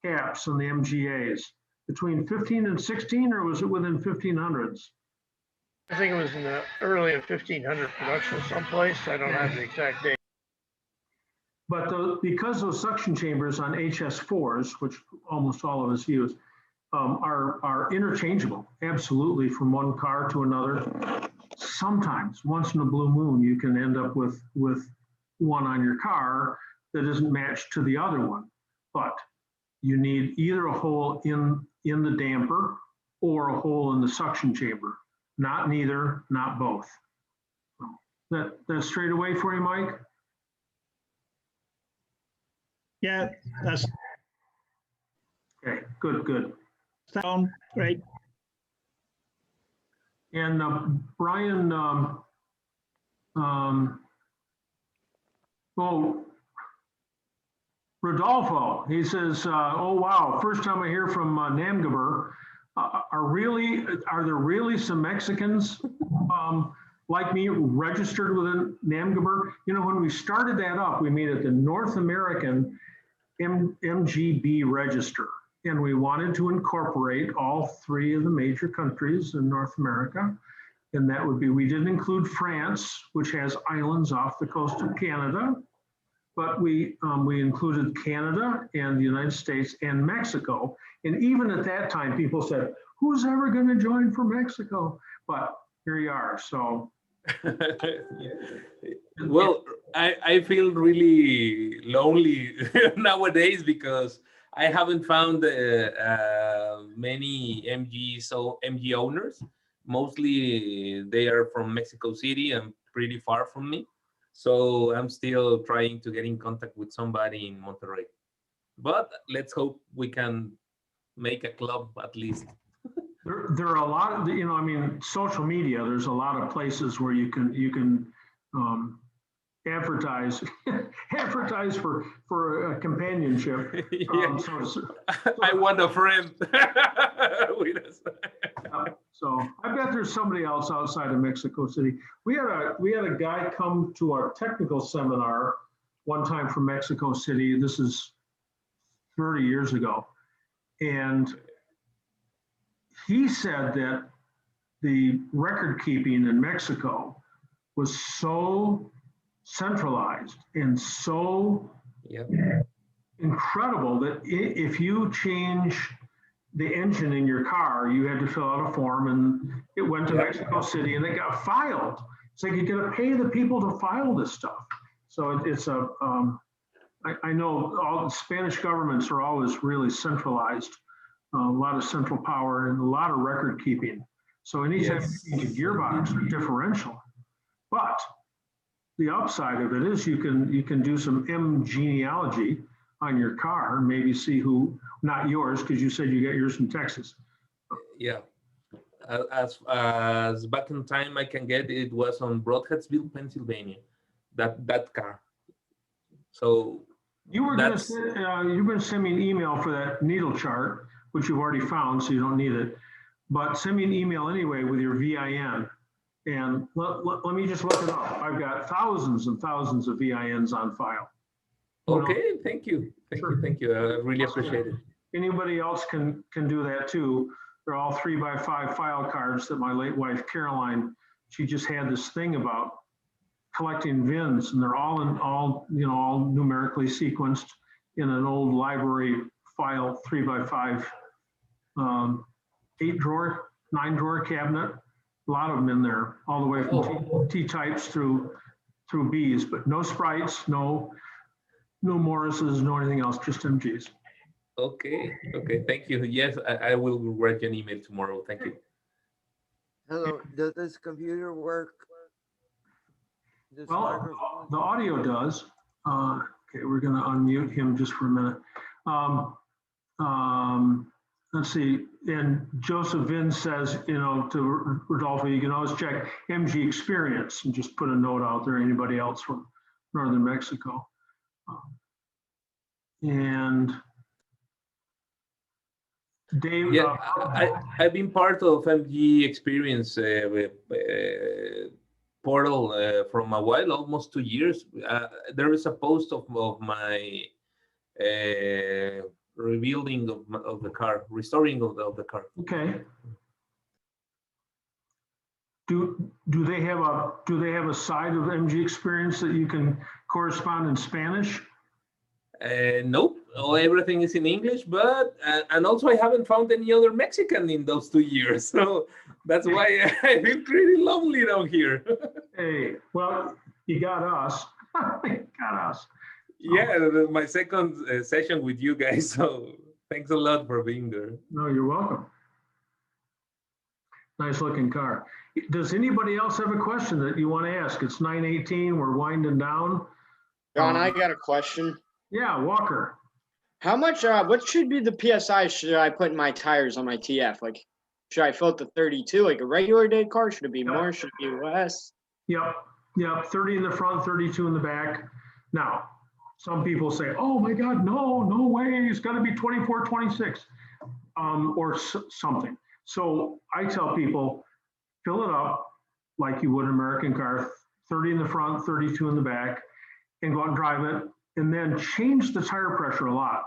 caps on the MGAs? Between 15 and 16, or was it within 1500s? I think it was in the early 1500 production someplace. I don't have the exact date. But because those suction chambers on HS4s, which almost all of us use, are interchangeable, absolutely, from one car to another. Sometimes, once in a blue moon, you can end up with one on your car that isn't matched to the other one. But you need either a hole in the damper or a hole in the suction chamber. Not neither, not both. That's straight away for you, Mike? Yeah, that's okay. Good. Sound great. And Brian Well, Rodolfo, he says, oh, wow, first time I hear from Namgaber. Are there really some Mexicans like me registered within Namgaber? You know, when we started that up, we made it the North American MGB register. And we wanted to incorporate all three of the major countries in North America. And that would be, we didn't include France, which has islands off the coast of Canada, but we included Canada and the United States and Mexico. And even at that time, people said, who's ever going to join for Mexico? But here you are, so. Well, I feel really lonely nowadays because I haven't found many MG owners. Mostly they are from Mexico City and pretty far from me. So I'm still trying to get in contact with somebody in Monterrey. But let's hope we can make a club at least. There are a lot of, you know, I mean, social media, there's a lot of places where you can advertise for a companionship. Yeah. I want a friend. So I bet there's somebody else outside of Mexico City. We had a guy come to our technical seminar one time from Mexico City. This is 30 years ago. And he said that the record keeping in Mexico was so centralized and so incredible that if you change the engine in your car, you had to fill out a form and it went to Mexico City and it got filed. It's like you got to pay the people to file this stuff. So it's a, I know all the Spanish governments are always really centralized, a lot of central power and a lot of record keeping. So anytime you change a gearbox or differential, but the upside of it is you can do some M genealogy on your car, maybe see who, not yours, because you said you got yours from Texas. Yeah. As back in time I can get, it was on Broadheadsville, Pennsylvania, that car. So you were going to send me an email for that needle chart, which you've already found, so you don't need it. But send me an email anyway with your VIN. And let me just look it up. I've got thousands and thousands of VINs on file. Okay, thank you. Thank you. I really appreciate it. Anybody else can do that too. They're all 3x5 file cards that my late wife, Caroline, she just had this thing about collecting VINs, and they're all numerically sequenced in an old library file 3x5 9 drawer cabinet. A lot of them in there, all the way from T-types through Bs, but no Sprites, no Morrises, no anything else, just MGs. Okay, thank you. Yes, I will write you an email tomorrow. Thank you. Hello, does this computer work? Well, the audio does. Okay, we're going to unmute him just for a minute. Let's see. And Joseph Vin says, to Rodolfo, you can always check MG experience and just put a note out there. Anybody else from Northern Mexico? And Dave, yeah, I've been part of MG experience portal from a while, almost 2 years. There is a post of my rebuilding of the car, restoring of the car. Okay. Do they have a side of MG experience that you can correspond in Spanish? Nope. Everything is in English, but and also I haven't found any other Mexican in those 2 years, so that's why I feel pretty lonely down here. Hey, well, you got us. You got us. Yeah, my second session with you guys, so thanks a lot for being there. No, you're welcome. Nice looking car. Does anybody else have a question that you want to ask? It's 9:18, we're winding down. John, I got a question. Yeah, Walker. How much, what should be the PSI should I put in my tires on my TF? Like, should I fill it to 32 like a regular day car? Should it be more? Should it be less? Yep. Yep, 30 in the front, 32 in the back. Now, some people say, oh my God, no way, it's gotta be 24, 26, or something. So I tell people, fill it up like you would an American car, 30 in the front, 32 in the back, and go out and drive it, and then change the tire pressure a lot.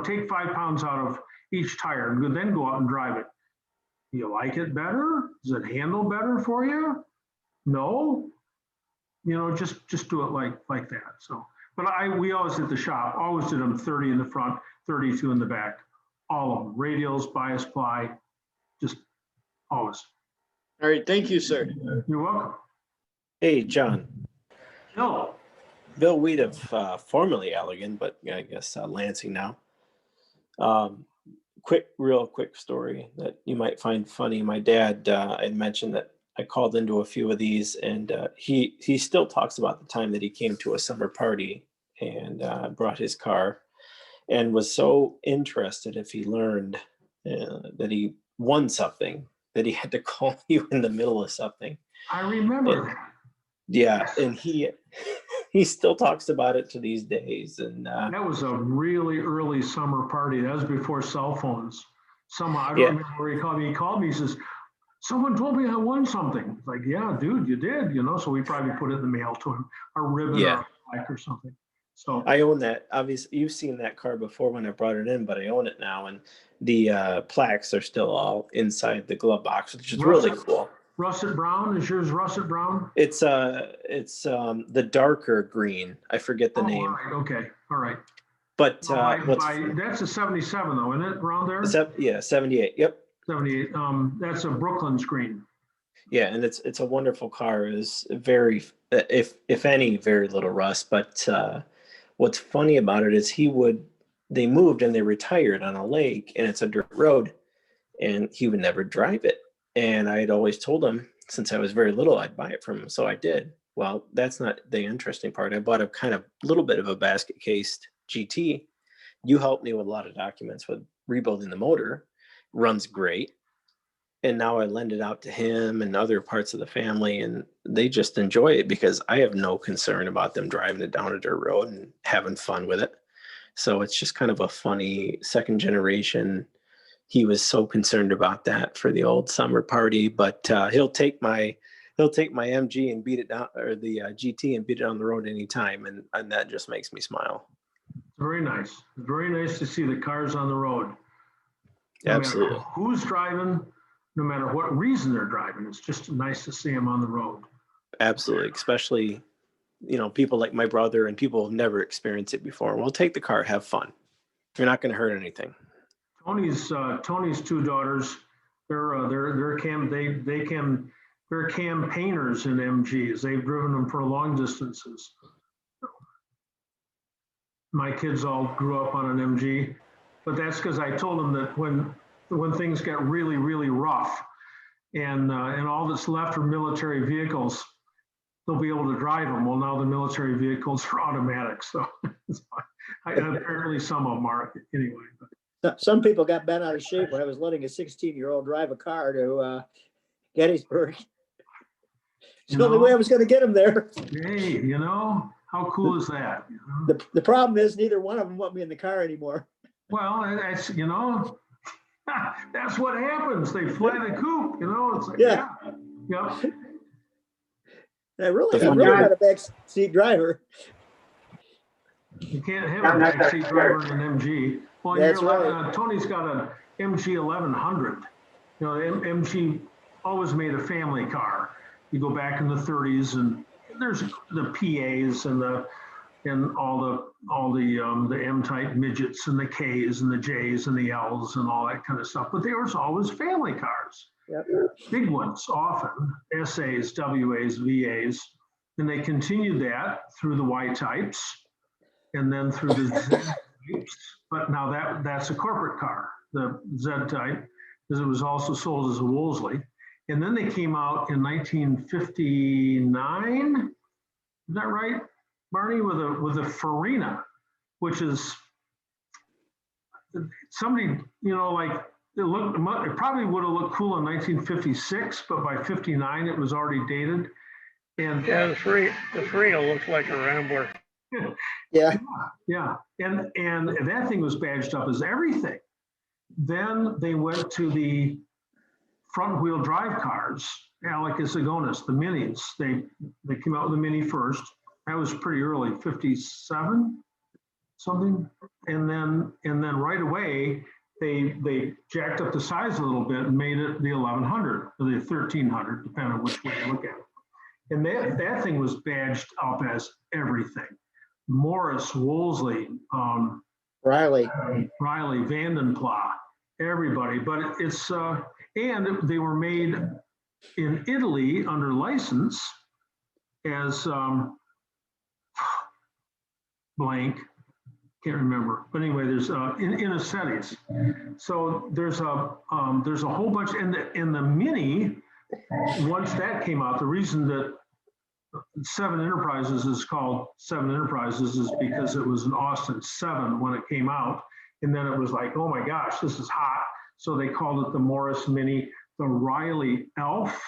Take 5 pounds out of each tire, and then go out and drive it. Do you like it better? Does it handle better for you? No, just do it like that. So, but we always at the shop, always did them 30 in the front, 32 in the back, all of them, radials, bias ply, just always. All right, thank you, sir. You're welcome. Hey, John. No. Bill Weed of formerly Allegan, but I guess Lansing now. Real quick story that you might find funny. My dad had mentioned that I called into a few of these, and he still talks about the time that he came to a summer party and brought his car, and was so interested if he learned that he won something, that he had to call you in the middle of something. I remember that. Yeah, and he still talks about it to these days. And that was a really early summer party. That was before cell phones. Somehow, I don't remember where he called me. He called me, he says, someone told me I won something. It's like, yeah, dude, you did, so we probably put it in the mail to him, a ribbon or a plaque or something. So I own that. Obviously, you've seen that car before when I brought it in, but I own it now, and the plaques are still all inside the glove box, which is really cool. Russet brown, is yours russet brown? It's the darker green. I forget the name. All right, okay, all right. But that's a 77 though, isn't it, around there? Yeah, 78. Yep. 78. That's a Brooklyn screen. Yeah, and it's a wonderful car. Is very, if any, very little rust. But what's funny about it is they moved and they retired on a lake, and it's a dirt road, and he would never drive it. And I had always told him since I was very little, I'd buy it from him. So I did. Well, that's not the interesting part. I bought a kind of little bit of a basket cased GT. You helped me with a lot of documents with rebuilding the motor. Runs great. And now I lend it out to him and other parts of the family, and they just enjoy it because I have no concern about them driving it down a dirt road and having fun with it. So it's just kind of a funny second generation. He was so concerned about that for the old summer party, but he'll take my MG and beat it down, or the GT and beat it on the road anytime, and that just makes me smile. Very nice. Very nice to see the cars on the road. Absolutely. Who's driving, no matter what reason they're driving, it's just nice to see them on the road. Absolutely, especially people like my brother and people who've never experienced it before. Well, take the car, have fun. You're not going to hurt anything. Tony's two daughters, they're campaigners in MGs. They've driven them for long distances. My kids all grew up on an MG, but that's because I told them that when things get really, really rough and all that's left are military vehicles, they'll be able to drive them. Well, now the military vehicles are automatic, so apparently some of them are anyway. Some people got bent out of shape when I was letting a 16-year-old drive a car to Gettysburg. It's the only way I was going to get him there. Hey, how cool is that? The problem is neither one of them want me in the car anymore. Well, that's that's what happens. They fly the coop. It's like yeah. I really got a back seat driver. You can't have a back seat driver in an MG. Well, that's right. Tony's got an MG 1100. The MG always made a family car. You go back in the 30s, and there's the PAs and all the M-type midgets and the Ks and the Js and the Ls and all that kind of stuff. But there was always family cars. Yep. Big ones, often SAs, WAs, VAs, and they continued that through the Y types and then through the Z types. But now that's a corporate car, the Z type, because it was also sold as a Wolseley. And then they came out in 1959. Is that right, Barney? With a Farina, which is somebody, it probably would have looked cool in 1956, but by 59 it was already dated. And Yeah, the Farina looks like a Rambler. Yeah. yeah, and that thing was badged up as everything. Then they went to the front wheel drive cars, Alec Isagonis, the minis. They came out with the mini first. That was pretty early, 57 something. And then right away they jacked up the size a little bit and made it the 1100 or the 1300, depending on which way you look at it. And that thing was badged up as everything. Morris, Wolseley, Riley, Vandenpla, everybody. But it's and they were made in Italy under license as blank, can't remember. But anyway, there's in Acetis. So there's a whole bunch, and the Mini. Once that came out, the reason that Seven Enterprises is called Seven Enterprises is because it was an Austin 7 when it came out. And then it was like, oh my gosh, this is hot. So they called it the Morris Mini, the Riley Elf,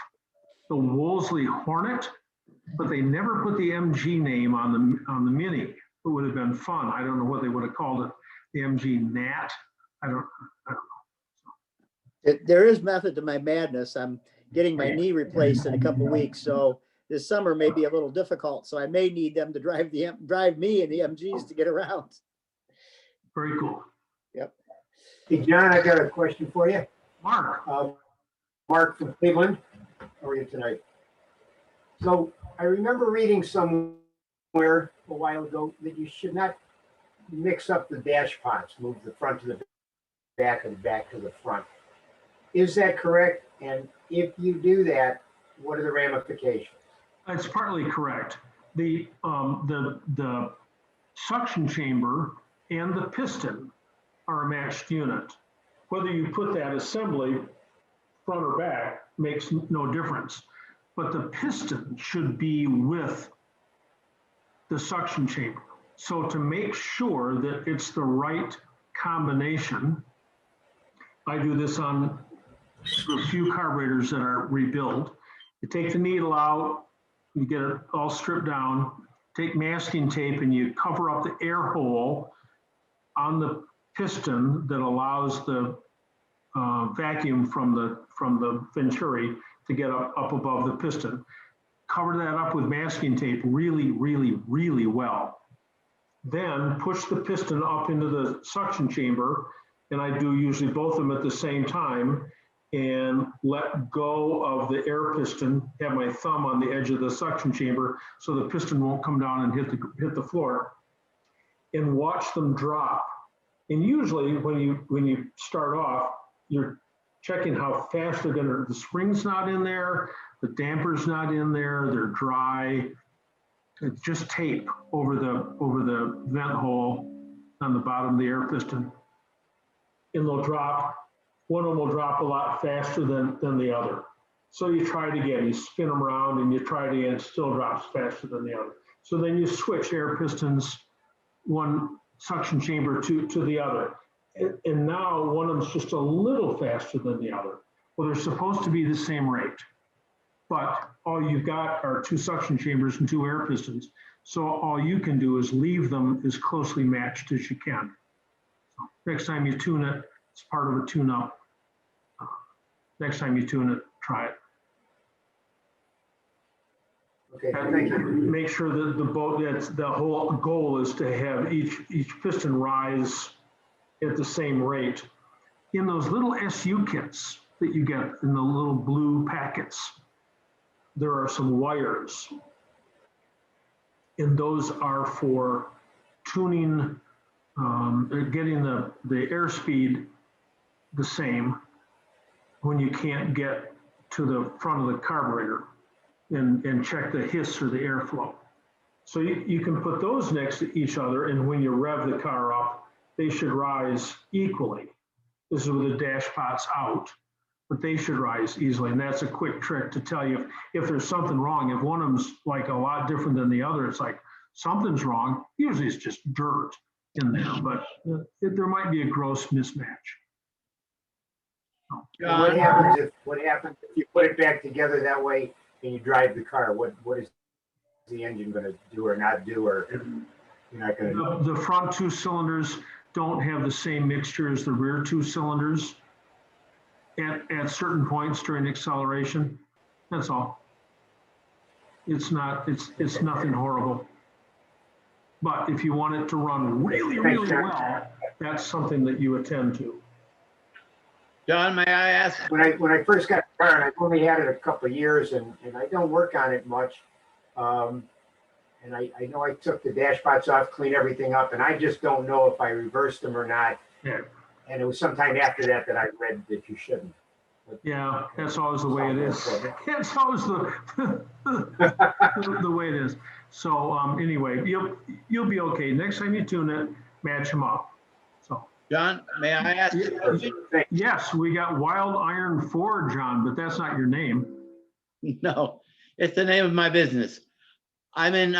the Wolseley Hornet, but they never put the MG name on the Mini. It would have been fun. I don't know what they would have called it. The MG Nat. I don't know. There is method to my madness. I'm getting my knee replaced in a couple of weeks, so this summer may be a little difficult. So I may need them to drive me and the MGs to get around. Very cool. Yep. Hey, John, I got a question for you. Mark. Mark from Cleveland. How are you tonight? So I remember reading somewhere a while ago that you should not mix up the dash pots, move the front to the back and back to the front. Is that correct? And if you do that, what are the ramifications? It's partly correct. The suction chamber and the piston are a matched unit. Whether you put that assembly front or back makes no difference. But the piston should be with the suction chamber. So to make sure that it's the right combination, I do this on a few carburetors that are rebuilt. You take the needle out, you get it all stripped down, take masking tape and you cover up the air hole on the piston that allows the vacuum from the venturi to get up above the piston. Cover that up with masking tape really, really, really well. Then push the piston up into the suction chamber, and I do usually both of them at the same time, and let go of the air piston, have my thumb on the edge of the suction chamber so the piston won't come down and hit the floor, and watch them drop. And usually when you start off, you're checking how fast they're gonna, the spring's not in there, the damper's not in there, they're dry. It's just tape over the vent hole on the bottom of the air piston. And they'll drop, one of them will drop a lot faster than the other. So you try it again, you spin them around and you try it again, it still drops faster than the other. So then you switch air pistons, one suction chamber to the other. And now one of them's just a little faster than the other. Well, they're supposed to be the same rate, but all you've got are two suction chambers and two air pistons. So all you can do is leave them as closely matched as you can. So next time you tune it, it's part of a tune-up. Next time you tune it, try it. Okay, thank you. Make sure that the whole goal is to have each piston rise at the same rate. In those little SU kits that you get in the little blue packets, there are some wires. And those are for tuning, getting the airspeed the same when you can't get to the front of the carburetor and check the hiss or the airflow. So you can put those next to each other, and when you rev the car up, they should rise equally. This is with the dash pots out, but they should rise easily. And that's a quick trick to tell you if there's something wrong. If one of them's like a lot different than the other, it's like something's wrong. Usually it's just dirt in there, but there might be a gross mismatch. What happens if you put it back together that way and you drive the car? What is the engine gonna do or not do, or you're not gonna? The front two cylinders don't have the same mixture as the rear two cylinders at certain points during acceleration. That's all. It's nothing horrible. But if you want it to run really, really well, that's something that you attend to. John, may I ask? When I first got the car, and I've only had it a couple of years, and I don't work on it much. And I know I took the dash pots off, cleaned everything up, and I just don't know if I reversed them or not. Yeah. And it was sometime after that that I read that you shouldn't. Yeah, that's always the way it is. That's always the way it is. So anyway, you'll be okay. Next time you tune it, match them up. So John, may I ask? Yes, we got Wild Iron 4, John, but that's not your name. No, it's the name of my business. I'm in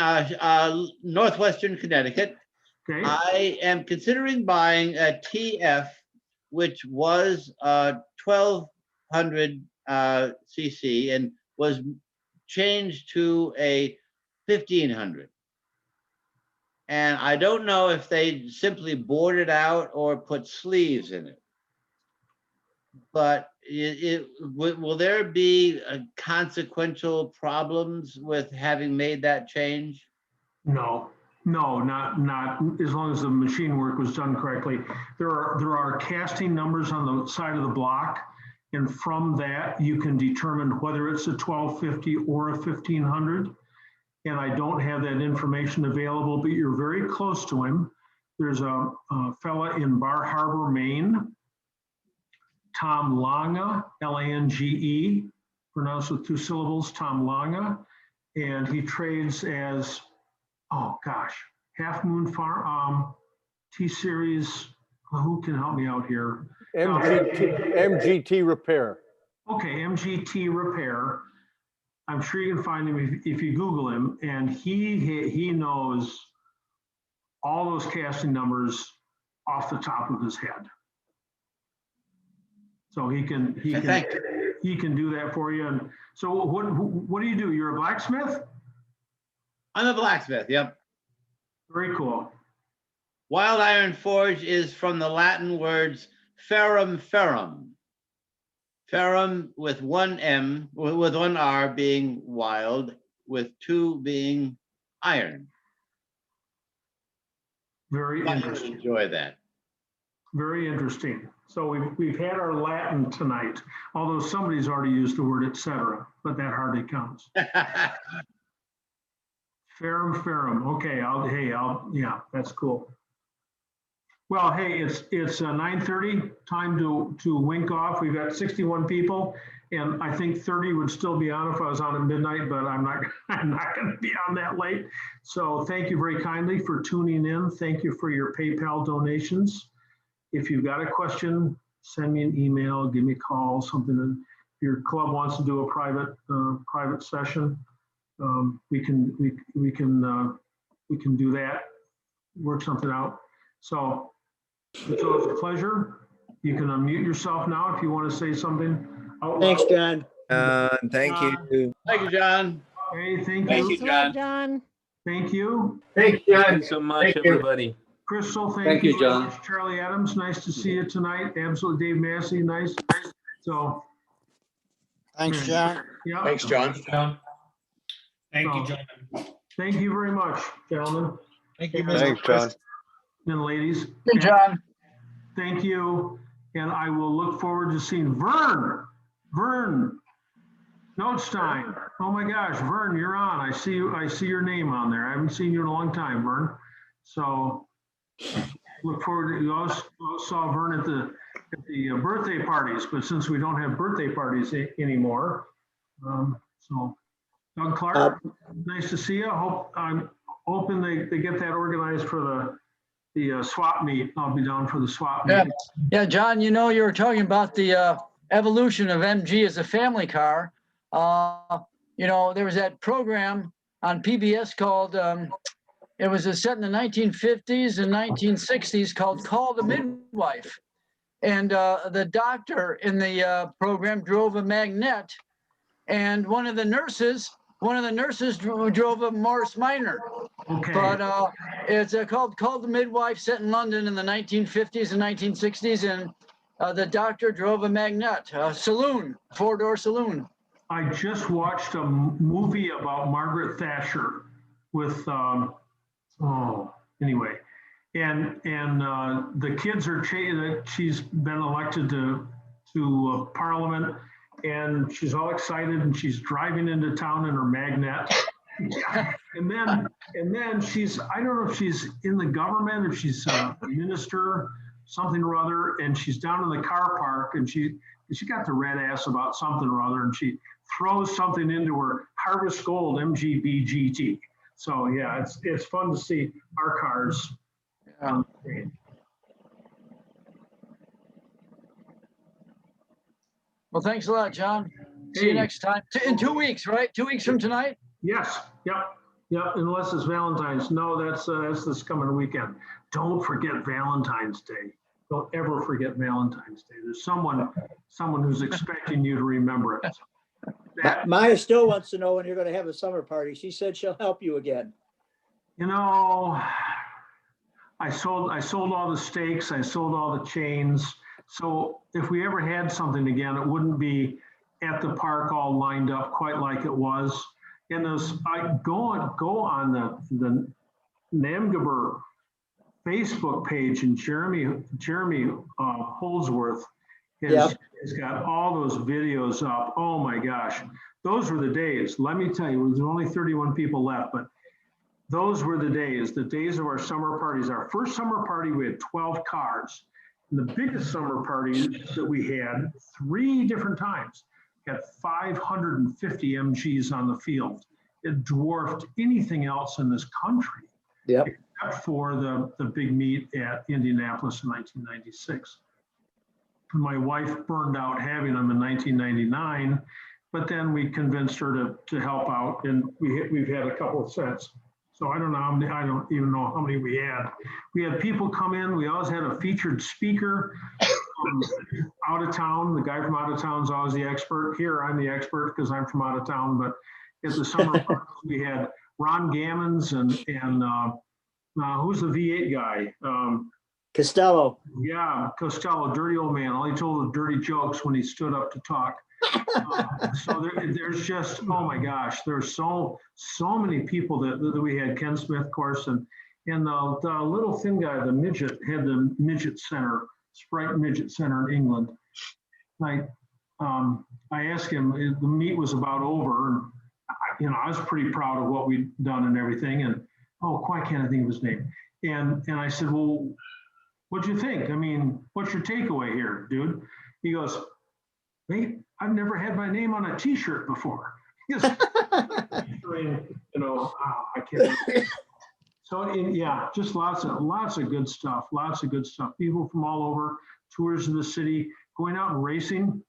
northwestern Connecticut. Okay. I am considering buying a TF, which was 1200 cc and was changed to a 1500. And I don't know if they simply bored it out or put sleeves in it. But will there be consequential problems with having made that change? No, not as long as the machine work was done correctly. There are casting numbers on the side of the block, and from that you can determine whether it's a 1250 or a 1500. And I don't have that information available, but you're very close to him. There's a fella in Bar Harbor, Maine, Tom Lange, Lange, pronounced with 2 syllables, Tom Lange, and he trades as, oh gosh, Half Moon Farm, T-Series. Who can help me out here? MGT Repair. Okay, MGT Repair. I'm sure you can find him if you Google him, and he knows all those casting numbers off the top of his head. So he can do that for you. And so what do you do? You're a blacksmith? I'm a blacksmith. Yep. Very cool. Wild Iron Forge is from the Latin words ferrum ferrum. Ferrum with one M, with one R being wild, with 2 being iron. Very interesting. Enjoy that. Very interesting. So we've had our Latin tonight, although somebody's already used the word etc., but that hardly counts. Ferrum, ferrum. Okay, yeah, that's cool. Well, hey, it's 9:30, time to wink off. We've got 61 people, and I think 30 would still be on if I was on at midnight, but I'm not going to be on that late. So thank you very kindly for tuning in. Thank you for your PayPal donations. If you've got a question, send me an email, give me a call, something that if your club wants to do a private session, we can do that, work something out. So it's always a pleasure. You can unmute yourself now if you want to say something out loud. Thanks, John. Thank you. Thank you, John. Hey, thank you. Thank you, John. John. Thank you. Thanks, John. Thank you so much, Thank you. everybody. Crystal, Thank thank you, you very John. much. Charlie Adams, nice to see you tonight. Absolutely, Dave Massey, nice. So, Thanks, John. yeah. Thanks, John. Thank you, John. Thank you very much, gentlemen. Thank you, Thanks, John. And ladies. Hey, John. Thank you. And I will look forward to seeing Vern Notstein. Oh my gosh, Vern, you're on. I see your name on there. I haven't seen you in a long time, Vern. So look forward to, you also saw Vern at the birthday parties, but since we don't have birthday parties anymore, so Doug Clark, nice to see you. I'm hoping they get that organized for the swap meet. I'll be down for the swap meet. Yeah, John, you know, you were talking about the evolution of MG as a family car. You know, there was that program on PBS called, it was set in the 1950s and 1960s called Call the Midwife. And the doctor in the program drove a Magnette, and one of the nurses one of the nurses drove a Morris Minor. Okay. But it's called the Midwife, set in London in the 1950s and 1960s, and the doctor drove a Magnette, a saloon, 4-door saloon. I just watched a movie about Margaret Thatcher with, anyway, and the kids are, she's been elected to Parliament, and she's all excited, and she's driving into town in her Magnette. And then she's, I don't know if she's in the government, if she's a minister, something or other, and she's down in the car park, and she got the red ass about something or other, and she throws something into her Harvest Gold MGB GT. So yeah, it's fun to see our cars on the screen. Well, thanks a lot, John. See you next time. In 2 weeks, right? 2 weeks from tonight? Yes, yep, unless it's Valentine's. No, that's this coming weekend. Don't forget Valentine's Day. Don't ever forget Valentine's Day. There's someone who's expecting you to remember it. Maya still wants to know when you're going to have a summer party. She said she'll help you again. You know, I sold all the steaks. I sold all the chains. So if we ever had something again, it wouldn't be at the park all lined up quite like it was. And I go on the NAMGBR Facebook page, and Jeremy Holdsworth has got all those videos up. Oh my gosh, those were the days. Let me tell you, there's only 31 people left, but those were the days of our summer parties. Our first summer party, we had 12 cars. And the biggest summer party that we had 3 different times had 550 MGs on the field. It dwarfed anything else in this country. Yep. Except for the big meet at Indianapolis in 1996. My wife burned out having them in 1999, but then we convinced her to help out, and we've had a couple since. So I don't know how many, I don't even know how many we had. We had people come in. We always had a featured speaker out of town. The guy from out of town is always the expert. Here, I'm the expert because I'm from out of town, but at the summer parties, we had Ron Gammons and who's the V8 guy? Costello. Yeah, Costello, dirty old man. All he told was dirty jokes when he stood up to talk. So there's just, oh my gosh, there's so many people that we had. Ken Smith, of course, and the little thin guy, the midget, had the midget center, Sprite Midget Center in England. I asked him, the meet was about over, and I was pretty proud of what we'd done and everything, and why can't I think of his name? And I said, well, what'd you think? I mean, what's your takeaway here, dude? He goes, mate, I've never had my name on a T-shirt before. I can't. So yeah, just lots of good stuff. Lots of good stuff. People from all over, tours of the city, going out and racing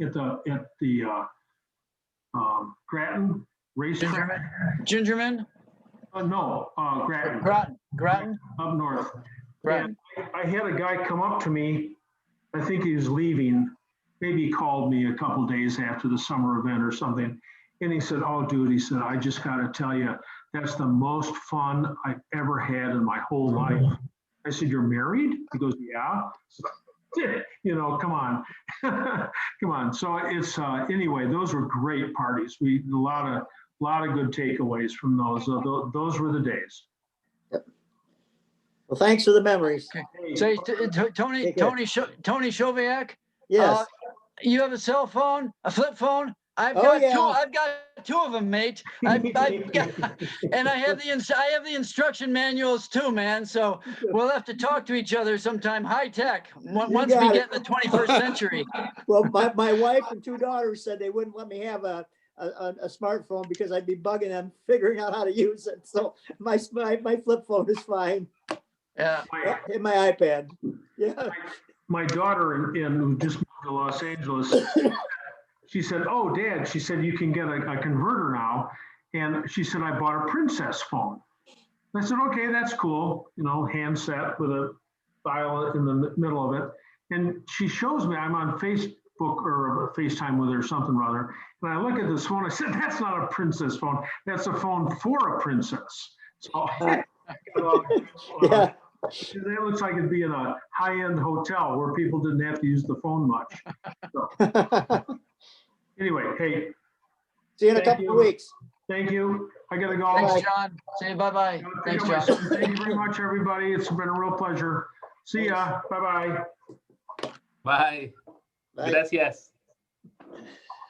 at the Grattan racetrack. Gingerman? No, Grattan. Grattan? Up north. Grattan. I had a guy come up to me. I think he was leaving. Maybe he called me a couple days after the summer event or something. And he said, oh, dude, he said, I just got to tell you, that's the most fun I've ever had in my whole life. I said, you're married? He goes, yeah. So, come on. Come on. So it's, anyway, those were great parties. A lot of good takeaways from those. Those were the days. Well, thanks for the memories. Say, Tony Shoviak. Yes. You have a cell phone, a flip phone. I've got two of them, mate. And I have the instruction manuals too, man. So we'll have to talk to each other sometime. High tech. Once we get in the 21st century. Well, my wife and 2 daughters said they wouldn't let me have a smartphone because I'd be bugging them figuring out how to use it. So my flip phone is fine. Yeah. And my iPad. Yeah. My daughter who just moved to Los Angeles, she said, oh, Dad, she said, you can get a converter now. And she said, I bought a Princess phone. I said, okay, that's cool. handset with a dial in the middle of it. And she shows me, I'm on Facebook or FaceTime with her or something or other. And I look at this phone, I said, that's not a princess phone. That's a phone for a princess. So Yeah. that looks like it'd be in a high-end hotel where people didn't have to use the phone much. So, anyway, hey. See you in a thank couple you. of weeks. Thank you. I gotta go. Thanks, John. Say bye-bye. Thanks, John. Thank you very much, everybody. It's been a real pleasure. See ya. Bye-bye. Bye. Bye. Gracias.